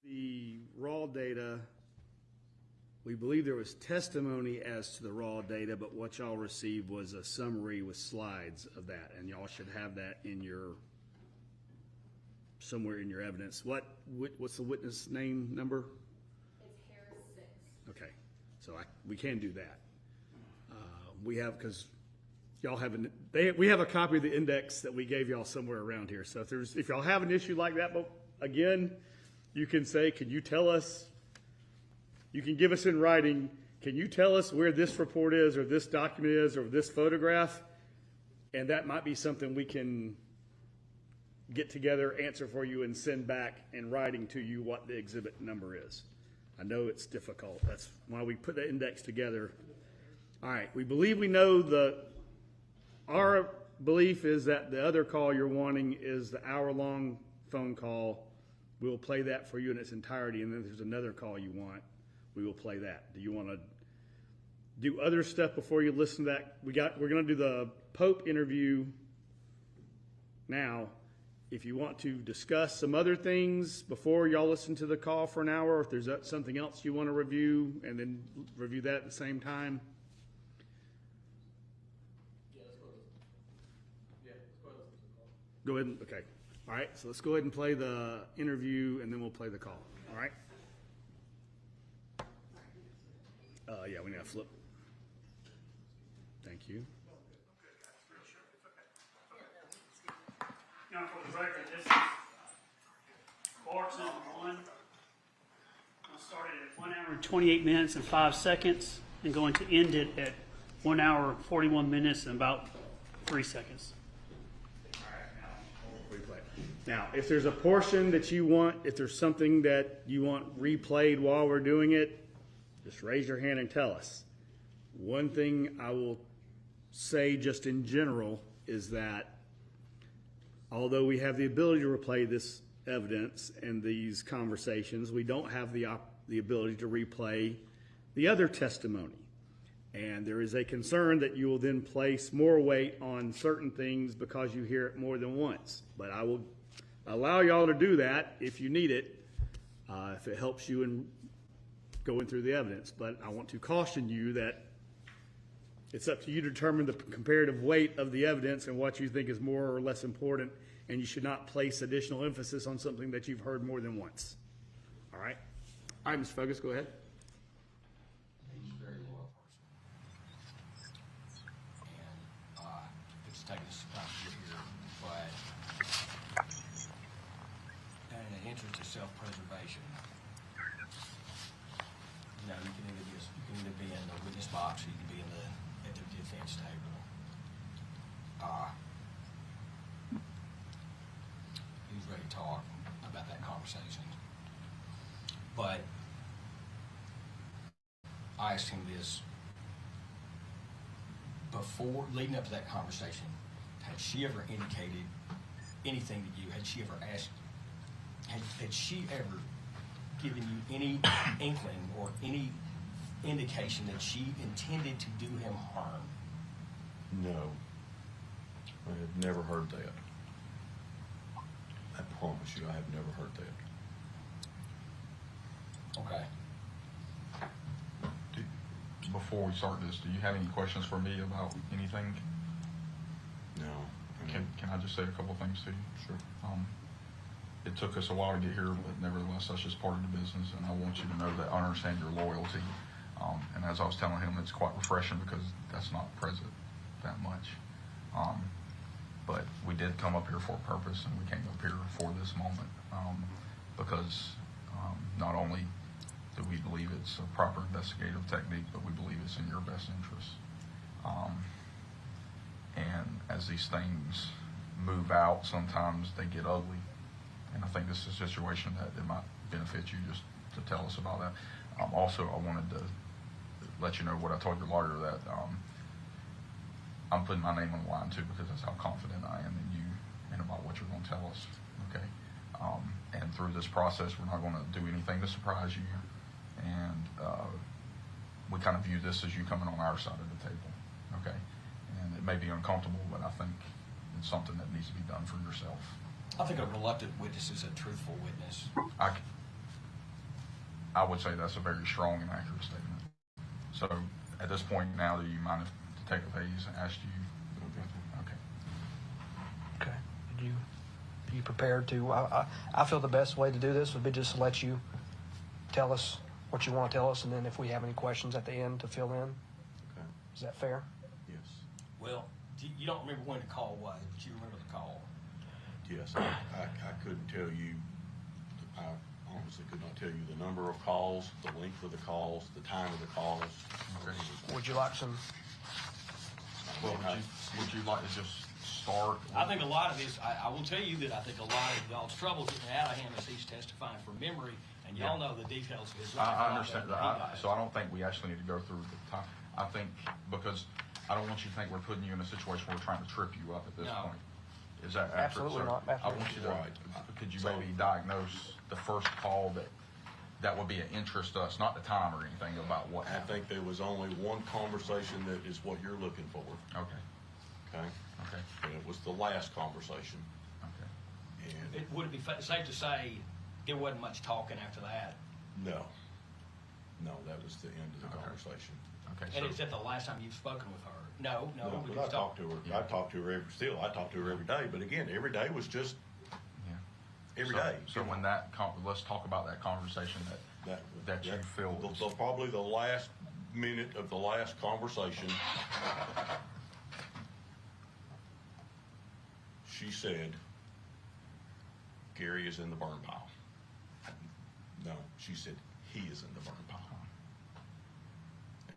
The raw data, we believe there was testimony as to the raw data, but what y'all received was a summary with slides of that, and y'all should have that in your, somewhere in your evidence. What's the witness name number? It's Harris 6. Okay, so we can do that. We have, because y'all have we have a copy of the index that we gave y'all somewhere around here. So if y'all have an issue like that, but again, you can say, can you tell us, you can give us in writing, can you tell us where this report is, or this document is, or this photograph? And that might be something we can get together, answer for you, and send back in writing to you what the exhibit number is. I know it's difficult. That's why we put the index together. All right, we believe we know our belief is that the other call you're wanting is the hour-long phone call. We'll play that for you in its entirety, and then if there's another call you want, we will play that. Do you want to do other stuff before you listen to that? We're going to do the Pope interview now. if you want to discuss some other things before y'all listen to the call for an hour, or if there's something else you want to review, and then review that at the same time. Go ahead and, okay. All right, so let's go ahead and play the interview, and then we'll play the call. All right? Yeah, we need to flip. Thank you. Now, for the record, this is Bart's number 1. I started at 1 hour and 28 minutes and 5 seconds, and going to end it at 1 hour, 41 minutes and about 3 seconds. Now, if there's a portion that you want, if there's something that you want replayed while we're doing it, just raise your hand and tell us. One thing I will say just in general is that although we have the ability to replay this evidence and these conversations, we don't have the ability to replay the other testimony. And there is a concern that you will then place more weight on certain things because you hear it more than once. But I will allow y'all to do that if you need it, if it helps you in going through the evidence. But I want to caution you that it's up to you to determine the comparative weight of the evidence and what you think is more or less important, and you should not place additional emphasis on something that you've heard more than once. All right? All right, Mr. Fogus, go ahead. He's a very loyal person. And it's taken us some time to get here, but in the interest of self-preservation, you know, you can either be in the witness box or you can be at the defense table. He was ready to talk about that conversation. But I asked him this before, leading up to that conversation. Had she ever indicated anything to you? Had she ever asked, had she ever given you any inkling or any indication that she intended to do him harm? No. I have never heard that. I promise you, I have never heard that. Okay. Before we start this, do you have any questions for me about anything? No. Can I just say a couple of things to you? Sure. It took us a while to get here, but nevertheless, that's just part of the business, and I want you to know that I understand your loyalty. And as I was telling him, it's quite refreshing because that's not present that much. But we did come up here for a purpose, and we came up here for this moment because not only do we believe it's a proper investigative technique, but we believe it's in your best interest. And as these things move out, sometimes they get ugly. And I think this is a situation that it might benefit you just to tell us about that. Also, I wanted to let you know what I told your lawyer, that I'm putting my name on the line too, because that's how confident I am in you and about what you're going to tell us. Okay. And through this process, we're not going to do anything to surprise you. And we kind of view this as you coming on our side of the table. Okay. And it may be uncomfortable, but I think it's something that needs to be done for yourself. I think a reluctant witness is a truthful witness. I would say that's a very strong and accurate statement. So at this point now, do you mind if to take a phase and ask you? Okay. Okay. Are you prepared to? I feel the best way to do this would be just to let you tell us what you want to tell us, and then if we have any questions at the end to fill in. Okay. Is that fair? Yes. Well, you don't remember when the call was, but you remember the call. Yes. I couldn't tell you. I honestly could not tell you the number of calls, the length of the calls, the time of the calls. Would you like some? Well, would you like to just start? I think a lot of this, I will tell you that I think a lot of y'all's trouble getting out of him is he's testifying from memory, and y'all know the details of his life. I understand that. So I don't think we actually need to go through the time. I think because I don't want you to think we're putting you in a situation where we're trying to trip you up at this point. Is that accurate? Absolutely not. I want you to. Could you maybe diagnose the first call that would be an interest to us, not the time or anything about what happened? I think there was only one conversation that is what you're looking for. Okay. Okay. Okay. And it was the last conversation. Okay. would it be safe to say there wasn't much talking after that? No. No, that was the end of the conversation. Okay. And is that the last time you've spoken with her? No. No, we but I just talked to her. Yeah. I talked to her I talk to her every day. But again, every day was just every day. So when that, let's talk about that conversation that you feel. Probably the last minute of the last conversation, she said, Gary is in the burn pile. No, she said, he is in the burn pile.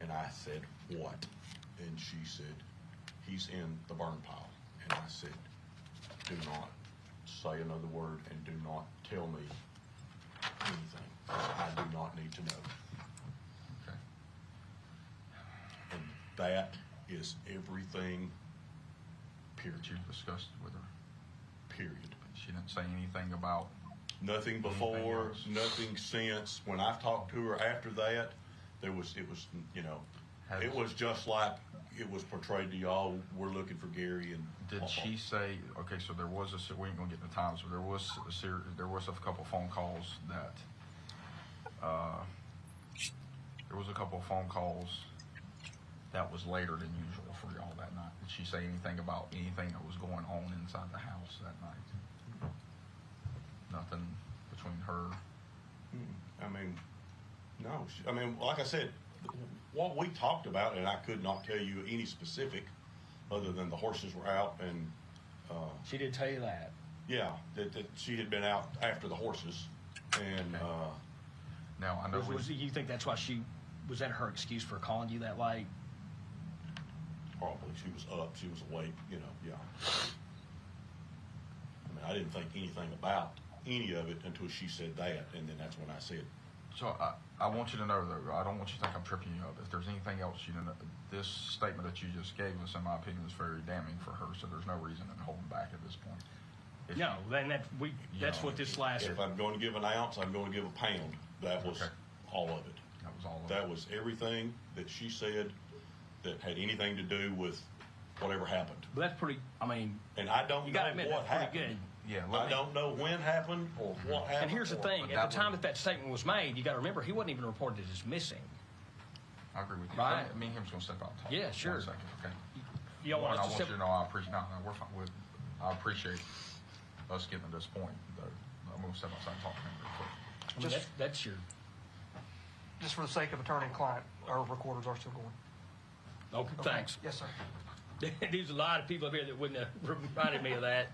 And I said, what? And she said, he's in the burn pile. And I said, do not say another word and do not tell me anything. I do not need to know. Okay. And that is everything, period. You discussed with her. Period. She didn't say anything about Nothing before, nothing since. When I talked to her after that, it was just like it was portrayed to y'all. We're looking for Gary. And did she say? Okay, so there was we ain't gonna get into times, but there was a couple phone calls that that was later than usual for y'all that night. Did she say anything about anything that was going on inside the house that night? Nothing between her. I mean, no. I mean, like I said, what we talked about, and I could not tell you any specific, other than the horses were out, and she did tell you that. Yeah, that she had been out after the horses, and now I know. You think that's why was that her excuse for calling you that late? Probably. She was up. She was awake. Yeah. I mean, I didn't think anything about any of it until she said that, and then that's when I said. So I want you to know, though, I don't want you to think I'm tripping you up. If there's anything else you know, this statement that you just gave us, in my opinion, is very damning for her. So there's no reason in holding back at this point. No, then that's what this last. If I'm going to give an ounce, I'm going to give a pound. That was all of it. That was all of it. That was everything that she said that had anything to do with whatever happened. But that's pretty. I mean, and I don't know what happened. Good. Yeah, I don't know when happened or what happened. And here's the thing: at the time that statement was made, you got to remember he wasn't even reported as missing. I agree with you. Right? Me and him's gonna step out and talk. Yeah, sure. 1 second, okay. You don't want I us to want you to know I appreciate. No, we're fine. I appreciate us getting to this point. Though I'm gonna step outside and talk to him real quick. I mean, that's your. Just for the sake of attorney and client, our recorders are still going. Okay, thanks. Yes, sir. There's a lot of people up here that wouldn't have reminded me of that.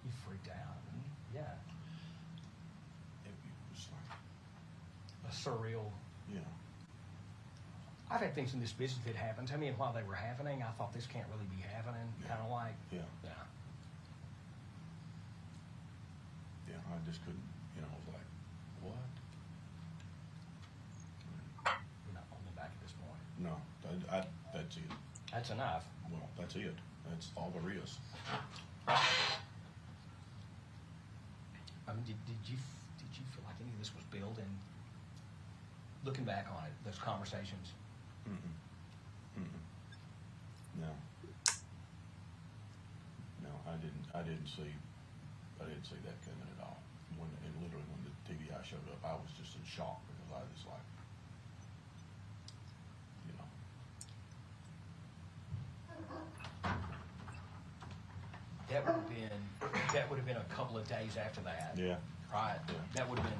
You freaked out. Yeah. It was like a surreal. Yeah. I've had things in this business that happened to me, and while they were happening, I thought this can't really be happening. Kind of like. Yeah. Yeah. Yeah, I just couldn't. I was like, what? We're not holding back at this point. No, that's it. That's enough. Well, that's it. That's all there is. I mean, did you feel like any of this was built in? Looking back on it, those conversations. No. No, I didn't see that coming at all. When the TBI showed up, I was just in shock because I was like, That would have been a couple of days after that. Yeah. Right. Yeah. That would have been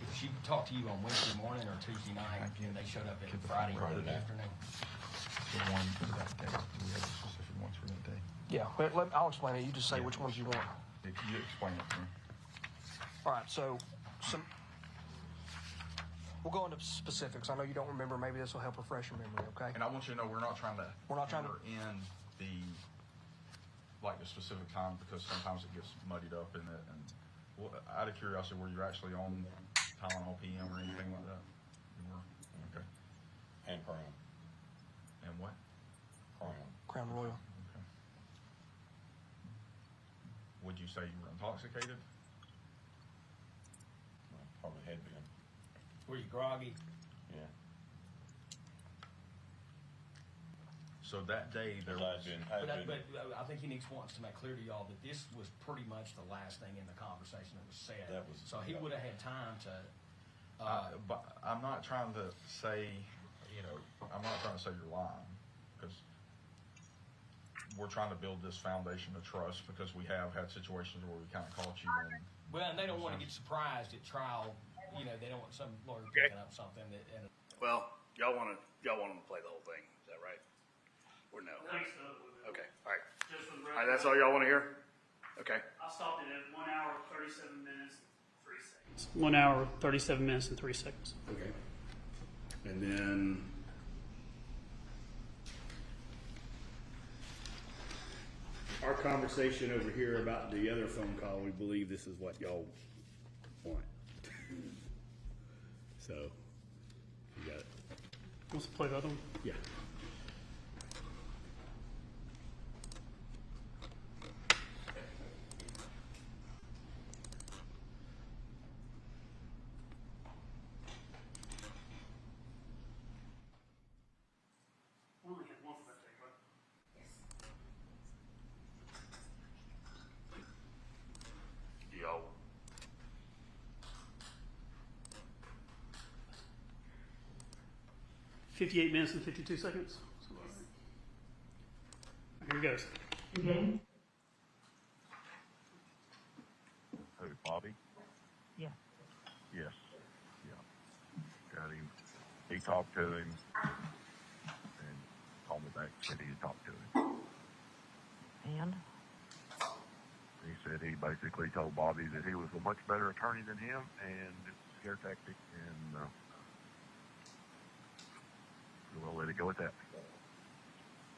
if she talked to you on Wednesday morning or Tuesday night, and they showed up at Friday afternoon. The one for that day. Do we have specific ones for that day? Yeah, I'll explain it. You just say which ones you want. If you explain it to me. All right, so we'll go into specifics. I know you don't remember. Maybe this will help refresh your memory. Okay. And I want you to know we're not trying to end the specific time because sometimes it gets muddied up in it. And out of curiosity, were you actually on Tylenol PM or anything like that? You were? Okay. And Crown. And what? Crown Royal. Okay. Would you say you were intoxicated? Probably had been. Were you groggy? Yeah. So that day there was. But I think he wants to make clear to y'all that this was pretty much the last thing in the conversation that was said. So he would have had time to. But I'm not trying to say, I'm not trying to say you're lying, because we're trying to build this foundation of trust, because we have had situations where we kind of caught you in. Well, and they don't want to get surprised at trial. They don't want some lawyer picking up something that. And Well, y'all want them to play the whole thing. Is that right? Or no? I think so. Okay. All right. Just for the All right. That's all y'all want to hear? Okay. I stopped it at 1 hour, 37 minutes, and 3 seconds. 1 hour, 37 minutes, and 3 seconds. Okay. And then Our conversation over here about the other phone call, we believe this is what y'all want. So, you got it. Let's play the other one. Yeah. We only had one for that take, right? Yo. $58 minutes and 52 seconds. Here it goes. Who, Bobby? Yeah. Yes. Yeah. Got him. He talked to him and called me back, said he had talked to him. And? He said he basically told Bobby that he was a much better attorney than him, and it's a scare tactic, and we'll let it go at that.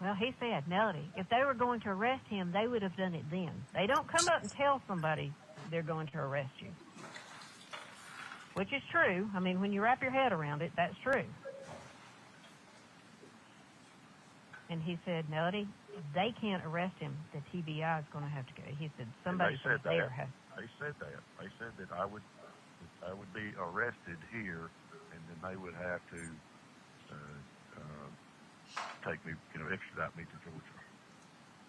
Well, he said, Melody, if they were going to arrest him, they would have done it then. They don't come up and tell somebody they're going to arrest you. Which is true. I mean, when you wrap your head around it, that's true. And he said, Melody, if they can't arrest him, the TBI is going to have to go. He said, somebody from there has. They said that. They said that I would be arrested here, and then they would have to take me, extradite me to Georgia.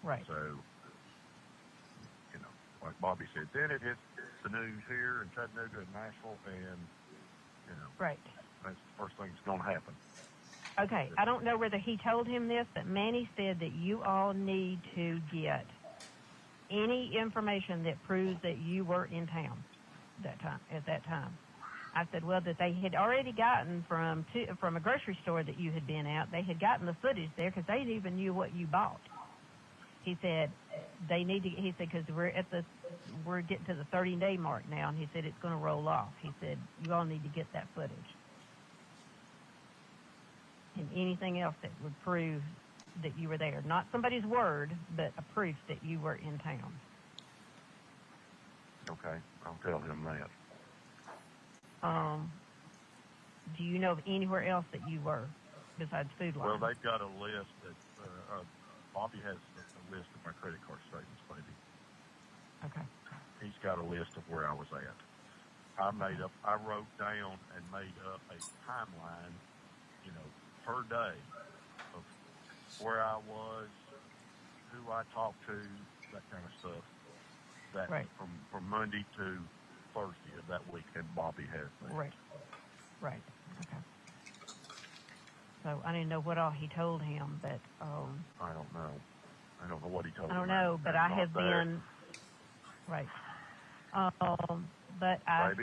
Right. So, like Bobby said, then it hits the news here in Chattanooga and Nashville, and, Right. that's the first thing that's going to happen. Okay, I don't know whether he told him this, but Manny said that you all need to get any information that proves that you were in town at that time. I said, well, that they had already gotten from a grocery store that you had been at. They had gotten the footage there because they even knew what you bought. He said they need to. He said because we're getting to the 30-day mark now, and he said it's going to roll off. He said you all need to get that footage and anything else that would prove that you were there. Not somebody's word, but a proof that you were in town. Okay, I'll tell him that. Do you know of anywhere else that you were besides Food Line? Well, they've got a list that Bobby has a list of my credit card statements, maybe. Okay. He's got a list of where I was at. I wrote down and made up a timeline, per day of where I was, who I talked to, that kind of stuff. That right. From Monday to Thursday of that week, and Bobby has that. Right. Right. Okay. So I didn't know what all he told him, but I don't know. I don't know what he told him. I don't know, but I have been right. But I've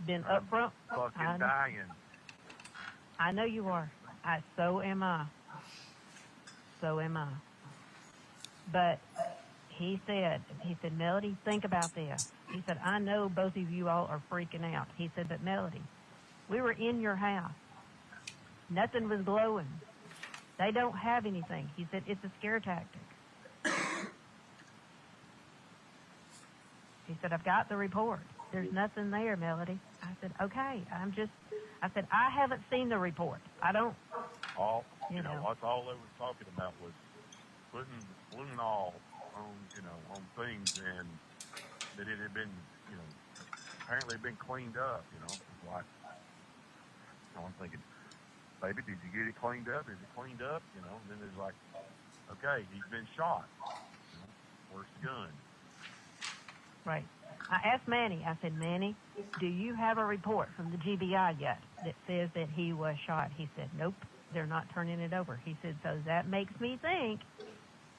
been upfront. Fucking dying. I know you are. So am I. So am I. But he said, Melody, think about this. He said, I know both of you all are freaking out. He said, but Melody, we were in your house. Nothing was glowing. They don't have anything. He said, it's a scare tactic. He said, I've got the report. There's nothing there, Melody. I said, okay, I said, I haven't seen the report. I don't. That's all they were talking about was putting all on, on things, and that it had been, apparently been cleaned up, you know. Like, so I'm thinking, baby, did you get it cleaned up? Is it cleaned up? You know, and then there's like, okay, he's been shot. You know, where's the gun? Right. I asked Manny, I said, Manny, do you have a report from the GBI yet that says that he was shot? He said, nope, they're not turning it over. He said, so that makes me think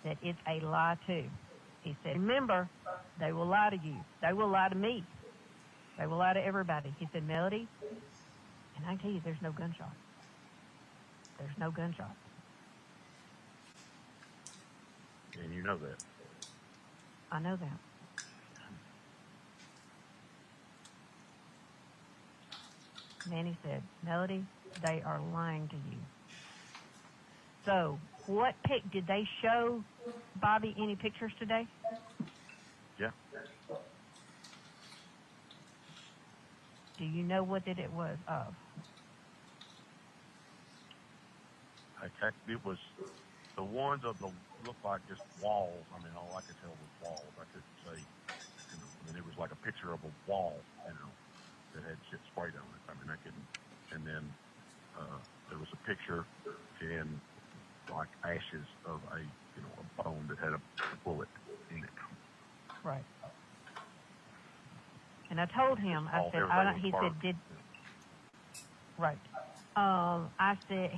that it's a lie too. He said, remember, they will lie to you. They will lie to me. They will lie to everybody. He said, Melody, and I tell you, there's no gunshot. There's no gunshot. And you know that. I know that. Manny said, Melody, they are lying to you. So, what pic did they show Bobby any pictures today? Yeah. Do you know what that it was of? It was the ones of the looked like just walls. I mean, all I could tell was walls. I couldn't say. You know, I mean, it was like a picture of a wall. You know, that had shit sprayed on it. I mean, I couldn't. And then there was a picture in like ashes of a bone that had a bullet in it. Right. And I told him, I said, he said, right.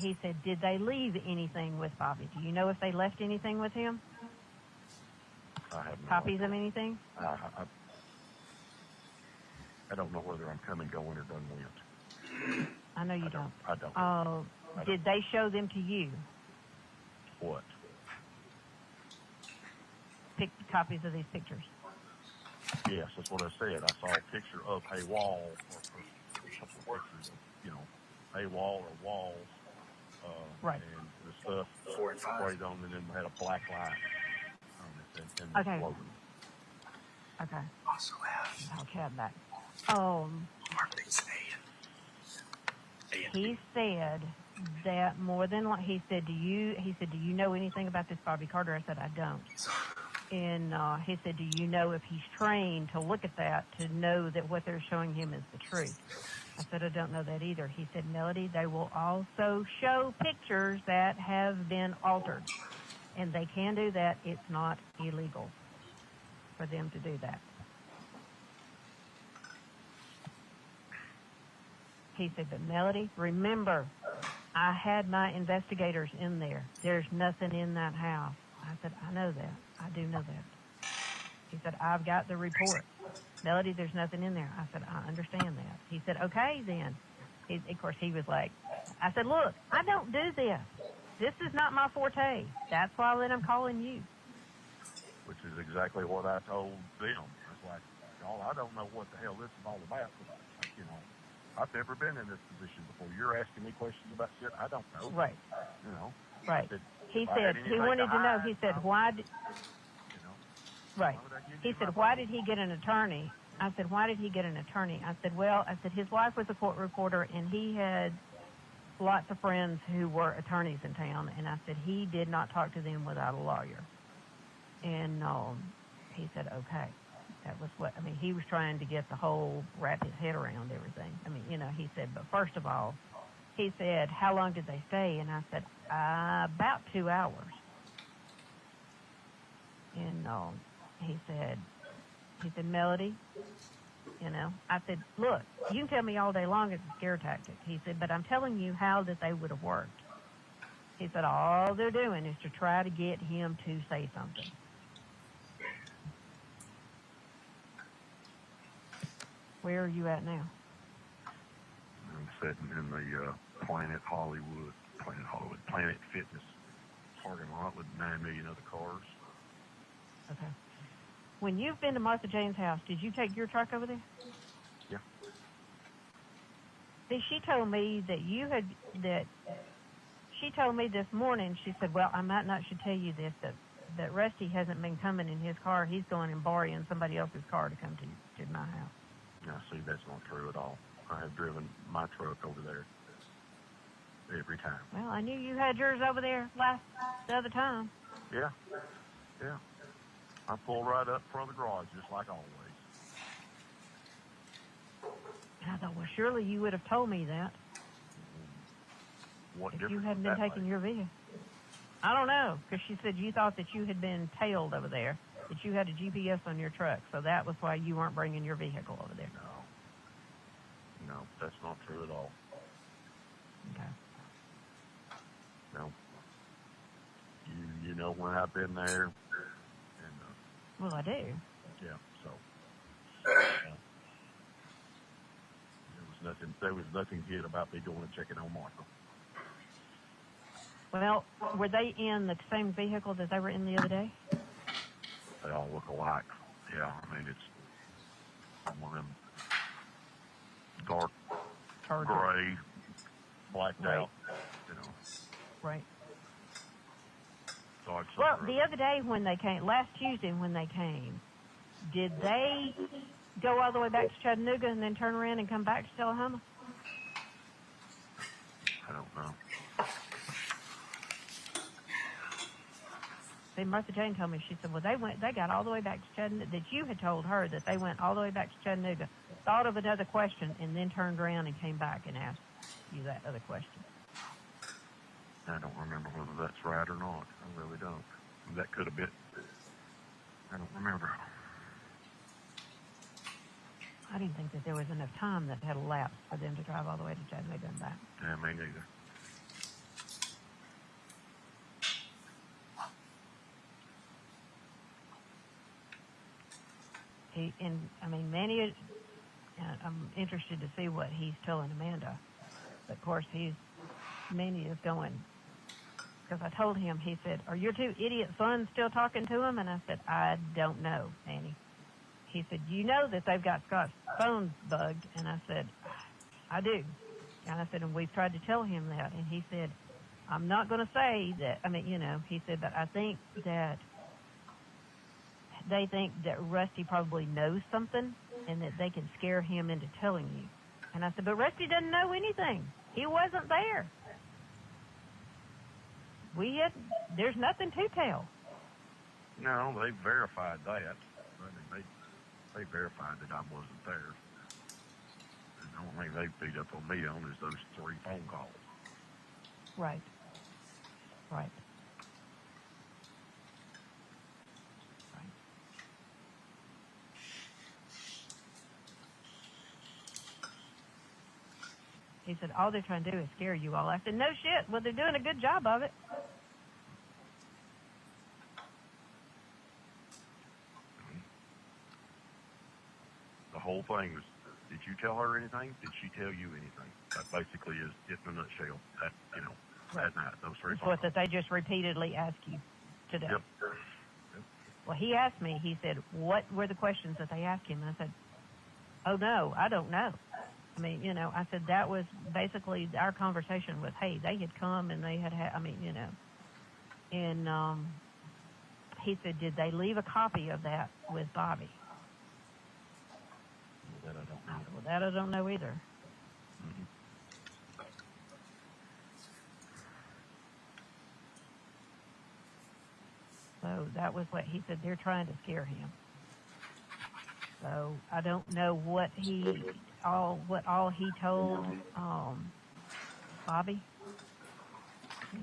He said, did they leave anything with Bobby? Do you know if they left anything with him? I have no Copies idea. of anything? I don't know whether I'm coming, going, or done went. I know you don't. I don't. Did they show them to you? What? Copies of these pictures. Yes, that's what I said. I saw a picture of a wall, or a couple of pictures of, a wall or walls. Right. And the stuff sprayed on, and then had a black light on it. And Okay. floating. Okay. Also have I'll have that. He said that more than he said, do you know anything about this Bobby Carter? I said, I don't. And he said, do you know if he's trained to look at that to know that what they're showing him is the truth? I said, I don't know that either. He said, Melody, they will also show pictures that have been altered. And they can do that. It's not illegal for them to do that. He said, but Melody, remember, I had my investigators in there. There's nothing in that house. I said, I know that. I do know that. He said, I've got the report. Melody, there's nothing in there. I said, I understand that. He said, okay, then. Of course, he was like, I said, look, I don't do this. This is not my forte. That's why I'm calling you. Which is exactly what I told them. It's like, y'all, I don't know what the hell this is all about. I've never been in this position before. You're asking me questions about shit I don't know. Right. Right. He said he wanted to know. He said, why did... Right. He said, why did he get an attorney? I said, why did he get an attorney? I said, well, his wife was a court reporter, and he had lots of friends who were attorneys in town, and I said, he did not talk to them without a lawyer. And he said, okay. That was he was trying to get wrap his head around everything. He said, but first of all, he said, how long did they stay? And I said, about 2 hours. And he said, Melody, I said, look, you can tell me all day long it's a scare tactic. He said, but I'm telling you how that they would have worked. He said, all they're doing is to try to get him to say something. Where are you at now? I'm sitting in the Planet Fitness parking lot with 9 million other cars. Okay. When you've been to Martha Jane's house, did you take your truck over there? Yeah. See, she told me that she told me this morning, she said, well, I might not should tell you this, that Rusty hasn't been coming in his car. He's going and borrowing somebody else's car to come to my house. Now, see, that's not true at all. I have driven my truck over there every time. Well, I knew you had yours over there the other time. Yeah. I pull right up front of the garage, just like always. thought, well, surely you would have told me that What if you difference hadn't would been that taking make? your vehicle. I don't know, because she said you thought that you had been tailed over there, that you had a GPS on your truck, so that was why you weren't bringing your vehicle over there. No, that's not true at all. Okay. No. You know when I've been there, and Well, I do. yeah, so there was nothing good about me going and checking on Martha. Well, were they in the same vehicle that they were in the other day? They all look alike. Yeah, I mean it's one of them dark gray, blacked Right. out, you know. Right. Dark Well, somewhere. the other day when they came, last Tuesday when they came, did they go all the way back to Chattanooga and then turn around and come back to Tullahoma? I don't know. See, Martha Jane told me, she said, well, they got all the way back to Chattanooga, that you had told her that they went all the way back to Chattanooga, thought of another question, and then turned around and came back and asked you that other question. I don't remember whether that's right or not. I really don't. That could have been. I don't remember. I didn't think that there was enough time that had elapsed for them to drive all the way to Chattanooga and back. Yeah, me neither. Manny, I'm interested to see what he's telling Amanda. But of course, Manny is going, because I told him, he said, are your two idiot sons still talking to him? And I said, I don't know, Manny. He said, you know that they've got Scott's phone bugged? And I said, I do. And I said, and we've tried to tell him that. And he said, I'm not going to say that, he said, but I think that they think that Rusty probably knows something and that they can scare him into telling you. And I said, but Rusty doesn't know anything. He wasn't there. There's nothing to tell. No, they verified that. I mean, they verified that I wasn't there. The only thing they beat up on me on is those 3 phone calls. Right. Right. He said, all they're trying to do is scare you all. I said, no shit. Well, they're doing a good job of it. The whole thing was, did you tell her anything? Did she tell you anything? That basically is it in a nutshell. That, that night, those 3 It's phone what calls. that they just repeatedly ask you today. Yep. Well, he asked me, he said, what were the questions that they asked him? And I said, oh, no, I don't know. I said that was basically our conversation was, hey, they had come and they had, and he said, did they leave a copy of that with Bobby? That I don't know. Well, that I don't know either. Mm-hmm. So that was what he said. They're trying to scare him. So I don't know what all he told Bobby,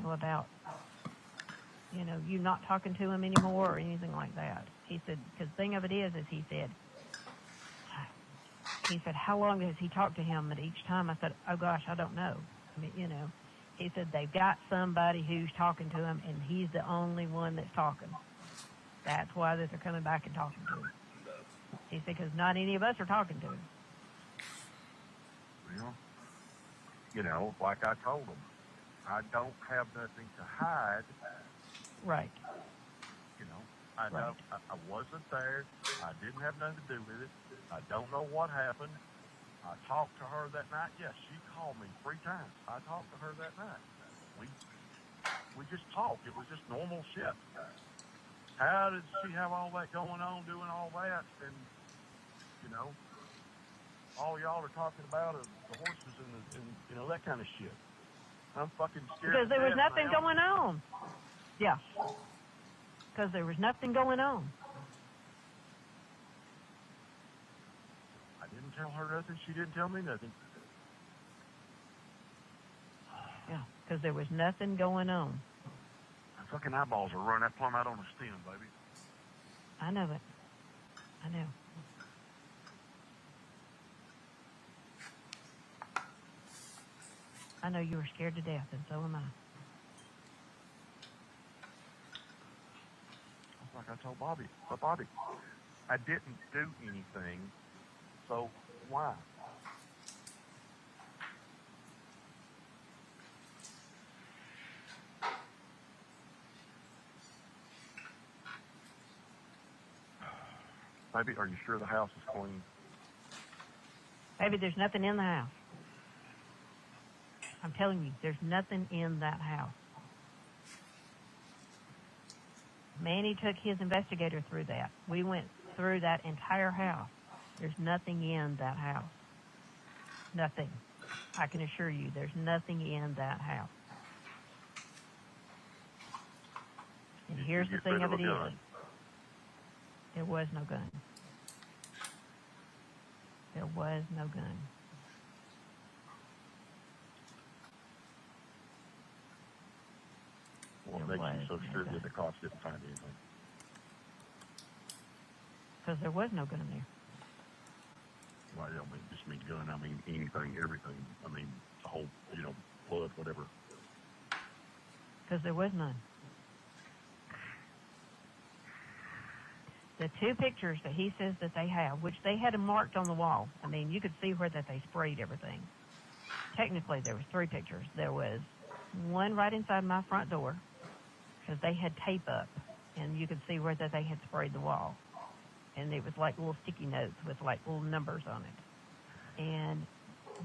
about, you not talking to him anymore or anything like that. He said, because the thing of it is he said, how long has he talked to him at each time? I said, oh gosh, I don't know. He said, they've got somebody who's talking to him and he's the only one that's talking. That's why they're coming back and talking to him. He said, because not any of us are talking to him. Well, like I told him, I don't have nothing to hide. Right. I wasn't there. I didn't have nothing to do with it. I don't know what happened. I talked to her that night. Yes, she called me 3 times. I talked to her that night. We just talked. It was just normal shit. How did she have all that going on, doing all that, and all y'all are talking about is the horses and that kind of shit. I'm fucking scared. Because there was to death nothing now. going on. Yeah. Because there was nothing going on. I didn't tell her nothing. She didn't tell me nothing. Yeah, because there was nothing going on. My fucking eyeballs are running that plumb out on the stem, baby. I know it. I know. I know you were scared to death, and so am I. Like I told Bobby. But Bobby, I didn't do anything, so why? Baby, are you sure the house is clean? Baby, there's nothing in the house. I'm telling you, there's nothing in that house. Manny took his investigator through that. We went through that entire house. There's nothing in that house. Nothing. I can assure you, there's nothing in that house. And here's the thing of it is, there was no gun. There was no gun. What makes you so sure that the cops didn't find anything? Because there was no gun in there. Well, I don't mean just mean gun. I mean anything, everything. I mean the whole, blood, whatever. Because there was none. The two pictures that he says that they have, which they had them marked on the wall. I mean, you could see where that they sprayed everything. Technically, there was 3 pictures. There was one right inside my front door, because they had tape up, and you could see where that they had sprayed the wall. And it was like little sticky notes with like little numbers on it. And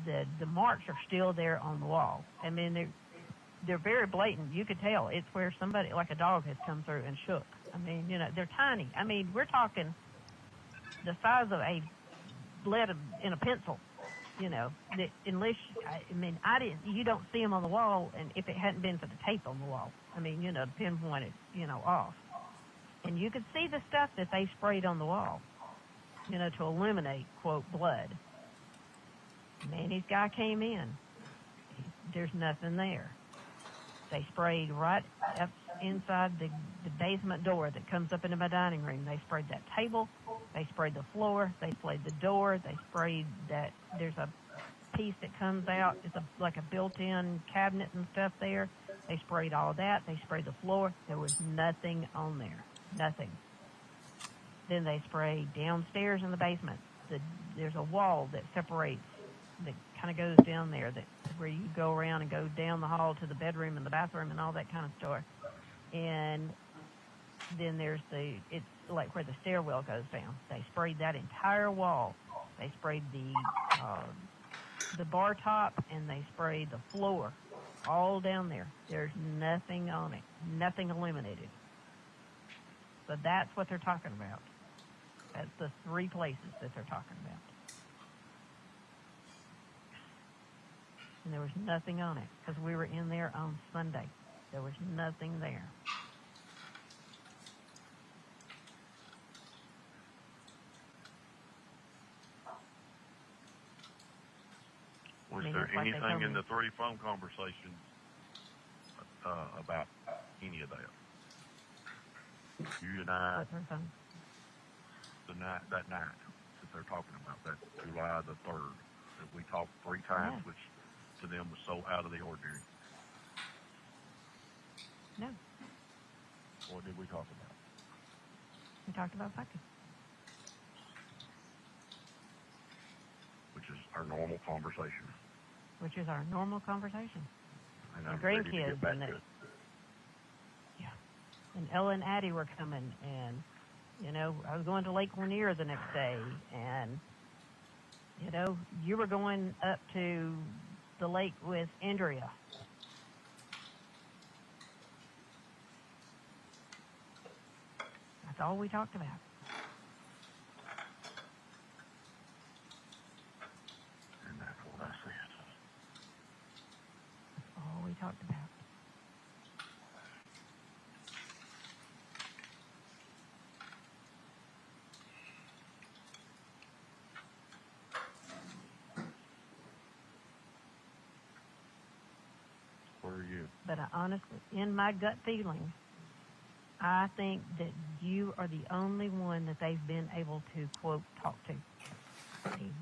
the marks are still there on the wall. I mean, they're very blatant. You could tell it's where somebody, like a dog, has come through and shook. I mean, they're tiny. I mean, we're talking the size of a lead in a pencil. Unless, you don't see them on the wall, and if it hadn't been for the tape on the wall, the pinpointed, off. And you could see the stuff that they sprayed on the wall, to eliminate, quote, blood. Manny's guy came in. There's nothing there. They sprayed right up inside the basement door that comes up into my dining room. They sprayed that table. They sprayed the floor. They sprayed the door. They sprayed that. There's a piece that comes out. It's like a built-in cabinet and stuff there. They sprayed all that. They sprayed the floor. There was nothing on there. Nothing. Then they sprayed downstairs in the basement. There's a wall that separates, that kind of goes down there, that where you go around and go down the hall to the bedroom and the bathroom and all that kind of stuff. And then there's it's like where the stairwell goes down. They sprayed that entire wall. They sprayed the bar top, and they sprayed the floor all down there. There's nothing on it. Nothing eliminated. So that's what they're talking about. That's the 3 places that they're talking about. And there was nothing on it, because we were in there on Sunday. There was nothing there. Was there anything in the 3 phone conversations about any of that? You and I, that night that they're talking about, that July the 3rd, that we talked 3 times, which to them was so out of the ordinary. No. What did we talk about? We talked about fucking. Which is our normal conversation. Which is our normal conversation. And The I'm ready to grandkids get back and to it. And Ella and Addie were coming, and, I was going to Lake Lanier the next day, and, you were going up to the lake with Andrea. That's all we talked about. And that's what I said. That's all we talked about. But I honestly, in my gut feeling, I think that you are the only one that they've been able to, quote, talk to.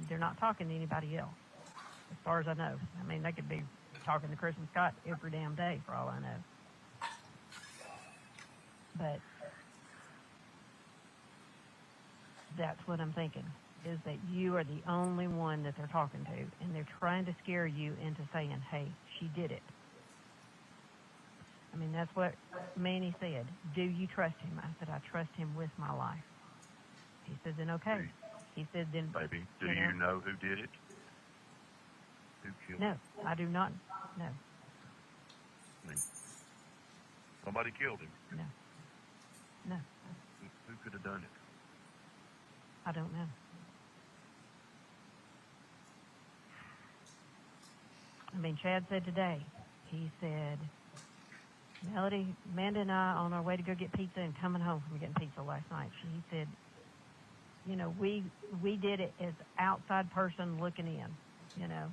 They're not talking to anybody else, as far as I know. I mean, they could be talking to Chris and Scott every damn day, for all I know. But that's what I'm thinking, is that you are the only one that they're talking to, and they're trying to scare you into saying, hey, she did it. I mean, that's what Manny said. Do you trust him? I said, I trust him with my life. He said, then okay. He said, then... Baby, do you know who did it? Who killed him? No, I do not. No. I mean, somebody killed him. No. No. Who could have done it? I don't know. I mean, Chad said today, he said, Melody, Amanda and I on our way to go get pizza and coming home from getting pizza last night. He said, you know, we did it as outside person looking in, you know.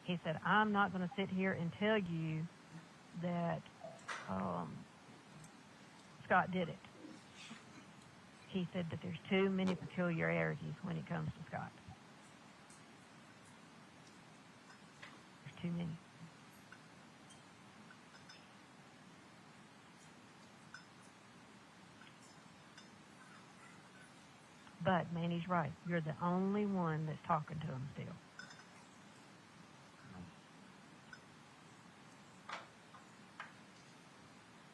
He said, I'm not going to sit here and tell you that Scott did it. He said that there's too many peculiarities when it comes to Scott. There's too many. But Manny's right. You're the only one that's talking to him still.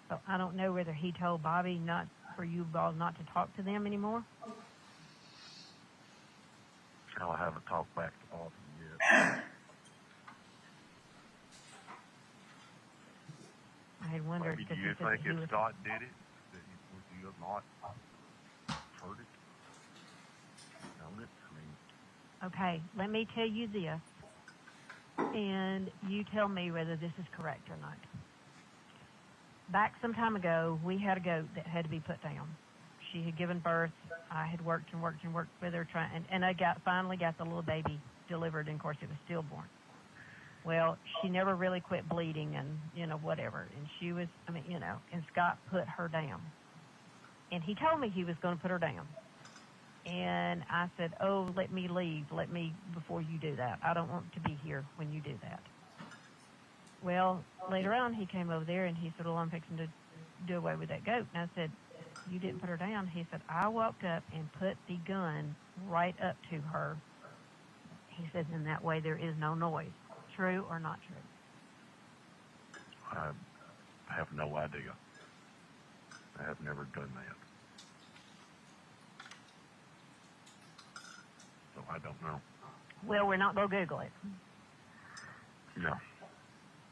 So I don't know whether he told Bobby not for you all not to talk to them anymore. I haven't talked back to Bobby yet. I had wondered. Maybe do you think if Scott did it, that would you have not heard it? Known it? I mean, Okay, let me tell you this, and you tell me whether this is correct or not. Back some time ago, we had a goat that had to be put down. She had given birth. I had worked and worked and worked with her, and I finally got the little baby delivered, and of course it was stillborn. Well, she never really quit bleeding and, you know, whatever. And she was, I mean, you know, and Scott put her down. And he told me he was going to put her down. And I said, oh, let me leave. Let me, before you do that. I don't want to be here when you do that. Well, later on, he came over there and he said, well, I'm fixing to do away with that goat. And I said, you didn't put her down. He said, I walked up and put the gun right up to her. He said, in that way, there is no noise. True or not true? I have no idea. I have never done that. So I don't know. Well, we're not going to Google it. No.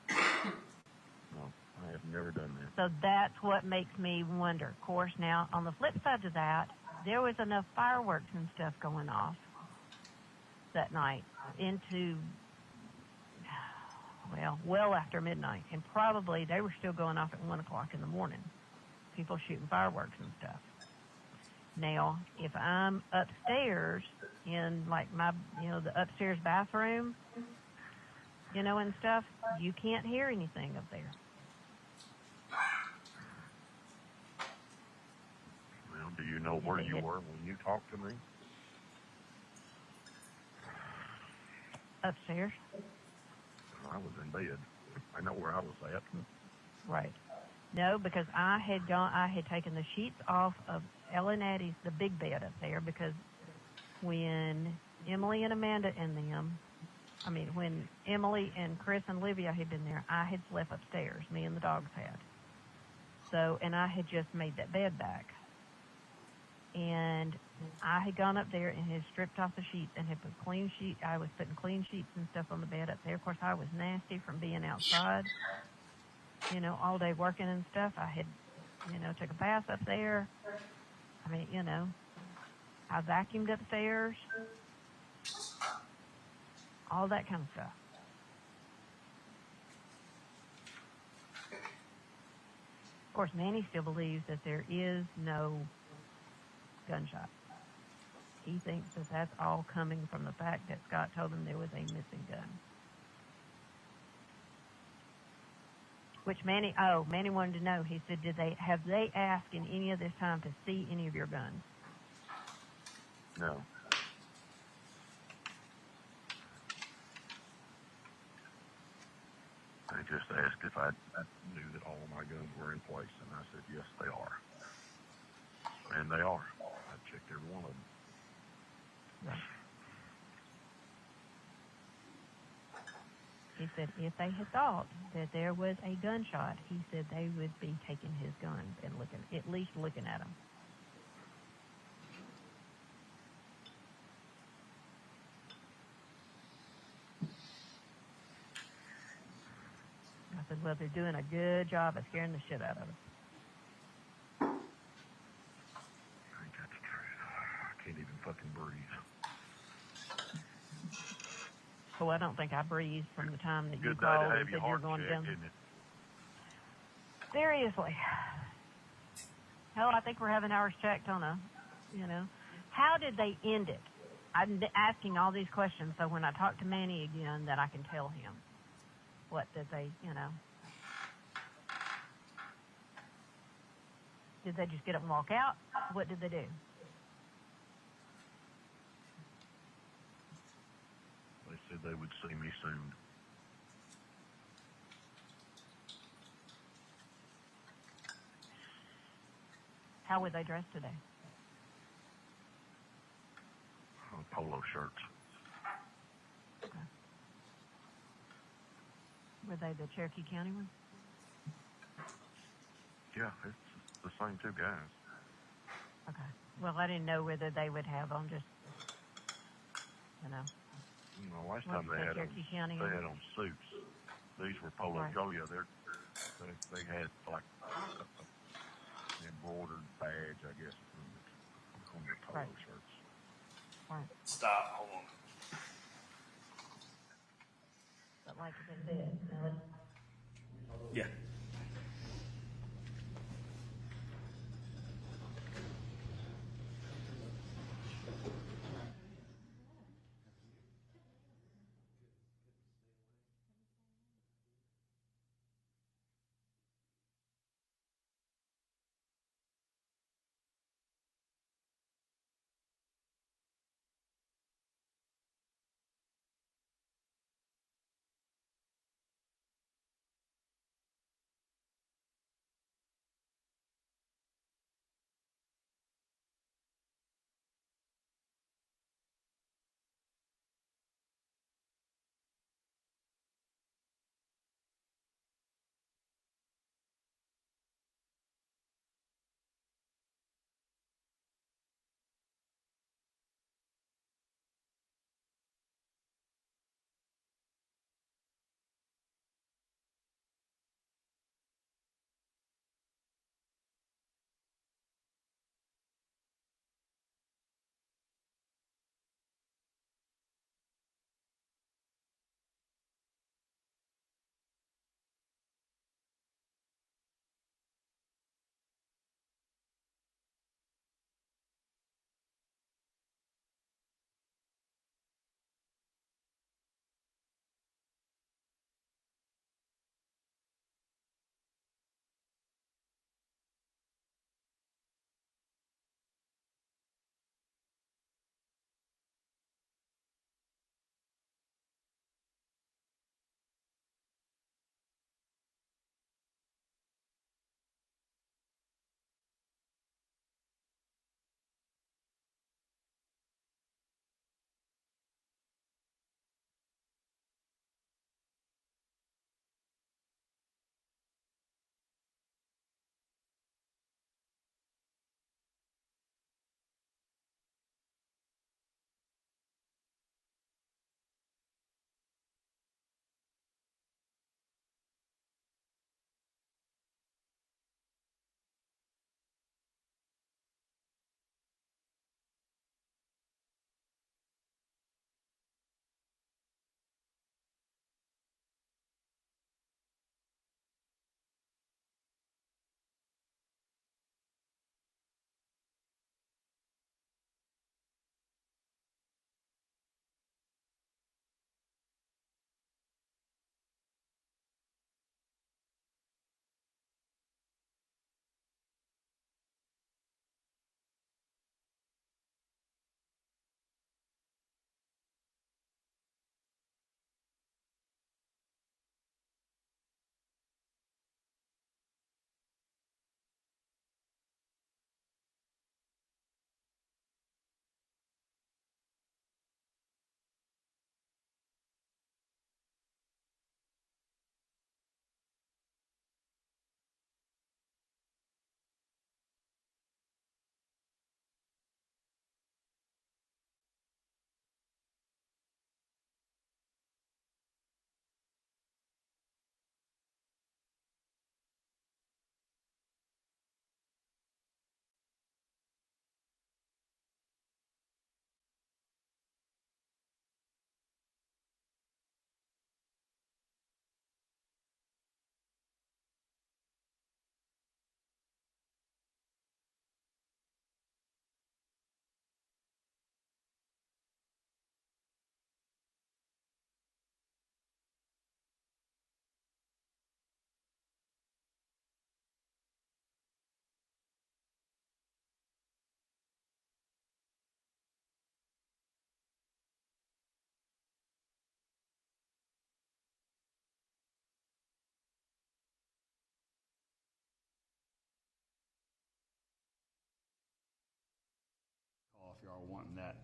No, I have never done that. So that's what makes me wonder. Of course, now, on the flip side to that, there was enough fireworks and stuff going off that night into, well after midnight. And probably they were still going off at 1 o'clock in the morning. People shooting fireworks and stuff. Now, if I'm upstairs in, like, my, you know, the upstairs bathroom, you know, and stuff, you can't hear anything up there. Well, do you know where you were when you talked to me? Upstairs. I was in bed. I know where I was at. Right. No, because I had taken the sheets off of Ella and Addie's, the big bed up there, because when Emily and Amanda and them, when Emily and Chris and Olivia had been there, I had slept upstairs, me and the dogs had. So, and I had just made that bed back. And I had gone up there and had stripped off the sheets and had put clean sheets. I was putting clean sheets and stuff on the bed up there. Of course, I was nasty from being outside, you know, all day working and stuff. I had, you know, took a bath up there. I mean, you know, I vacuumed upstairs. All that kind of stuff. Of course, Manny still believes that there is no gunshot. He thinks that that's all coming from the fact that Scott told him there was a missing gun. Which Manny wanted to know. He said, have they asked in any of this time to see any of your guns? No. They just asked if I knew that all of my guns were in place, and I said, yes, they are. And they are. I checked every one of them. Right. He said if they had thought that there was a gunshot, he said they would be taking his guns and at least looking at them. I said, well, they're doing a good job of scaring the shit out of us. I think that's true. I can't even fucking breathe. Oh, I don't think I breathed from the time that you Good day called to and have your said you were heart going checked, down. isn't it? Seriously. Hell, I think we're having ours checked on how did they end it? I'm asking all these questions so when I talk to Manny again that I can tell him what did they, Did they just get up and walk out? What did they do? They said they would see me soon. How were they dressed today? Polo shirts. Okay. Were they the Cherokee County ones? Yeah, it's the same two guys. Okay. Well, I didn't know whether they would have on just, Last time What's they the had Cherokee County they one? had on suits. These were polo. Right. Oh yeah, they had like an embroidered badge, I guess, on their polo Right. shirts. Right. Stop. Hold on. But like I said, Melody. Yeah.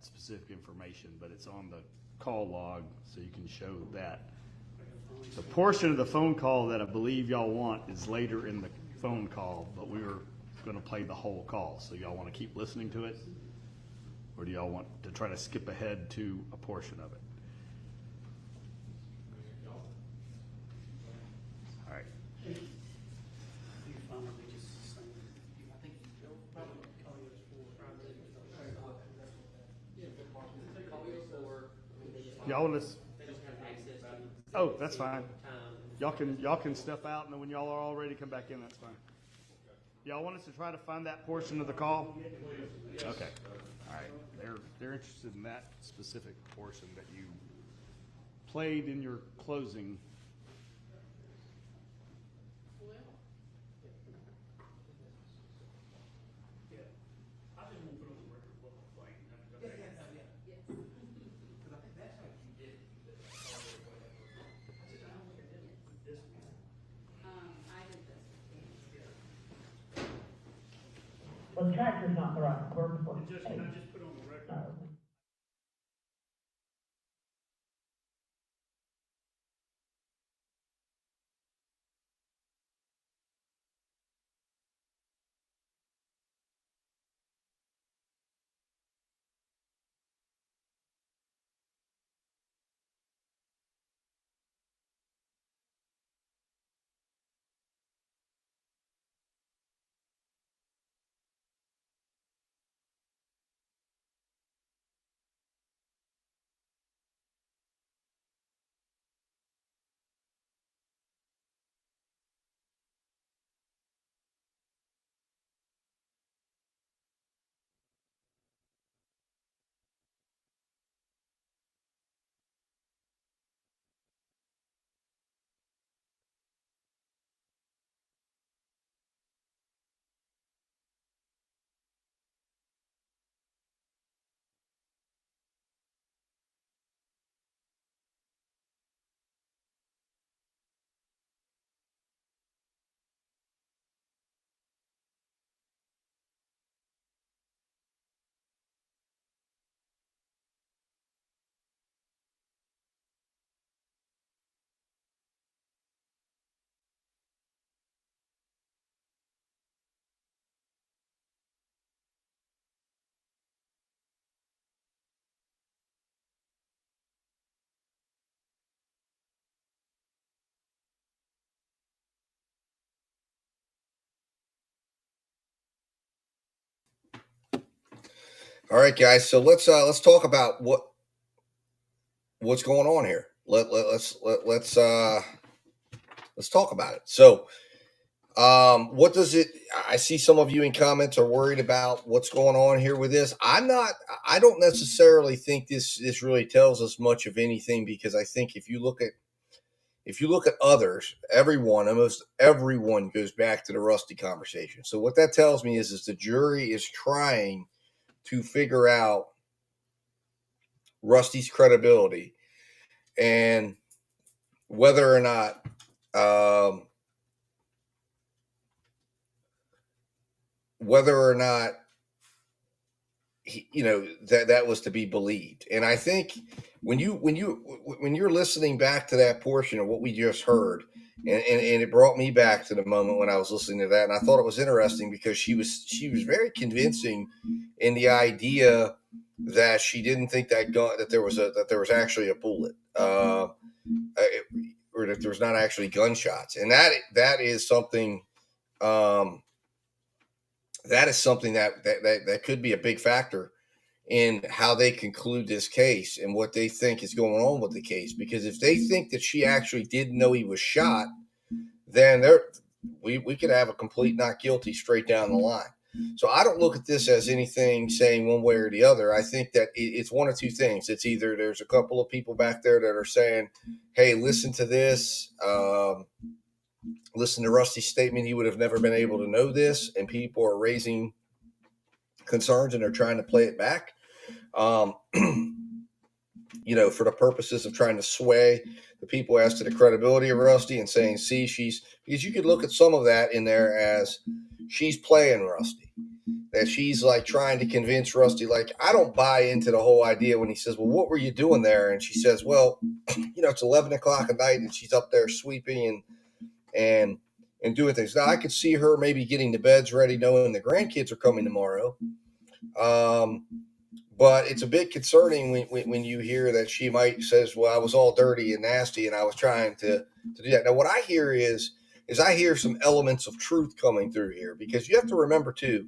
specific information, but it's on the call log, so you can show that. The portion of the phone call that I believe y'all want is later in the phone call, but we were going to play the whole call. So y'all want to keep listening to it? Or do y'all want to try to skip ahead to a portion of it? All right. Y'all want to? Oh, that's fine. Y'all can step out, and then when y'all are all ready to come back in, that's fine. Y'all want us to try to find that portion of the call? Okay. All right. They're interested in that specific portion that you played in your closing. Well, the tractor's not the right word for it. Can I just put on the record? All right, guys. So let's talk about what's going on here. Let's talk about it. So, what does it? I see some of you in comments are worried about what's going on here with this. I'm not. I don't necessarily think this really tells us much of anything, because I think if you look at others, almost everyone goes back to the Rusty conversation. So what that tells me is the jury is trying to figure out Rusty's credibility and whether or not he, that was to be believed. And I think when you're listening back to that portion of what we just heard, and it brought me back to the moment when I was listening to that, and I thought it was interesting because she was very convincing in the idea that she didn't think that there was actually a bullet, or that there was not actually gunshots, and that is something that could be a big factor in how they conclude this case and what they think is going on with the case. Because if they think that she actually didn't know he was shot, then we could have a complete not guilty straight down the line. So I don't look at this as anything saying one way or the other. I think that it's one of two things. It's either there's a couple of people back there that are saying, hey, listen to this, listen to Rusty's statement, he would have never been able to know this, and people are raising concerns and they're trying to play it back, for the purposes of trying to sway the people as to the credibility of Rusty and saying, see, because you could look at some of that in there as she's playing Rusty. that she's like trying to convince Rusty, like, I don't buy into the whole idea when he says, well, what were you doing there? And she says, well, it's 11 o'clock at night and she's up there sweeping and doing things. Now I could see her maybe getting the beds ready, knowing the grandkids are coming tomorrow. But it's a bit concerning when you hear that she might says, well, I was all dirty and nasty and I was trying to do that. Now, what I hear is I hear some elements of truth coming through here, because you have to remember too,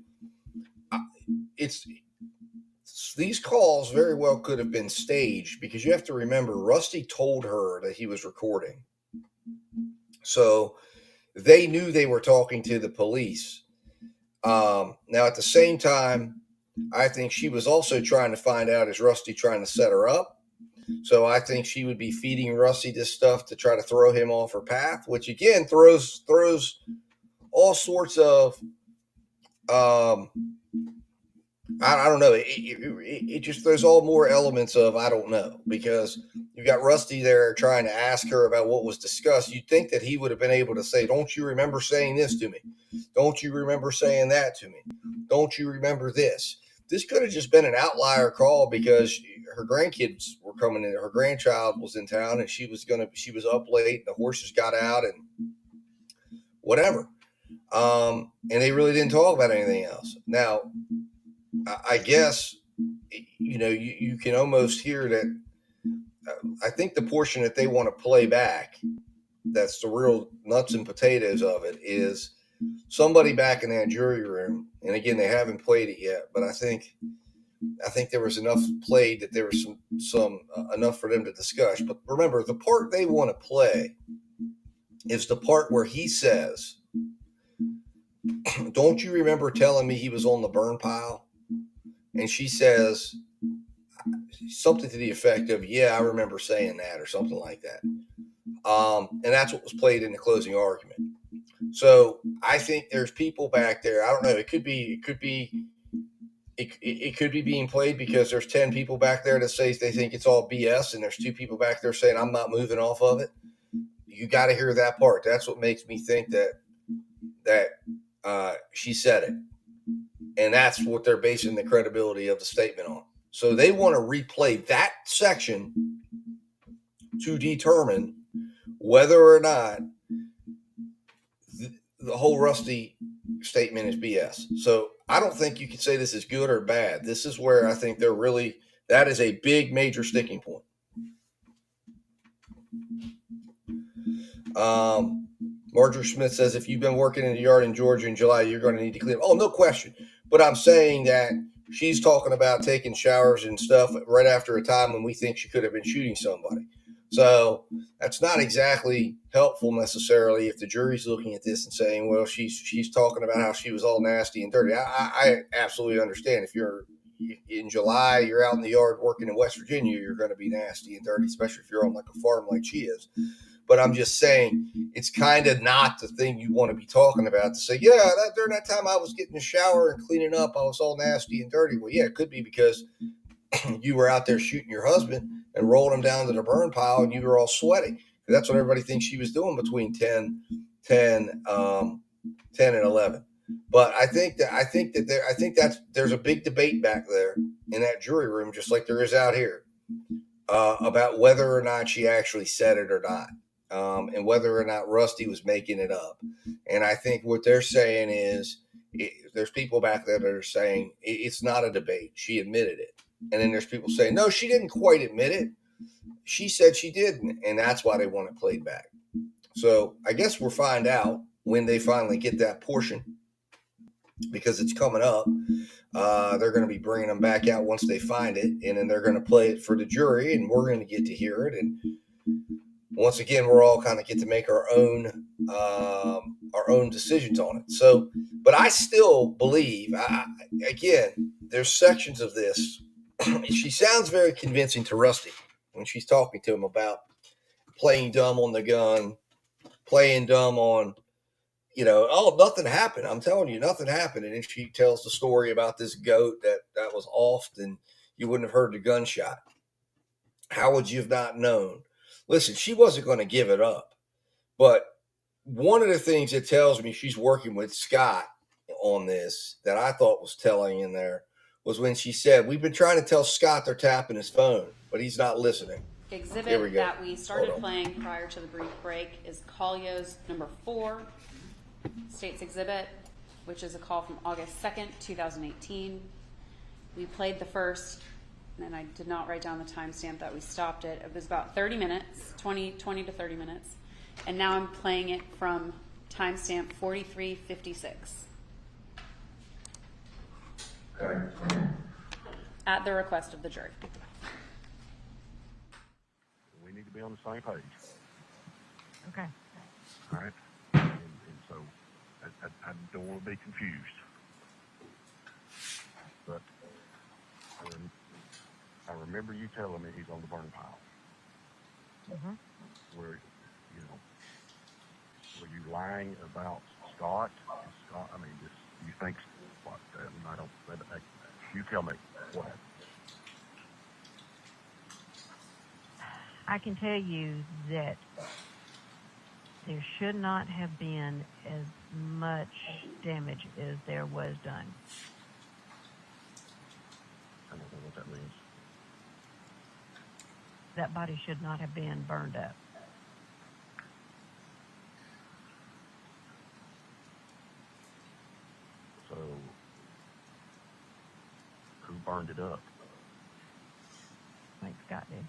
these calls very well could have been staged, because you have to remember Rusty told her that he was recording. So they knew they were talking to the police. Now, at the same time, I think she was also trying to find out, is Rusty trying to set her up? So I think she would be feeding Rusty this stuff to try to throw him off her path, which again throws all sorts of I don't know. It just, there's all more elements of I don't know, because you've got Rusty there trying to ask her about what was discussed. You'd think that he would have been able to say, don't you remember saying this to me? Don't you remember saying that to me? Don't you remember this? This could have just been an outlier call because her grandkids were coming in. Her grandchild was in town and she was up late. The horses got out and whatever. And they really didn't talk about anything else. Now, I guess, you can almost hear that. I think the portion that they want to play back, that's the real nuts and potatoes of it, is somebody back in that jury room. And again, they haven't played it yet, but I think there was enough played that there was some enough for them to discuss. But remember, the part they want to play is the part where he says, don't you remember telling me he was on the burn pile? And she says something to the effect of, yeah, I remember saying that, or something like that. And that's what was played in the closing argument. So I think there's people back there. I don't know. It could be being played because there's 10 people back there that say they think it's all BS, and there's 2 people back there saying I'm not moving off of it. You got to hear that part. That's what makes me think that she said it. And that's what they're basing the credibility of the statement on. So they want to replay that section to determine whether or not the whole Rusty statement is BS. So I don't think you can say this is good or bad. This is where I think that is a big major sticking point. Marjorie Smith says, if you've been working in the yard in Georgia in July, you're going to need to clean up. Oh, no question. But I'm saying that she's talking about taking showers and stuff right after a time when we think she could have been shooting somebody. So that's not exactly helpful necessarily if the jury's looking at this and saying, well, she's talking about how she was all nasty and dirty. I absolutely understand. If you're in July, you're out in the yard working in West Virginia, you're going to be nasty and dirty, especially if you're on like a farm like she is. But I'm just saying, it's kind of not the thing you want to be talking about, to say, yeah, during that time I was getting a shower and cleaning up, I was all nasty and dirty. Well, yeah, it could be because you were out there shooting your husband and rolling him down to the burn pile and you were all sweaty. That's what everybody thinks she was doing between 10 and 11. But I think there's a big debate back there in that jury room, just like there is out here, about whether or not she actually said it or not. And whether or not Rusty was making it up. And I think what they're saying is there's people back there that are saying it's not a debate. She admitted it. And then there's people saying, no, she didn't quite admit it. She said she didn't. And that's why they want it played back. So I guess we'll find out when they finally get that portion, because it's coming up. They're going to be bringing them back out once they find it. And then they're going to play it for the jury, and we're going to get to hear it. And once again, we're all kind of get to make our own decisions on it. So, but I still believe, again, there's sections of this. She sounds very convincing to Rusty when she's talking to him about playing dumb on the gun, playing dumb on, oh, nothing happened. I'm telling you, nothing happened. And then she tells the story about this goat that was off and you wouldn't have heard the gunshot. How would you have not known? Listen, she wasn't going to give it up. But one of the things that tells me she's working with Scott on this that I thought was telling in there was when she said, "We've been trying to tell Scott they're tapping his phone, but he's not listening." Here we Exhibit go. that we started Hold on. playing prior to the brief break is Collio's number 4, State's Exhibit, which is a call from August 2nd, 2018. We played the first, and I did not write down the timestamp that we stopped it. It was about 30 minutes, 20 to 30 minutes. And now I'm playing it from timestamp 43:56. Okay. At the request of the jury. We need to be on the same page. Okay. All right? And so I don't want to be confused. But I remember you telling me he's on the burn pile. Mm-hmm. Were you lying about Scott? Scott, I mean, you think what? You tell me what happened. I can tell you that there should not have been as much damage as there was done. I don't know what that means. That body should not have been burned up. So, who burned it up? I think Scott did.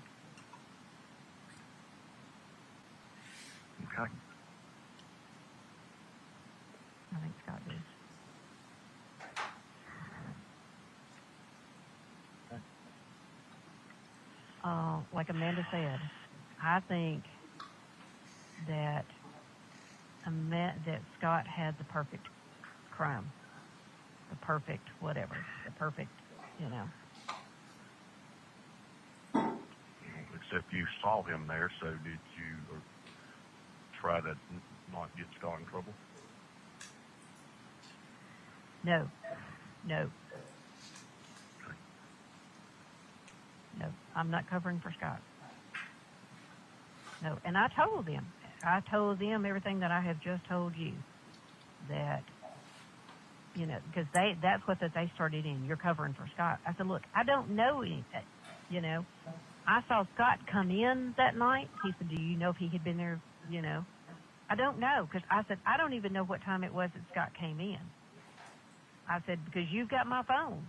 Okay. I think Scott did. Like Amanda said, I think that that Scott had the perfect crime, the perfect whatever, the perfect, Except you saw him there, so did you try to not get Scott in trouble? No. No, I'm not covering for Scott. No, and I told them everything that I have just told you, that, because that's what they started in. You're covering for Scott. I said, look, I don't know anything, I saw Scott come in that night. He said, do you know if he had been there, I don't know, because I said, I don't even know what time it was that Scott came in. I said, because you've got my phone.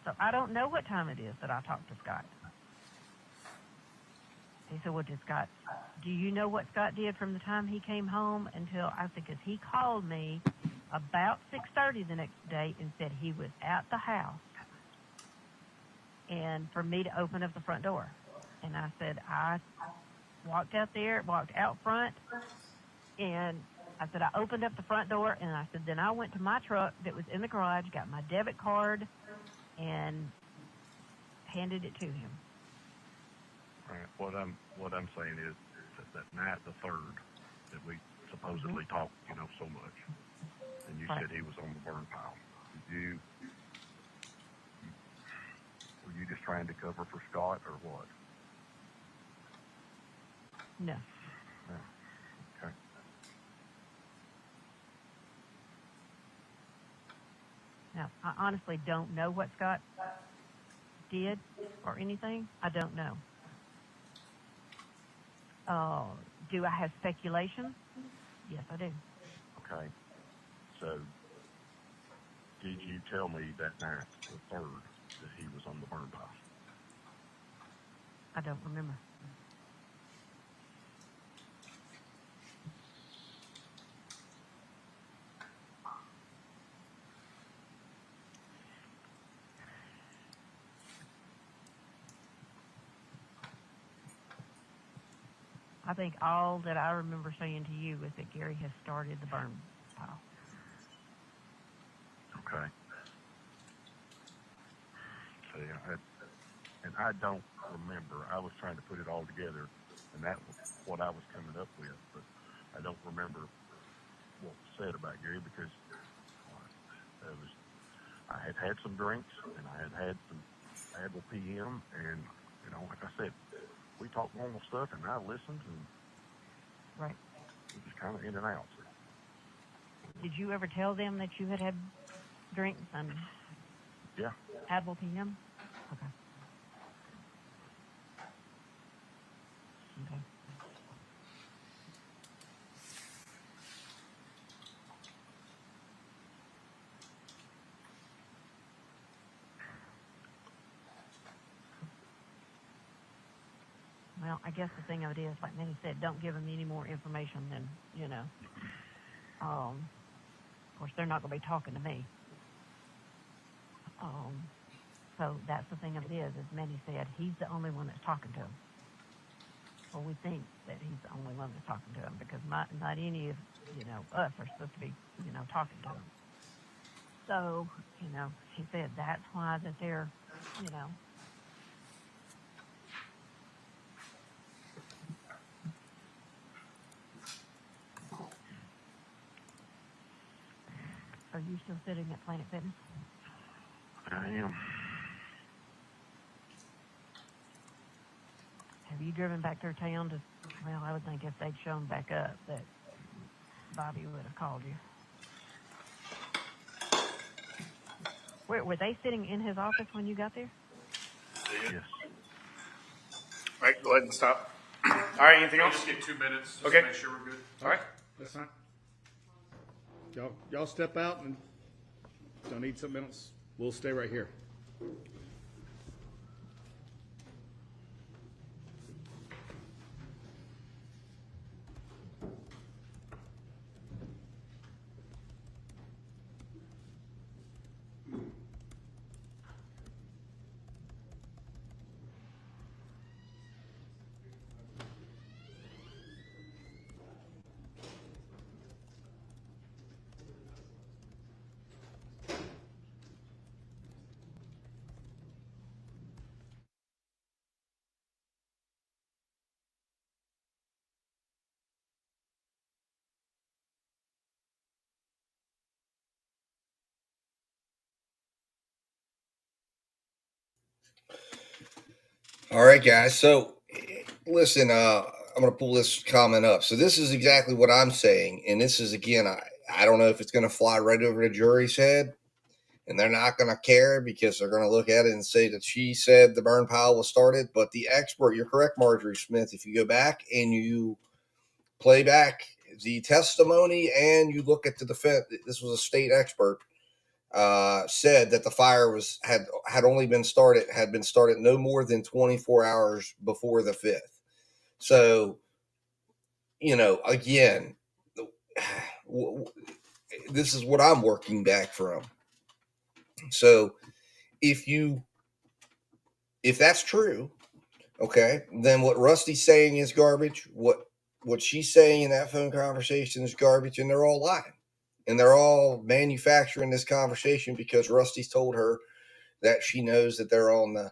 So I don't know what time it is that I talked to Scott. He said, well, do you know what Scott did from the time he came home until, I said, because he called me about 6:30 the next day and said he was at the house and for me to open up the front door. And I said, I walked out front, and I said, I opened up the front door, and I said, then I went to my truck that was in the garage, got my debit card, and handed it to him. All right. What I'm saying is that night, the 3rd, that we supposedly talked, so much, and you said he was on the burn pile. Were you just trying to cover for Scott, or what? No. Okay. Now, I honestly don't know what Scott did or anything. I don't know. Do I have speculation? Yes, I do. Okay. So, did you tell me that night, the 3rd, that he was on the burn pile? I don't remember. I think all that I remember saying to you is that Gary has started the burn pile. Okay. See, I don't remember. I was trying to put it all together, and that was what I was coming up with, but I don't remember what was said about Gary because I had had some drinks, and I had some Advil PM, and, like I said, we talked normal stuff, and I listened, and right. It was kind of in and out. Did you ever tell them that you had drinks and Yeah. Advil PM? Okay. Okay. Well, I guess the thing of it is, like Minnie said, don't give them any more information than, you know. Of course, they're not going to be talking to me. So that's the thing of it is, as Minnie said, he's the only one that's talking to him. Well, we think that he's the only one that's talking to him because not any of, you know, us are supposed to be, you know, talking to him. So, you know, she said that's why that they're, you know. Are you still sitting at Planet Fitness? I am. Have you driven back through town to, well, I would think if they'd shown back up that Bobby would have called you. Were they sitting in his office when you got there? Yes. All right, go ahead and stop. All right, anything else? Just get 2 minutes. Just Okay. to make sure we're good. All right. That's fine. Y'all step out and don't need something else. We'll stay right here. All right, guys. So listen, I'm going to pull this comment up. So this is exactly what I'm saying. And this is, again, I don't know if it's going to fly right over the jury's head. And they're not going to care because they're going to look at it and say that she said the burn pile was started. But the expert, you're correct, Marjorie Smith, if you go back and you play back the testimony and you look at the defense, this was a state expert, said that the fire had only been started, no more than 24 hours before the 5th. So, you know, again, this is what I'm working back from. So if that's true, okay, then what Rusty's saying is garbage. What she's saying in that phone conversation is garbage, and they're all lying. And they're all manufacturing this conversation because Rusty's told her that she knows that they're on the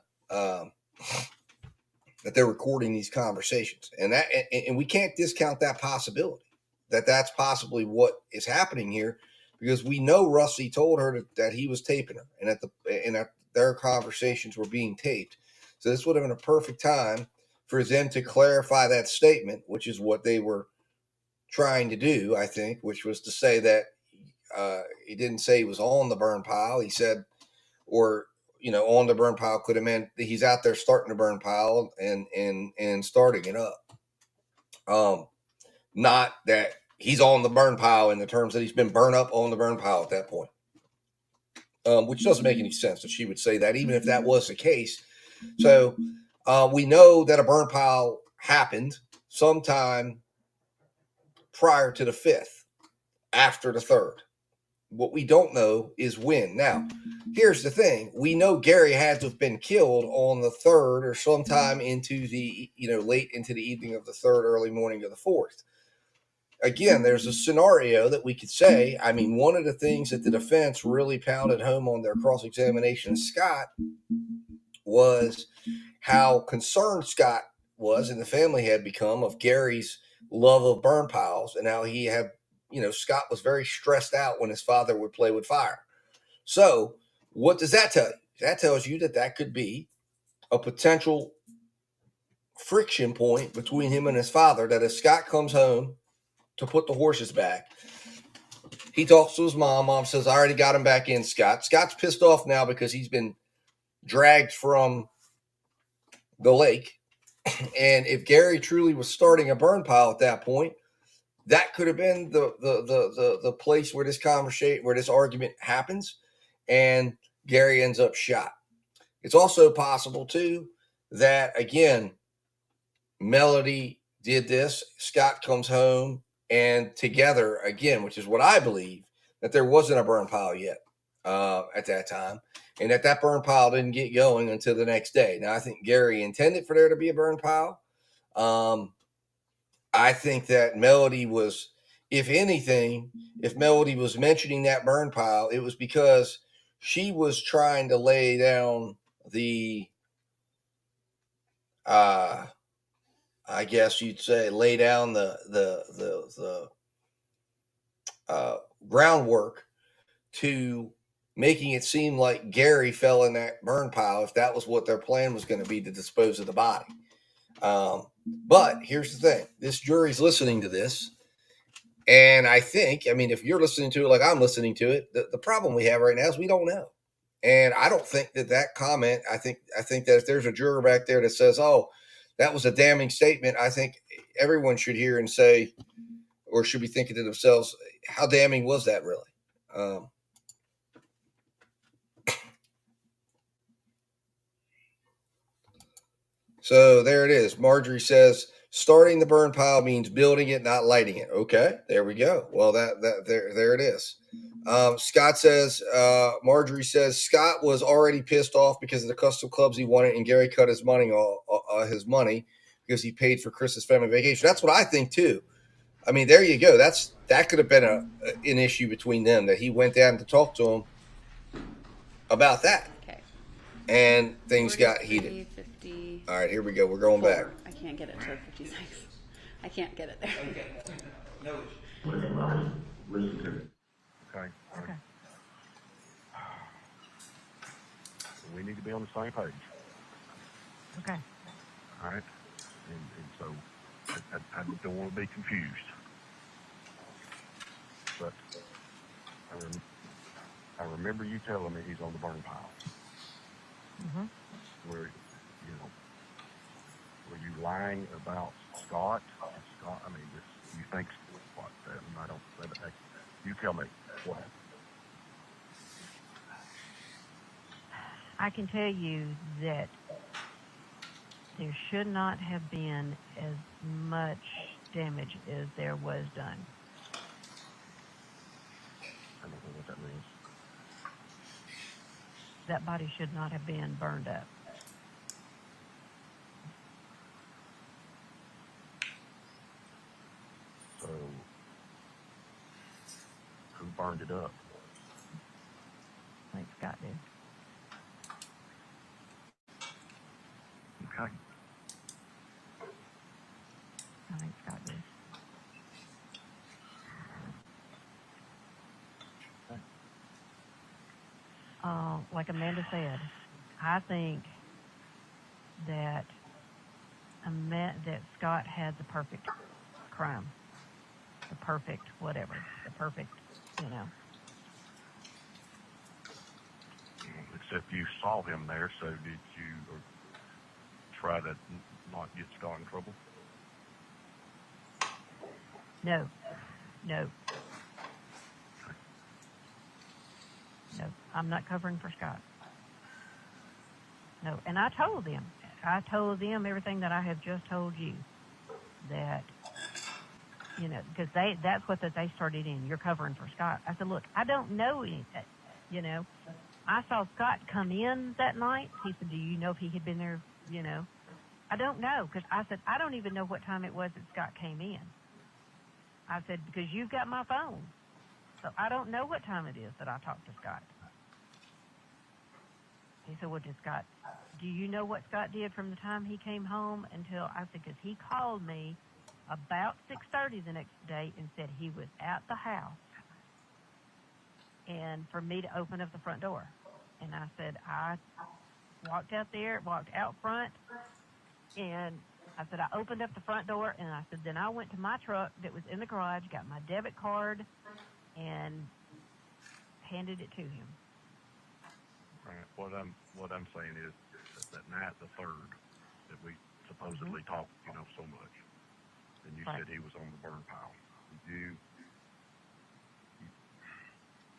that they're recording these conversations, and we can't discount that possibility that that's possibly what is happening here, because we know Rusty told her that he was taping her, and that their conversations were being taped. So this would have been a perfect time for them to clarify that statement, which is what they were trying to do, I think, which was to say that he didn't say he was on the burn pile. He said, or, you know, on the burn pile could have meant that he's out there starting the burn pile and starting it up. Not that he's on the burn pile in the terms that he's been burned up on the burn pile at that point, which doesn't make any sense that she would say that, even if that was the case. So we know that a burn pile happened sometime prior to the 5th, after the 3rd. What we don't know is when. Now, here's the thing. We know Gary had to have been killed on the 3rd or sometime into the, you know, late into the evening of the 3rd, early morning of the 4th. Again, there's a scenario that we could say, I mean, one of the things that the defense really pounded home on their cross-examination of Scott was how concerned Scott was and the family had become of Gary's love of burn piles, and how he had, you know, Scott was very stressed out when his father would play with fire. So what does that tell you? That tells you that that could be a potential friction point between him and his father, that if Scott comes home to put the horses back, He talks to his mom. Mom says, I already got him back in, Scott. Scott's pissed off now because he's been dragged from the lake. And if Gary truly was starting a burn pile at that point, that could have been the place where this conversation, where this argument happens, and Gary ends up shot. It's also possible too that, again, Melody did this. Scott comes home, and together again, which is what I believe, that there wasn't a burn pile yet at that time, and that burn pile didn't get going until the next day. Now, I think Gary intended for there to be a burn pile. I think that Melody was, if anything, if Melody was mentioning that burn pile, it was because she was trying to lay down the, I guess you'd say, lay down the groundwork to making it seem like Gary fell in that burn pile, if that was what their plan was going to be, to dispose of the body. But here's the thing. This jury's listening to this. And I think, I mean, if you're listening to it like I'm listening to it, the problem we have right now is we don't know. And I don't think that comment, I think that if there's a juror back there that says, oh, that was a damning statement, I think everyone should hear and say, or should be thinking to themselves, how damning was that really? So there it is. Marjorie says, starting the burn pile means building it, not lighting it. Okay, there we go. Well, there it is. Scott says, Marjorie says, Scott was already pissed off because of the custom clubs he wanted, and Gary cut his money because he paid for Chris's family vacation. That's what I think too. I mean, there you go. That could have been an issue between them, that he went down to talk to him about that. Okay. And things got heated. 50. All right, here we go. We're going back. I can't get it to 56. I can't get it there. Okay. No issue. Listen to me. Okay? Okay. We need to be on the same page. Okay. All right? And so I don't want to be confused. But I remember you telling me he's on the burn pile. Mm-hmm. Were you lying about Scott? Scott, I mean, you think what? I don't. You tell me what happened. I can tell you that there should not have been as much damage as there was done. I don't know what that means. That body should not have been burned up. So, who burned it up? I think Scott did. Okay. I think Scott did. Like Amanda said, I think that that Scott had the perfect crime, the perfect whatever, the perfect, Except you saw him there, so did you try to not get Scott in trouble? No. I'm not covering for Scott. No, and I told them everything that I have just told you, that, because that's what they started in. You're covering for Scott. I said, look, I don't know anything, I saw Scott come in that night. He said, do you know if he had been there, I don't know, because I said, I don't even know what time it was that Scott came in. I said, because you've got my phone. So I don't know what time it is that I talked to Scott. He said, well, do you know what Scott did from the time he came home until, I said, because he called me about 6:30 the next day and said he was at the house and for me to open up the front door. And I said, I walked out front, and I said, I opened up the front door, and I said, then I went to my truck that was in the garage, got my debit card, and handed it to him. Right. What I'm saying is that night, the 3rd, that we supposedly talked, so much, and you said he was on the burn pile.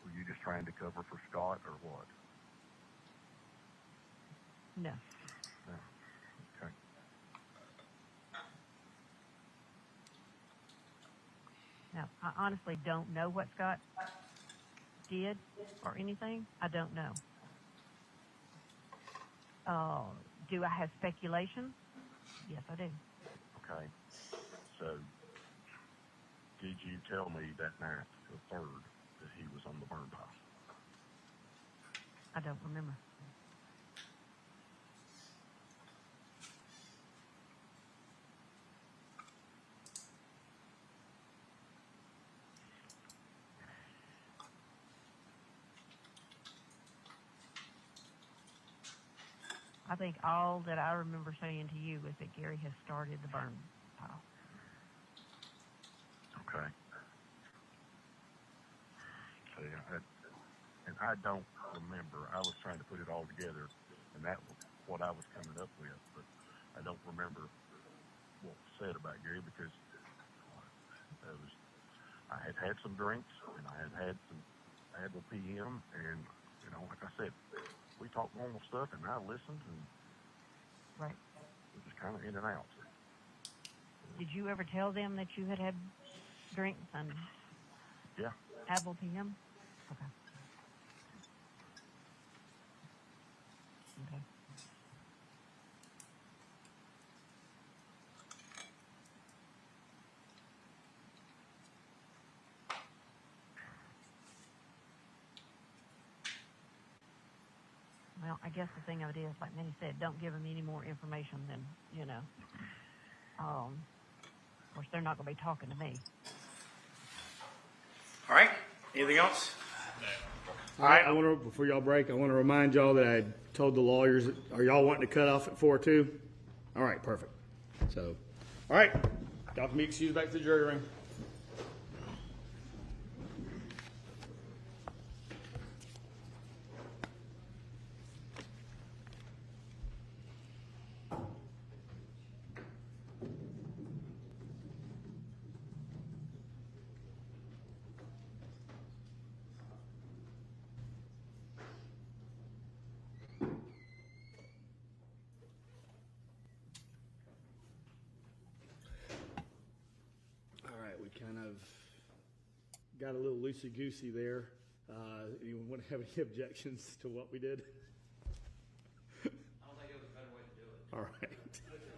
Were you just trying to cover for Scott or what? No. No. Okay. Now, I honestly don't know what Scott did or anything. I don't know. Do I have speculation? Yes, I do. Okay. So, did you tell me that night, the 3rd, that he was on the burn pile? I don't remember. I think all that I remember saying to you is that Gary has started the burn pile. Okay. See, and I don't remember. I was trying to put it all together, and that was what I was coming up with, but I don't remember what was said about Gary because I had had some drinks, and I had some Advil PM, and, like I said, we talked normal stuff, and I listened, and right. it was kind of in and out. Did you ever tell them that you had drinks and Advil PM? Okay. Okay. Well, I guess the thing of it is, like Manny said, don't give them any more information than, of course, they're not going to be talking to me. All right. Anything else? All right. I want to, before y'all break, I want to remind y'all that I told the lawyers, are y'all wanting to cut off at 4 too? All right, perfect. So, all right. Y'all can be excused back to the jury room. Kind of got a little loosey-goosey there. Anyone want to have any objections to what we did? I don't think it was a better way to do it. All right.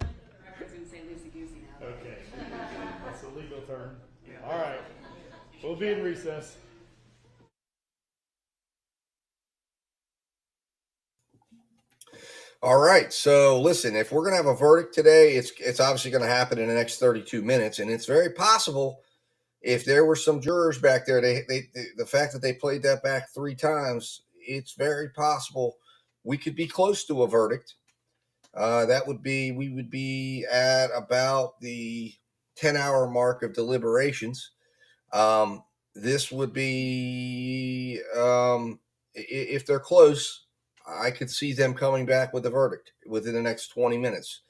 I was going to say loosey-goosey now. Okay. That's a legal term. All right. We'll be in recess. All right. So listen, if we're going to have a verdict today, it's obviously going to happen in the next 32 minutes. And it's very possible if there were some jurors back there, the fact that they played that back 3 times, it's very possible we could be close to a verdict. We would be at about the 10-hour mark of deliberations. This would be, if they're close, I could see them coming back with a verdict within the next 20 minutes.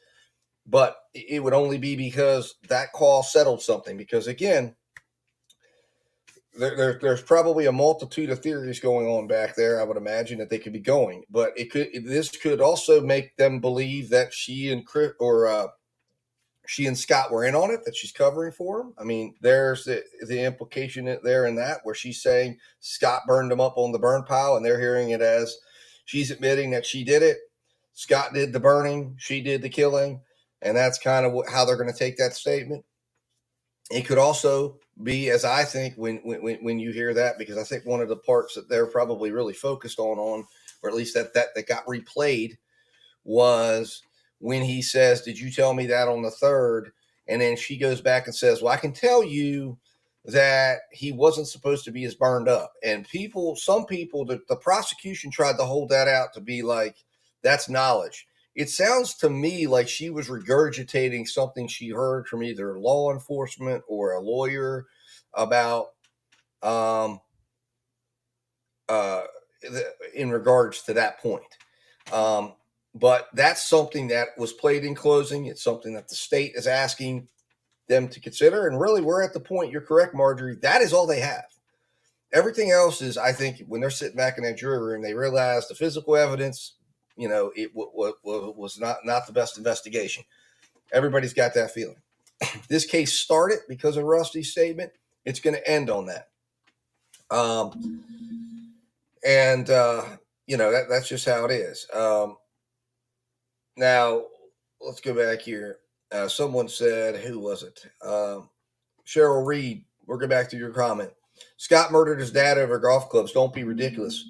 But it would only be because that call settled something. Because, again, there's probably a multitude of theories going on back there, I would imagine, that they could be going. But this could also make them believe that she and Scott were in on it, that she's covering for him. I mean, there's the implication there in that, where she's saying Scott burned him up on the burn pile, and they're hearing it as she's admitting that she did it. Scott did the burning, she did the killing, and that's kind of how they're going to take that statement. It could also be, as I think, when you hear that, because I think one of the parts that they're probably really focused on, or at least that got replayed, was when he says, "Did you tell me that on the 3rd?" And then she goes back and says, "Well, I can tell you that he wasn't supposed to be as burned up." And some people, the prosecution tried to hold that out to be like, that's knowledge. It sounds to me like she was regurgitating something she heard from either law enforcement or a lawyer about um, in regards to that point. But that's something that was played in closing. It's something that the state is asking them to consider. And really, we're at the point, you're correct, Marjorie, that is all they have. Everything else is, I think, when they're sitting back in that jury room, they realize the physical evidence, it was not the best investigation. Everybody's got that feeling. This case started because of Rusty's statement. It's going to end on that. That's just how it is. Now, let's go back here. Someone said, who was it? Cheryl Reed, we'll go back to your comment. Scott murdered his dad over golf clubs. Don't be ridiculous.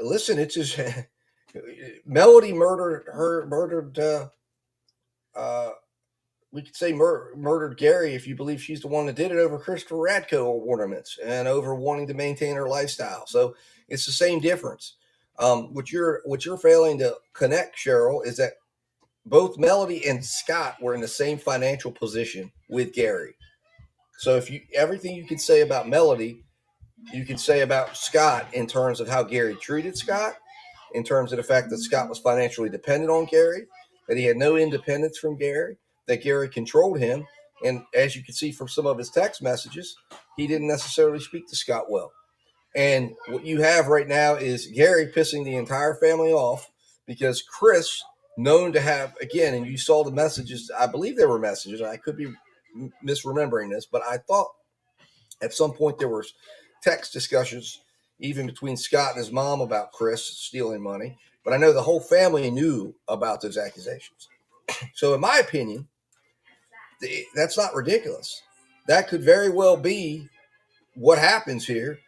Listen, it's just Melody we could say murdered Gary if you believe she's the one that did it over Christopher Radko ornaments and over wanting to maintain her lifestyle. So it's the same difference. What you're failing to connect, Cheryl, is that both Melody and Scott were in the same financial position with Gary. So everything you can say about Melody, you can say about Scott in terms of how Gary treated Scott, in terms of the fact that Scott was financially dependent on Gary, that he had no independence from Gary, that Gary controlled him. And as you can see from some of his text messages, he didn't necessarily speak to Scott well. And what you have right now is Gary pissing the entire family off because Chris, known to have, again, and you saw the messages, I believe there were messages, I could be misremembering this, but I thought at some point there were text discussions even between Scott and his mom about Chris stealing money. But I know the whole family knew about those accusations. So in my opinion, that's not ridiculous. That could very well be what happens here,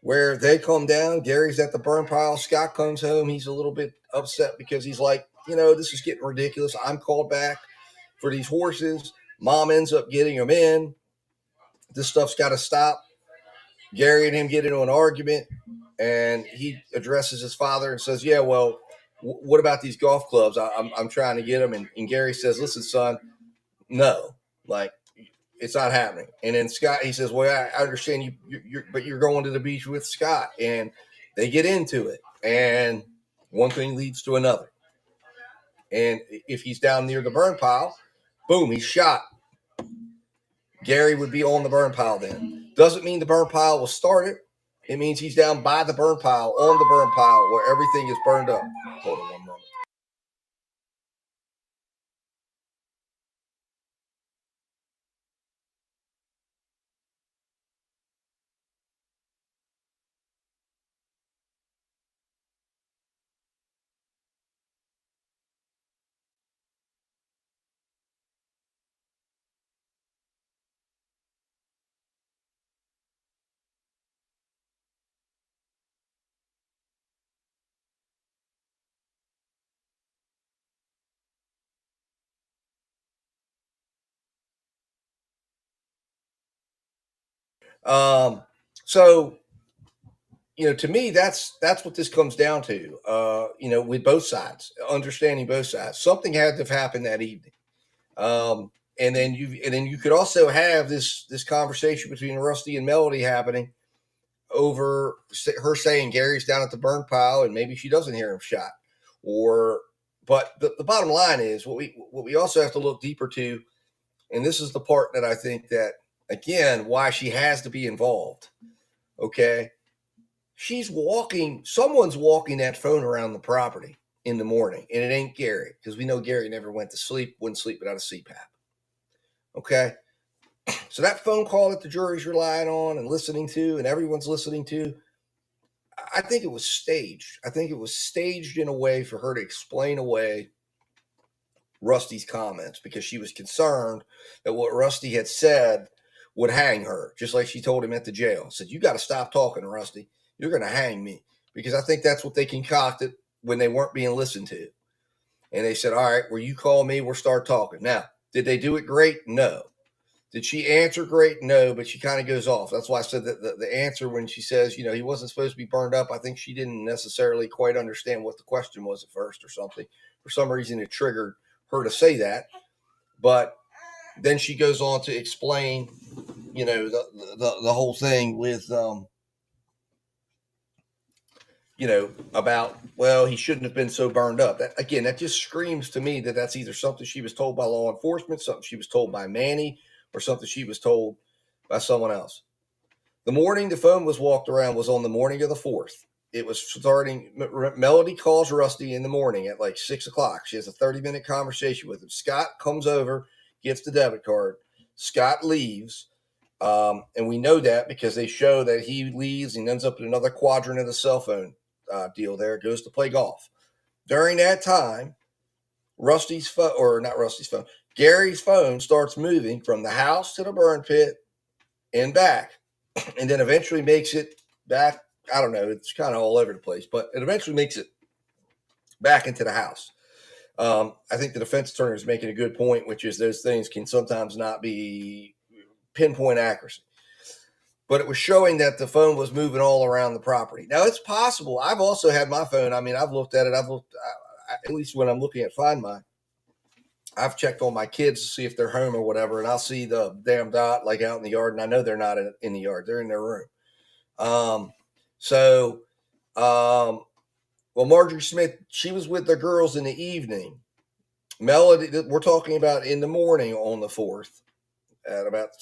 where they come down, Gary's at the burn pile, Scott comes home, he's a little bit upset because he's like, this is getting ridiculous. I'm called back for these horses. Mom ends up getting them in. This stuff's got to stop. Gary and him get into an argument, and he addresses his father and says, yeah, well, what about these golf clubs? I'm trying to get them. And Gary says, listen, son, no, it's not happening. And then Scott, he says, well, I understand but you're going to the beach with Scott. And they get into it. And one thing leads to another. And if he's down near the burn pile, boom, he's shot. Gary would be on the burn pile then. Doesn't mean the burn pile was started. It means he's down by the burn pile, on the burn pile, where everything is burned up. Hold on one moment. So, to me, that's what this comes down to. With both sides, understanding both sides, something had to have happened that evening. And then you could also have this conversation between Rusty and Melody happening over her saying Gary's down at the burn pile, and maybe she doesn't hear him shot. But the bottom line is what we also have to look deeper to, and this is the part that I think that, again, why she has to be involved. Okay. Someone's walking that phone around the property in the morning, and it ain't Gary, because we know Gary never wouldn't sleep without a CPAP. Okay. So that phone call that the jury's relying on and listening to, and everyone's listening to, I think it was staged. I think it was staged in a way for her to explain away Rusty's comments, because she was concerned that what Rusty had said would hang her, just like she told him at the jail. Said, you got to stop talking, Rusty. You're going to hang me. Because I think that's what they concocted when they weren't being listened to. And they said, all right, well, you call me, we'll start talking. Now, did they do it great? No. Did she answer great? No, but she kind of goes off. That's why I said that the answer when she says, he wasn't supposed to be burned up, I think she didn't necessarily quite understand what the question was at first or something. For some reason, it triggered her to say that. But then she goes on to explain the whole thing with about, well, he shouldn't have been so burned up. That just screams to me that that's either something she was told by law enforcement, something she was told by Manny, or something she was told by someone else. The morning the phone was walked around was on the morning of the 4th. It was starting. Melody calls Rusty in the morning at like 6 o'clock. She has a 30-minute conversation with him. Scott comes over, gets the debit card. Scott leaves. And we know that because they show that he leaves and ends up in another quadrant of the cell phone deal there. Goes to play golf. During that time, Gary's phone starts moving from the house to the burn pit and back, and then eventually makes it back. I don't know. It's kind of all over the place, but it eventually makes it back into the house. I think the defense attorney is making a good point, which is those things can sometimes not be pinpoint accuracy. But it was showing that the phone was moving all around the property. Now, it's possible. I've also had my phone. I mean, I've looked at it. At least when I'm looking at Find My, I've checked on my kids to see if they're home or whatever, and I'll see the damn dot like out in the yard, and I know they're not in the yard. They're in their room. Well, Marjorie Smith, she was with the girls in the evening. Melody, we're talking about in the morning on the 4th,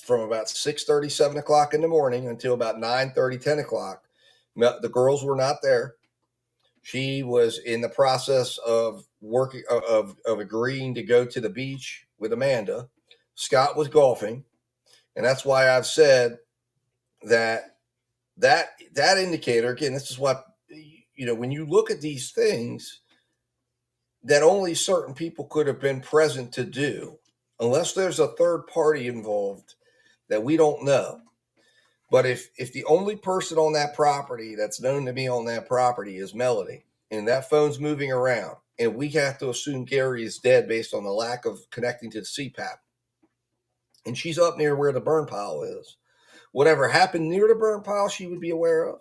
from about 6:30, 7 o'clock in the morning until about 9:30, 10 o'clock. The girls were not there. She was in the process of working, of agreeing to go to the beach with Amanda. Scott was golfing, and that's why I've said that indicator, again, this is what, when you look at these things that only certain people could have been present to do, unless there's a third party involved that we don't know. But if the only person on that property that's known to be on that property is Melody, and that phone's moving around, and we have to assume Gary is dead based on the lack of connecting to the CPAP, and she's up near where the burn pile is, whatever happened near the burn pile, she would be aware of.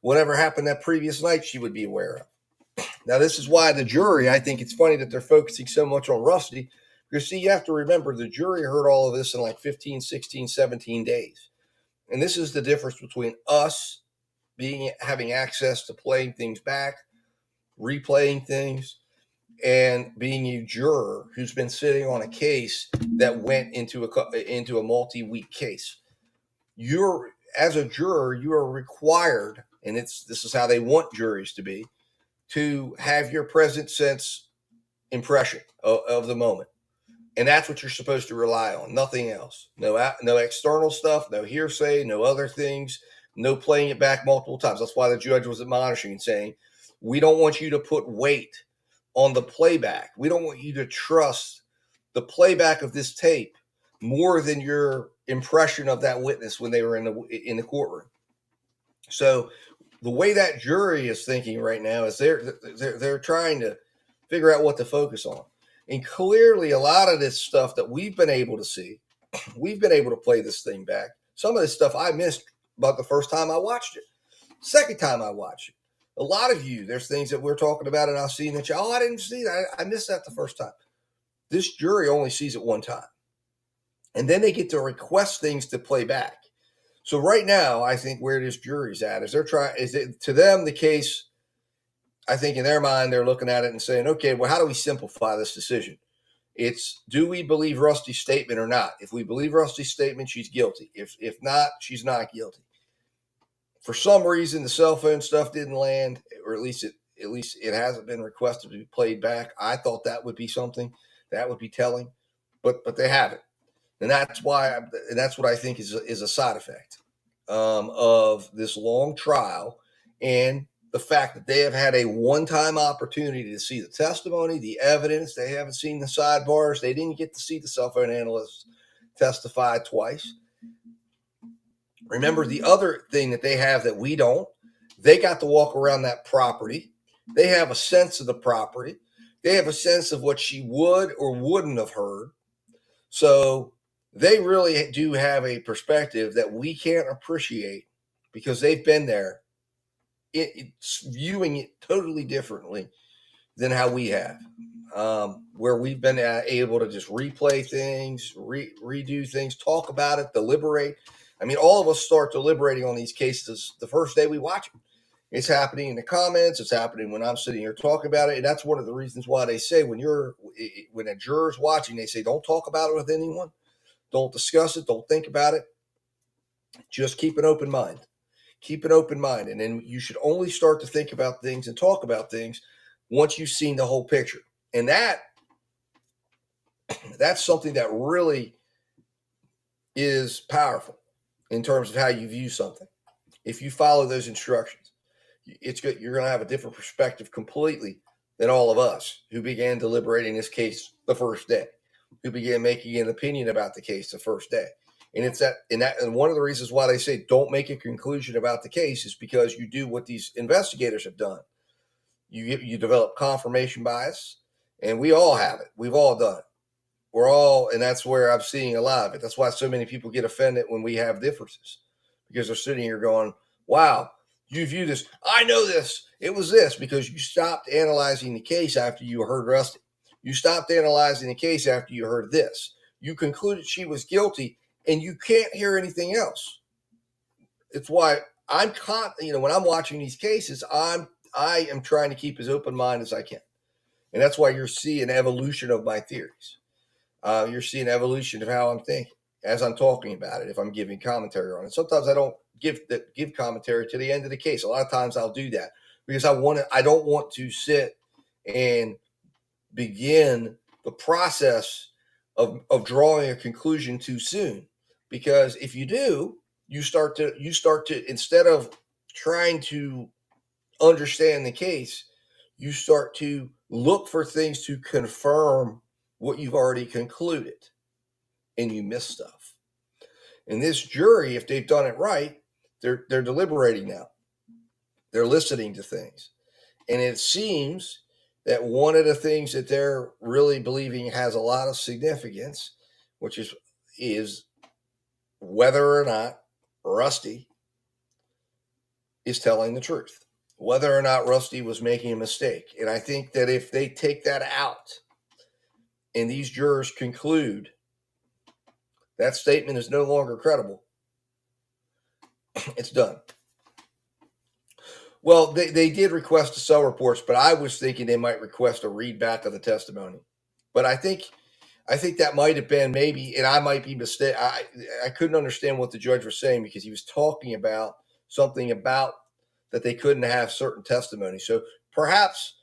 Whatever happened that previous night, she would be aware of. Now, this is why the jury, I think it's funny that they're focusing so much on Rusty, because, see, you have to remember the jury heard all of this in like 15, 16, 17 days. And this is the difference between us having access to playing things back, replaying things, and being a juror who's been sitting on a case that went into a multi-week case. As a juror, you are required, and this is how they want juries to be, to have your present sense impression of the moment. And that's what you're supposed to rely on, nothing else. No external stuff, no hearsay, no other things, no playing it back multiple times. That's why the judge was admonishing and saying, we don't want you to put weight on the playback. We don't want you to trust the playback of this tape more than your impression of that witness when they were in the courtroom. So the way that jury is thinking right now is they're trying to figure out what to focus on. And clearly a lot of this stuff that we've been able to see, we've been able to play this thing back. Some of this stuff I missed about the first time I watched it. Second time I watched it. A lot of you, there's things that we're talking about and I've seen that I didn't see that. I missed that the first time. This jury only sees it one time. And then they get to request things to play back. So right now, I think where this jury's at is to them, the case, I think in their mind, they're looking at it and saying, okay, well, how do we simplify this decision? It's, do we believe Rusty's statement or not? If we believe Rusty's statement, she's guilty. If not, she's not guilty. For some reason, the cell phone stuff didn't land, or at least it hasn't been requested to be played back. I thought that would be something that would be telling, but they haven't. And that's why, and that's what I think is a side effect of this long trial, and the fact that they have had a one-time opportunity to see the testimony, the evidence. They haven't seen the sidebars. They didn't get to see the cell phone analyst testify twice. Remember, the other thing that they have that we don't, they got to walk around that property. They have a sense of the property. They have a sense of what she would or wouldn't have heard. So they really do have a perspective that we can't appreciate because they've been there. It's viewing it totally differently than how we have. where we've been able to just replay things, redo things, talk about it, deliberate. I mean, all of us start deliberating on these cases the first day we watch them. It's happening in the comments. It's happening when I'm sitting here talking about it. And that's one of the reasons why they say when a juror's watching, they say, don't talk about it with anyone. Don't discuss it. Don't think about it. Just keep an open mind. Keep an open mind. And then you should only start to think about things and talk about things once you've seen the whole picture. And that's something that really is powerful in terms of how you view something. If you follow those instructions, it's good. You're going to have a different perspective completely than all of us who began deliberating this case the first day, who began making an opinion about the case the first day. And and one of the reasons why they say don't make a conclusion about the case is because you do what these investigators have done. You develop confirmation bias, and we all have it. We've all done it. And that's where I'm seeing a lot of it. That's why so many people get offended when we have differences, because they're sitting here going, wow, you view this. I know this. It was this, because you stopped analyzing the case after you heard Rusty. You stopped analyzing the case after you heard this. You concluded she was guilty, and you can't hear anything else. It's why when I'm watching these cases, I am trying to keep as open mind as I can. And that's why you're seeing evolution of my theories. You're seeing evolution of how I'm thinking as I'm talking about it, if I'm giving commentary on it. Sometimes I don't give commentary to the end of the case. A lot of times I'll do that because I don't want to sit and begin the process of drawing a conclusion too soon. Because if you do, you start to instead of trying to understand the case, you start to look for things to confirm what you've already concluded, and you miss stuff. And this jury, if they've done it right, they're deliberating now. They're listening to things. And it seems that one of the things that they're really believing has a lot of significance, which is whether or not Rusty is telling the truth, whether or not Rusty was making a mistake. And I think that if they take that out and these jurors conclude that statement is no longer credible, it's done. Well, they did request the cell reports, but I was thinking they might request a read back of the testimony. But I think that might have been maybe, and I might be mistaken. I couldn't understand what the judge was saying because he was talking about something about that they couldn't have certain testimony. So perhaps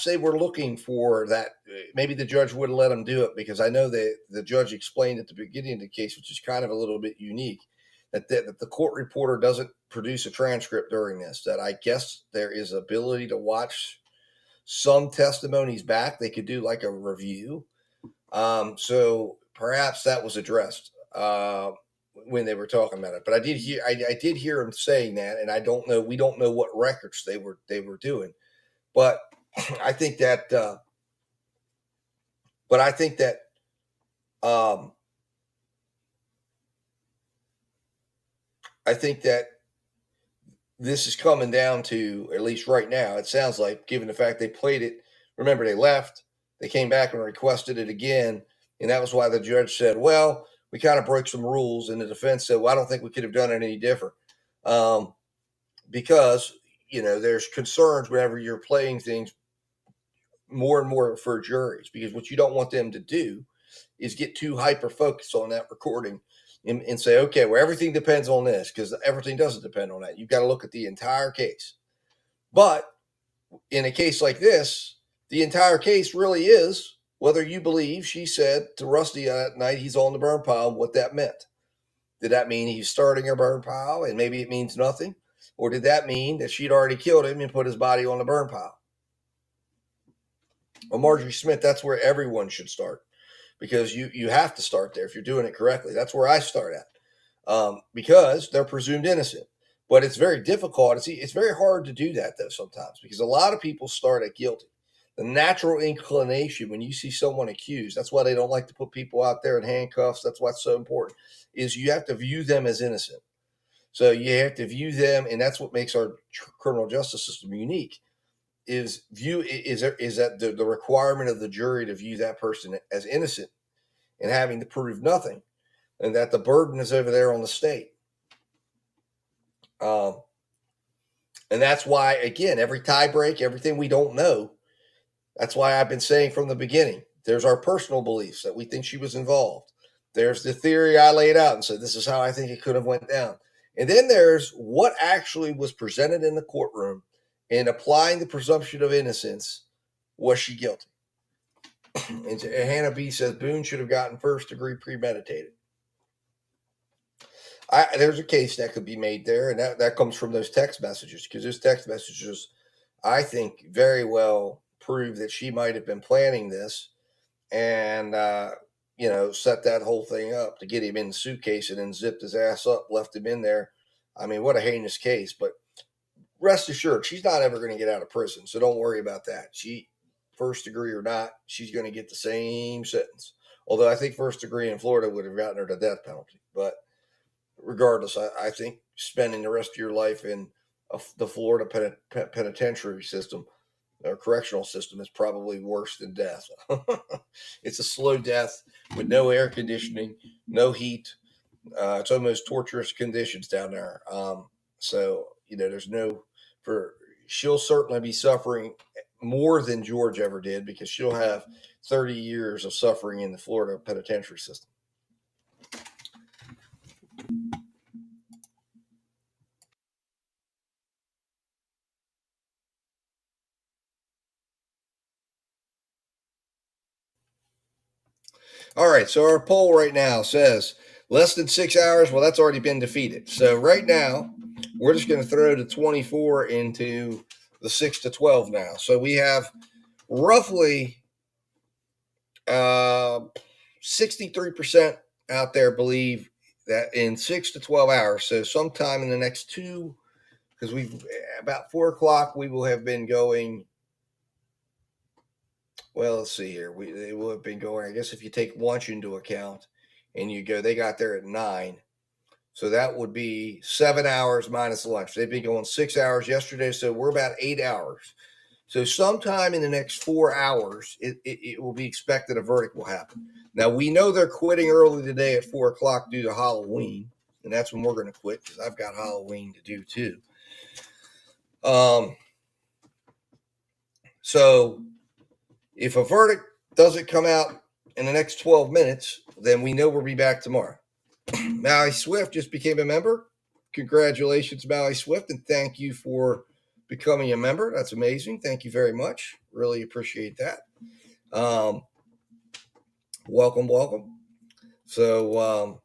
they were looking for that. Maybe the judge wouldn't let them do it because I know that the judge explained at the beginning of the case, which is kind of a little bit unique, that the court reporter doesn't produce a transcript during this, that I guess there is ability to watch some testimonies back. They could do like a review. So perhaps that was addressed when they were talking about it. But I did hear him saying that, and we don't know what records they were doing. But I think that this is coming down to, at least right now, it sounds like, given the fact they played it. Remember, they left. They came back and requested it again. And that was why the judge said, well, we kind of broke some rules. And the defense said, well, I don't think we could have done it any different. Because, there's concerns whenever you're playing things more and more for juries. Because what you don't want them to do is get too hyper-focused on that recording and say, okay, well, everything depends on this, because everything doesn't depend on that. You've got to look at the entire case. But in a case like this, the entire case really is whether you believe she said to Rusty that night he's on the burn pile, what that meant. Did that mean he's starting a burn pile and maybe it means nothing? Or did that mean that she'd already killed him and put his body on the burn pile? Well, Marjorie Smith, that's where everyone should start. Because you have to start there if you're doing it correctly. That's where I start at, because they're presumed innocent. But it's very difficult. It's very hard to do that, though, sometimes, because a lot of people start at guilty. The natural inclination when you see someone accused, that's why they don't like to put people out there in handcuffs. That's why it's so important, is you have to view them as innocent. So you have to view them, and that's what makes our criminal justice system unique, is that the requirement of the jury to view that person as innocent and having to prove nothing, and that the burden is over there on the state. And that's why, again, every tie break, everything we don't know, that's why I've been saying from the beginning, there's our personal beliefs that we think she was involved. There's the theory I laid out and said, this is how I think it could have went down. And then there's what actually was presented in the courtroom, and applying the presumption of innocence. Was she guilty? And Hannah B says Boone should have gotten first degree premeditated. There's a case that could be made there, and that comes from those text messages, because those text messages, I think, very well prove that she might have been planning this and, set that whole thing up to get him in the suitcase and then zipped his ass up, left him in there. I mean, what a heinous case. But rest assured, she's not ever going to get out of prison, so don't worry about that. She, first degree or not, she's going to get the same sentence. Although I think first degree in Florida would have gotten her the death penalty. But regardless, I think spending the rest of your life in the Florida penitentiary system or correctional system is probably worse than death. It's a slow death with no air conditioning, no heat. It's almost torturous conditions down there. So, there's she'll certainly be suffering more than George ever did, because she'll have 30 years of suffering in the Florida penitentiary system. All right, so our poll right now says less than 6 hours. Well, that's already been defeated. So right now, we're just going to throw the 24 into the 6 to 12 now. So we have roughly 63% out there believe that in 6 to 12 hours, so sometime in the next two, because about 4 o'clock, we will have been going. Well, let's see here. They will have been going, I guess if you take lunch into account and they got there at 9. So that would be 7 hours minus lunch. They've been going 6 hours yesterday. So we're about 8 hours. So sometime in the next 4 hours, it will be expected a verdict will happen. Now, we know they're quitting early today at 4 o'clock due to Halloween. And that's when we're going to quit, because I've got Halloween to do too. So if a verdict doesn't come out in the next 12 minutes, then we know we'll be back tomorrow. Mally Swift just became a member. Congratulations, Mally Swift, and thank you for becoming a member. That's amazing. Thank you very much. Really appreciate that. Welcome. So,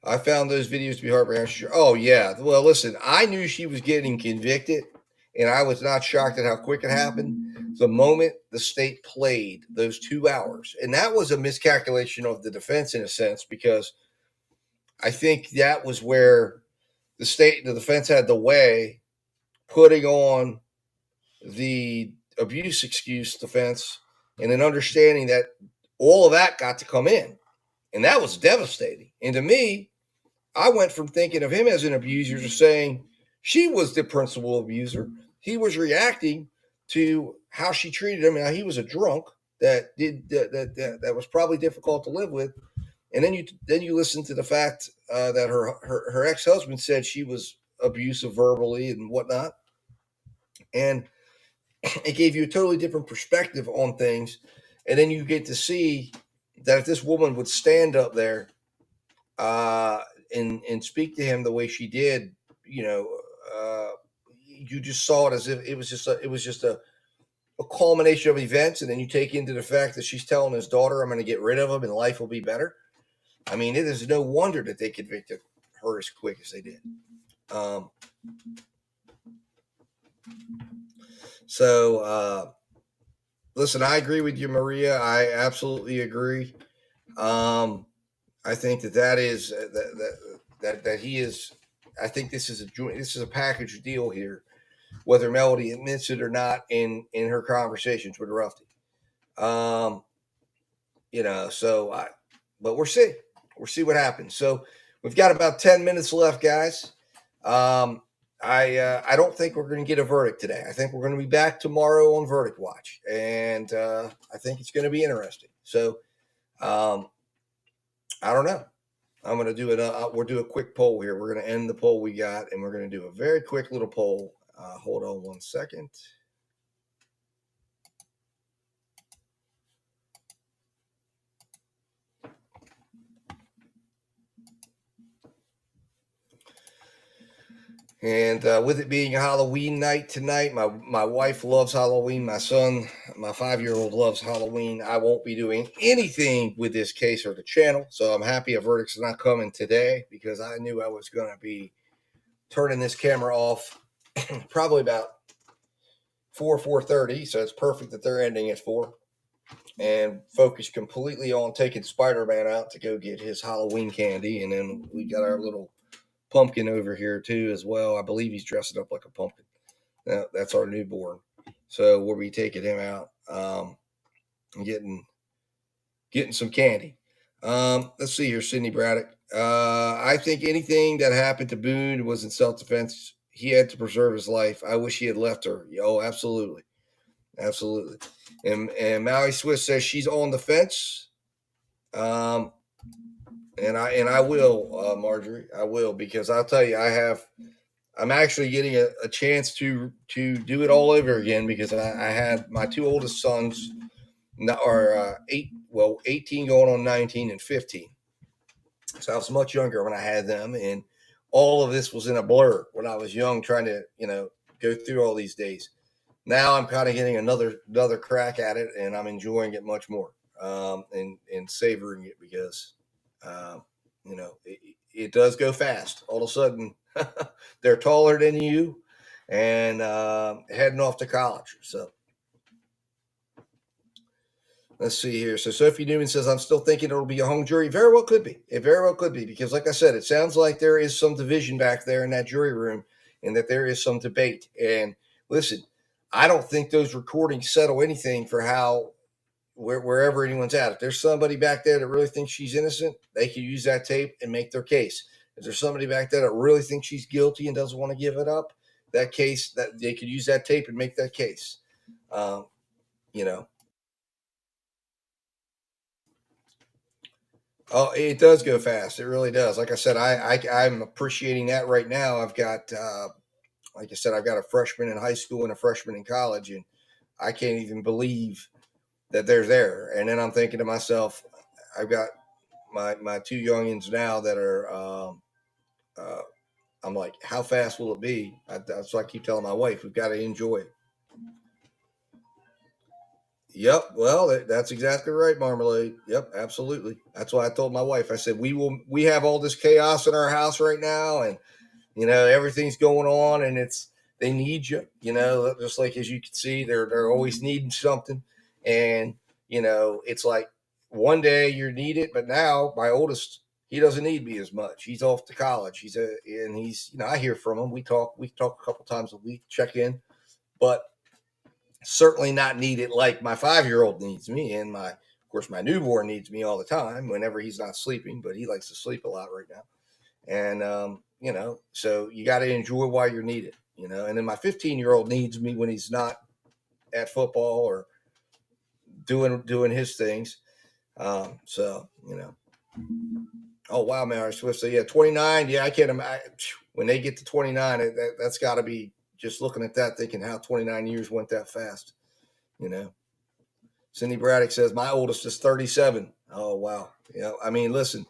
I found those videos to be heartbreaking. Oh, yeah. Well, listen, I knew she was getting convicted, and I was not shocked at how quick it happened the moment the state played those 2 hours. And that was a miscalculation of the defense in a sense, because I think that was where the defense had the way putting on the abuse excuse defense, and then understanding that all of that got to come in. And that was devastating. And to me, I went from thinking of him as an abuser to saying she was the principal abuser. He was reacting to how she treated him. Now, he was a drunk that was probably difficult to live with. And then you listen to the fact that her ex-husband said she was abusive verbally and whatnot. And it gave you a totally different perspective on things. And then you get to see that if this woman would stand up there and speak to him the way she did, you just saw it as if it was just a culmination of events. And then you take into the fact that she's telling his daughter, I'm going to get rid of him and life will be better. I mean, it is no wonder that they convicted her as quick as they did. Listen, I agree with you, Maria. I absolutely agree. I think that is that he is. I think this is a package deal here, whether Melody admits it or not in her conversations with Ruffy. But we'll see what happens. So we've got about 10 minutes left, guys. I don't think we're going to get a verdict today. I think we're going to be back tomorrow on Verdict Watch, and I think it's going to be interesting. So I don't know. I'm going to do it. We'll do a quick poll here. We're going to end the poll we got, and we're going to do a very quick little poll. Hold on one second. And with it being Halloween night tonight, my wife loves Halloween. My son, my 5-year-old, loves Halloween. I won't be doing anything with this case or the channel. So I'm happy a verdict's not coming today, because I knew I was going to be turning this camera off probably about 4:30. So it's perfect that they're ending at 4. And focus completely on taking Spider-Man out to go get his Halloween candy. And then we got our little pumpkin over here too as well. I believe he's dressing up like a pumpkin. That's our newborn. So we'll be taking him out and getting some candy. Let's see here, Sidney Braddock. I think anything that happened to Boone was in self-defense. He had to preserve his life. I wish he had left her. Oh, absolutely. Absolutely. And Maui Swiss says she's on the fence. And I will, Marjorie, I will, because I'll tell you, I'm actually getting a chance to do it all over again, because I had my 2 oldest sons are 18 going on 19 and 15. So I was much younger when I had them, and all of this was in a blur when I was young, trying to, go through all these days. Now I'm kind of getting another crack at it, and I'm enjoying it much more, and savoring it, because it does go fast. All of a sudden, they're taller than you and heading off to college. So let's see here. So Sophie Newman says, I'm still thinking it'll be a hung jury. Very well could be. It very well could be, because like I said, it sounds like there is some division back there in that jury room, and that there is some debate. And listen, I don't think those recordings settle anything for wherever anyone's at. If there's somebody back there that really thinks she's innocent, they can use that tape and make their case. If there's somebody back there that really thinks she's guilty and doesn't want to give it up, that case, that they could use that tape and make that case. Oh, it does go fast. It really does. Like I said, I'm appreciating that right now. I've got, like I said, I've got a freshman in high school and a freshman in college, and I can't even believe that they're there. And then I'm thinking to myself, I've got my 2 youngins now that are, I'm like, how fast will it be? That's what I keep telling my wife. We've got to enjoy it. Yep. Well, that's exactly right, Marmalade. Yep, absolutely. That's why I told my wife. I said, we have all this chaos in our house right now, and everything's going on, and they need you. Just like, as you can see, they're always needing something, and it's like one day you're needed, but now my oldest, he doesn't need me as much. He's off to college. He's I hear from him. We talk a couple times a week, check in, but certainly not needed like my 5-year-old needs me, and of course my newborn needs me all the time whenever he's not sleeping, but he likes to sleep a lot right now. And so you got to enjoy while you're needed, and then my 15-year-old needs me when he's not at football or doing his things. Oh wow, Mary Swift. So yeah, 29. Yeah, I can't imagine when they get to 29. That's got to be, just looking at that, thinking how 29 years went that fast. Cindy Braddock says my oldest is 37. Oh wow. Yeah. I mean, listen,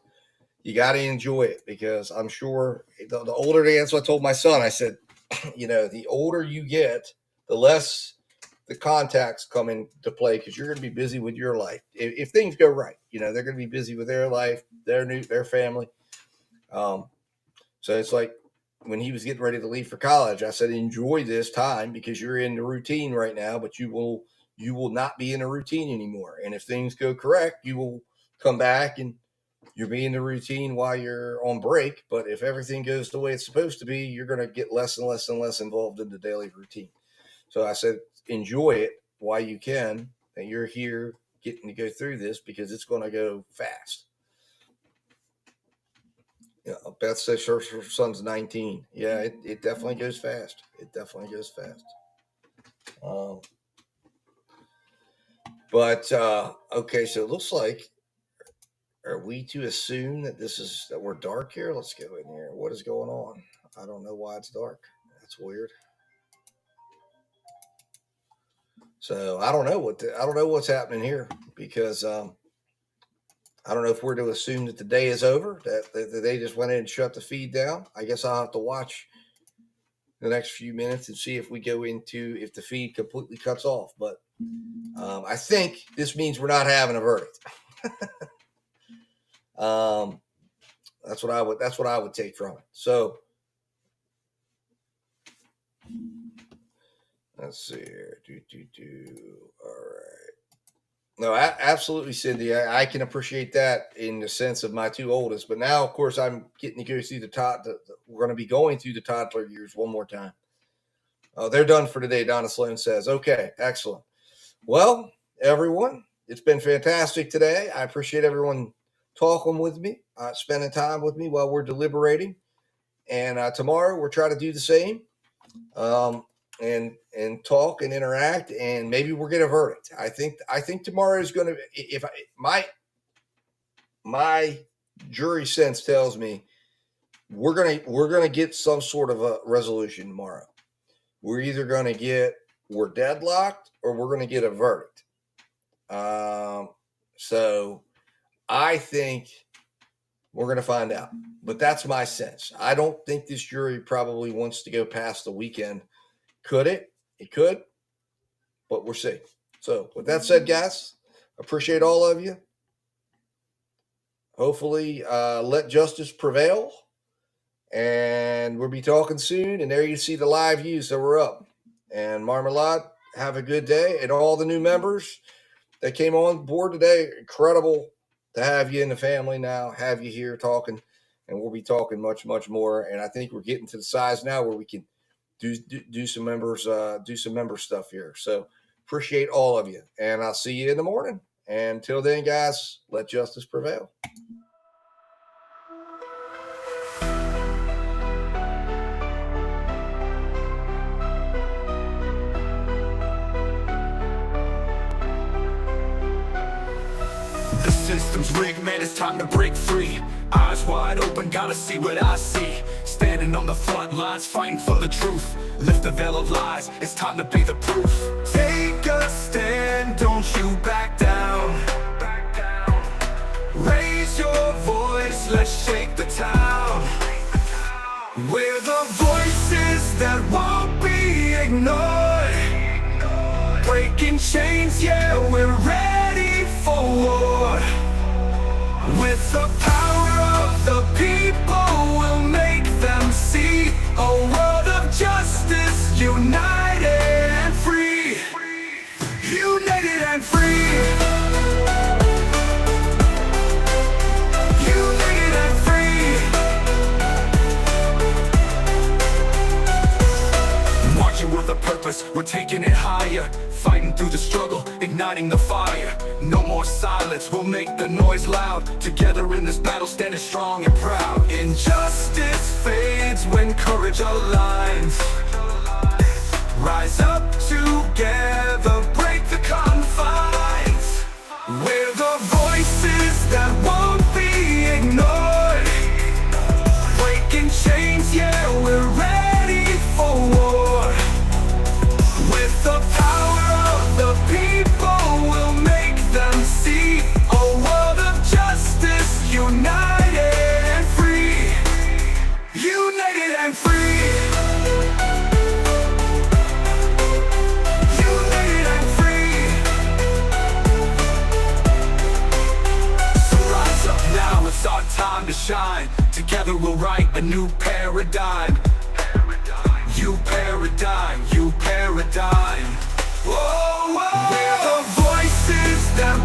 you got to enjoy it, because I'm sure the older they get. That's what I told my son. I said, the older you get, the less the contacts come into play, because you're going to be busy with your life. If things go right, they're going to be busy with their life, their family. So it's like when he was getting ready to leave for college, I said, enjoy this time, because you're in the routine right now, but you will not be in a routine anymore. And if things go correct, you will come back and you'll be in the routine while you're on break. But if everything goes the way it's supposed to be, you're going to get less and less and less involved in the daily routine. So I said, enjoy it while you can, and you're here getting to go through this, because it's going to go fast. Beth says her son's 19. Yeah, it definitely goes fast. It definitely goes fast. But okay, so it looks like, are we to assume that that we're dark here? Let's go in here. What is going on? I don't know why it's dark. That's weird. So I don't know what's happening here, because I don't know if we're to assume that the day is over, that they just went in and shut the feed down. I guess I'll have to watch the next few minutes and see if if the feed completely cuts off. But I think this means we're not having a verdict. That's what I would take from it. So let's see here. All right. No, absolutely, Cindy. I can appreciate that in the sense of my two oldest. But now, of course, I'm getting to go through we're going to be going through the toddler years one more time. They're done for today, Donna Sloan says. Okay, excellent. Well, everyone, it's been fantastic today. I appreciate everyone talking with me, spending time with me while we're deliberating. And tomorrow we'll try to do the same. And talk and interact, and maybe we'll get a verdict. I think tomorrow is going to, my jury sense tells me we're gonna get some sort of a resolution tomorrow. We're either we're deadlocked or we're gonna get a verdict. So I think we're gonna find out, but that's my sense. I don't think this jury probably wants to go past the weekend. Could it? It could, but we'll see. So with that said, guys, appreciate all of you. Hopefully let justice prevail, and we'll be talking soon. And there you see the live views that we're up. And Marmalade, have a good day. And all the new members that came on board today, incredible to have you in the family now, have you here talking, and we'll be talking much, much more. And I think we're getting to the size now where we can do some members, do some member stuff here. So appreciate all of you, and I'll see you in the morning. And until then, guys, let justice prevail. The system's rigged, man, it's time to break free. Eyes wide open, gotta see what I see. Standing on the front lines, fighting for the truth. Lift the veil of lies, it's time to be the proof. Take a stand, don't you back down. Raise your voice, let's shake the town. We're the voices that won't be ignored. Breaking chains, yeah, we're ready for war. With the power of the people, we'll make them see a world of justice, united and free. United and free. United and free. Marching with a purpose, we're taking it higher. Fighting through the struggle, igniting the fire. No more silence, we'll make the noise loud. Together in this battle, standing strong and proud. Injustice fades when courage aligns. Rise up together, break the confines. We're the voices that won't be ignored. Breaking chains, yeah, we're ready for war. With the power of the people, we'll make them see a world of justice, united and free. United and free. United and free. So rise up now, it's our time to shine. Together we'll write a new paradigm. You paradigm, you paradigm. Whoa, whoa. We're the voices that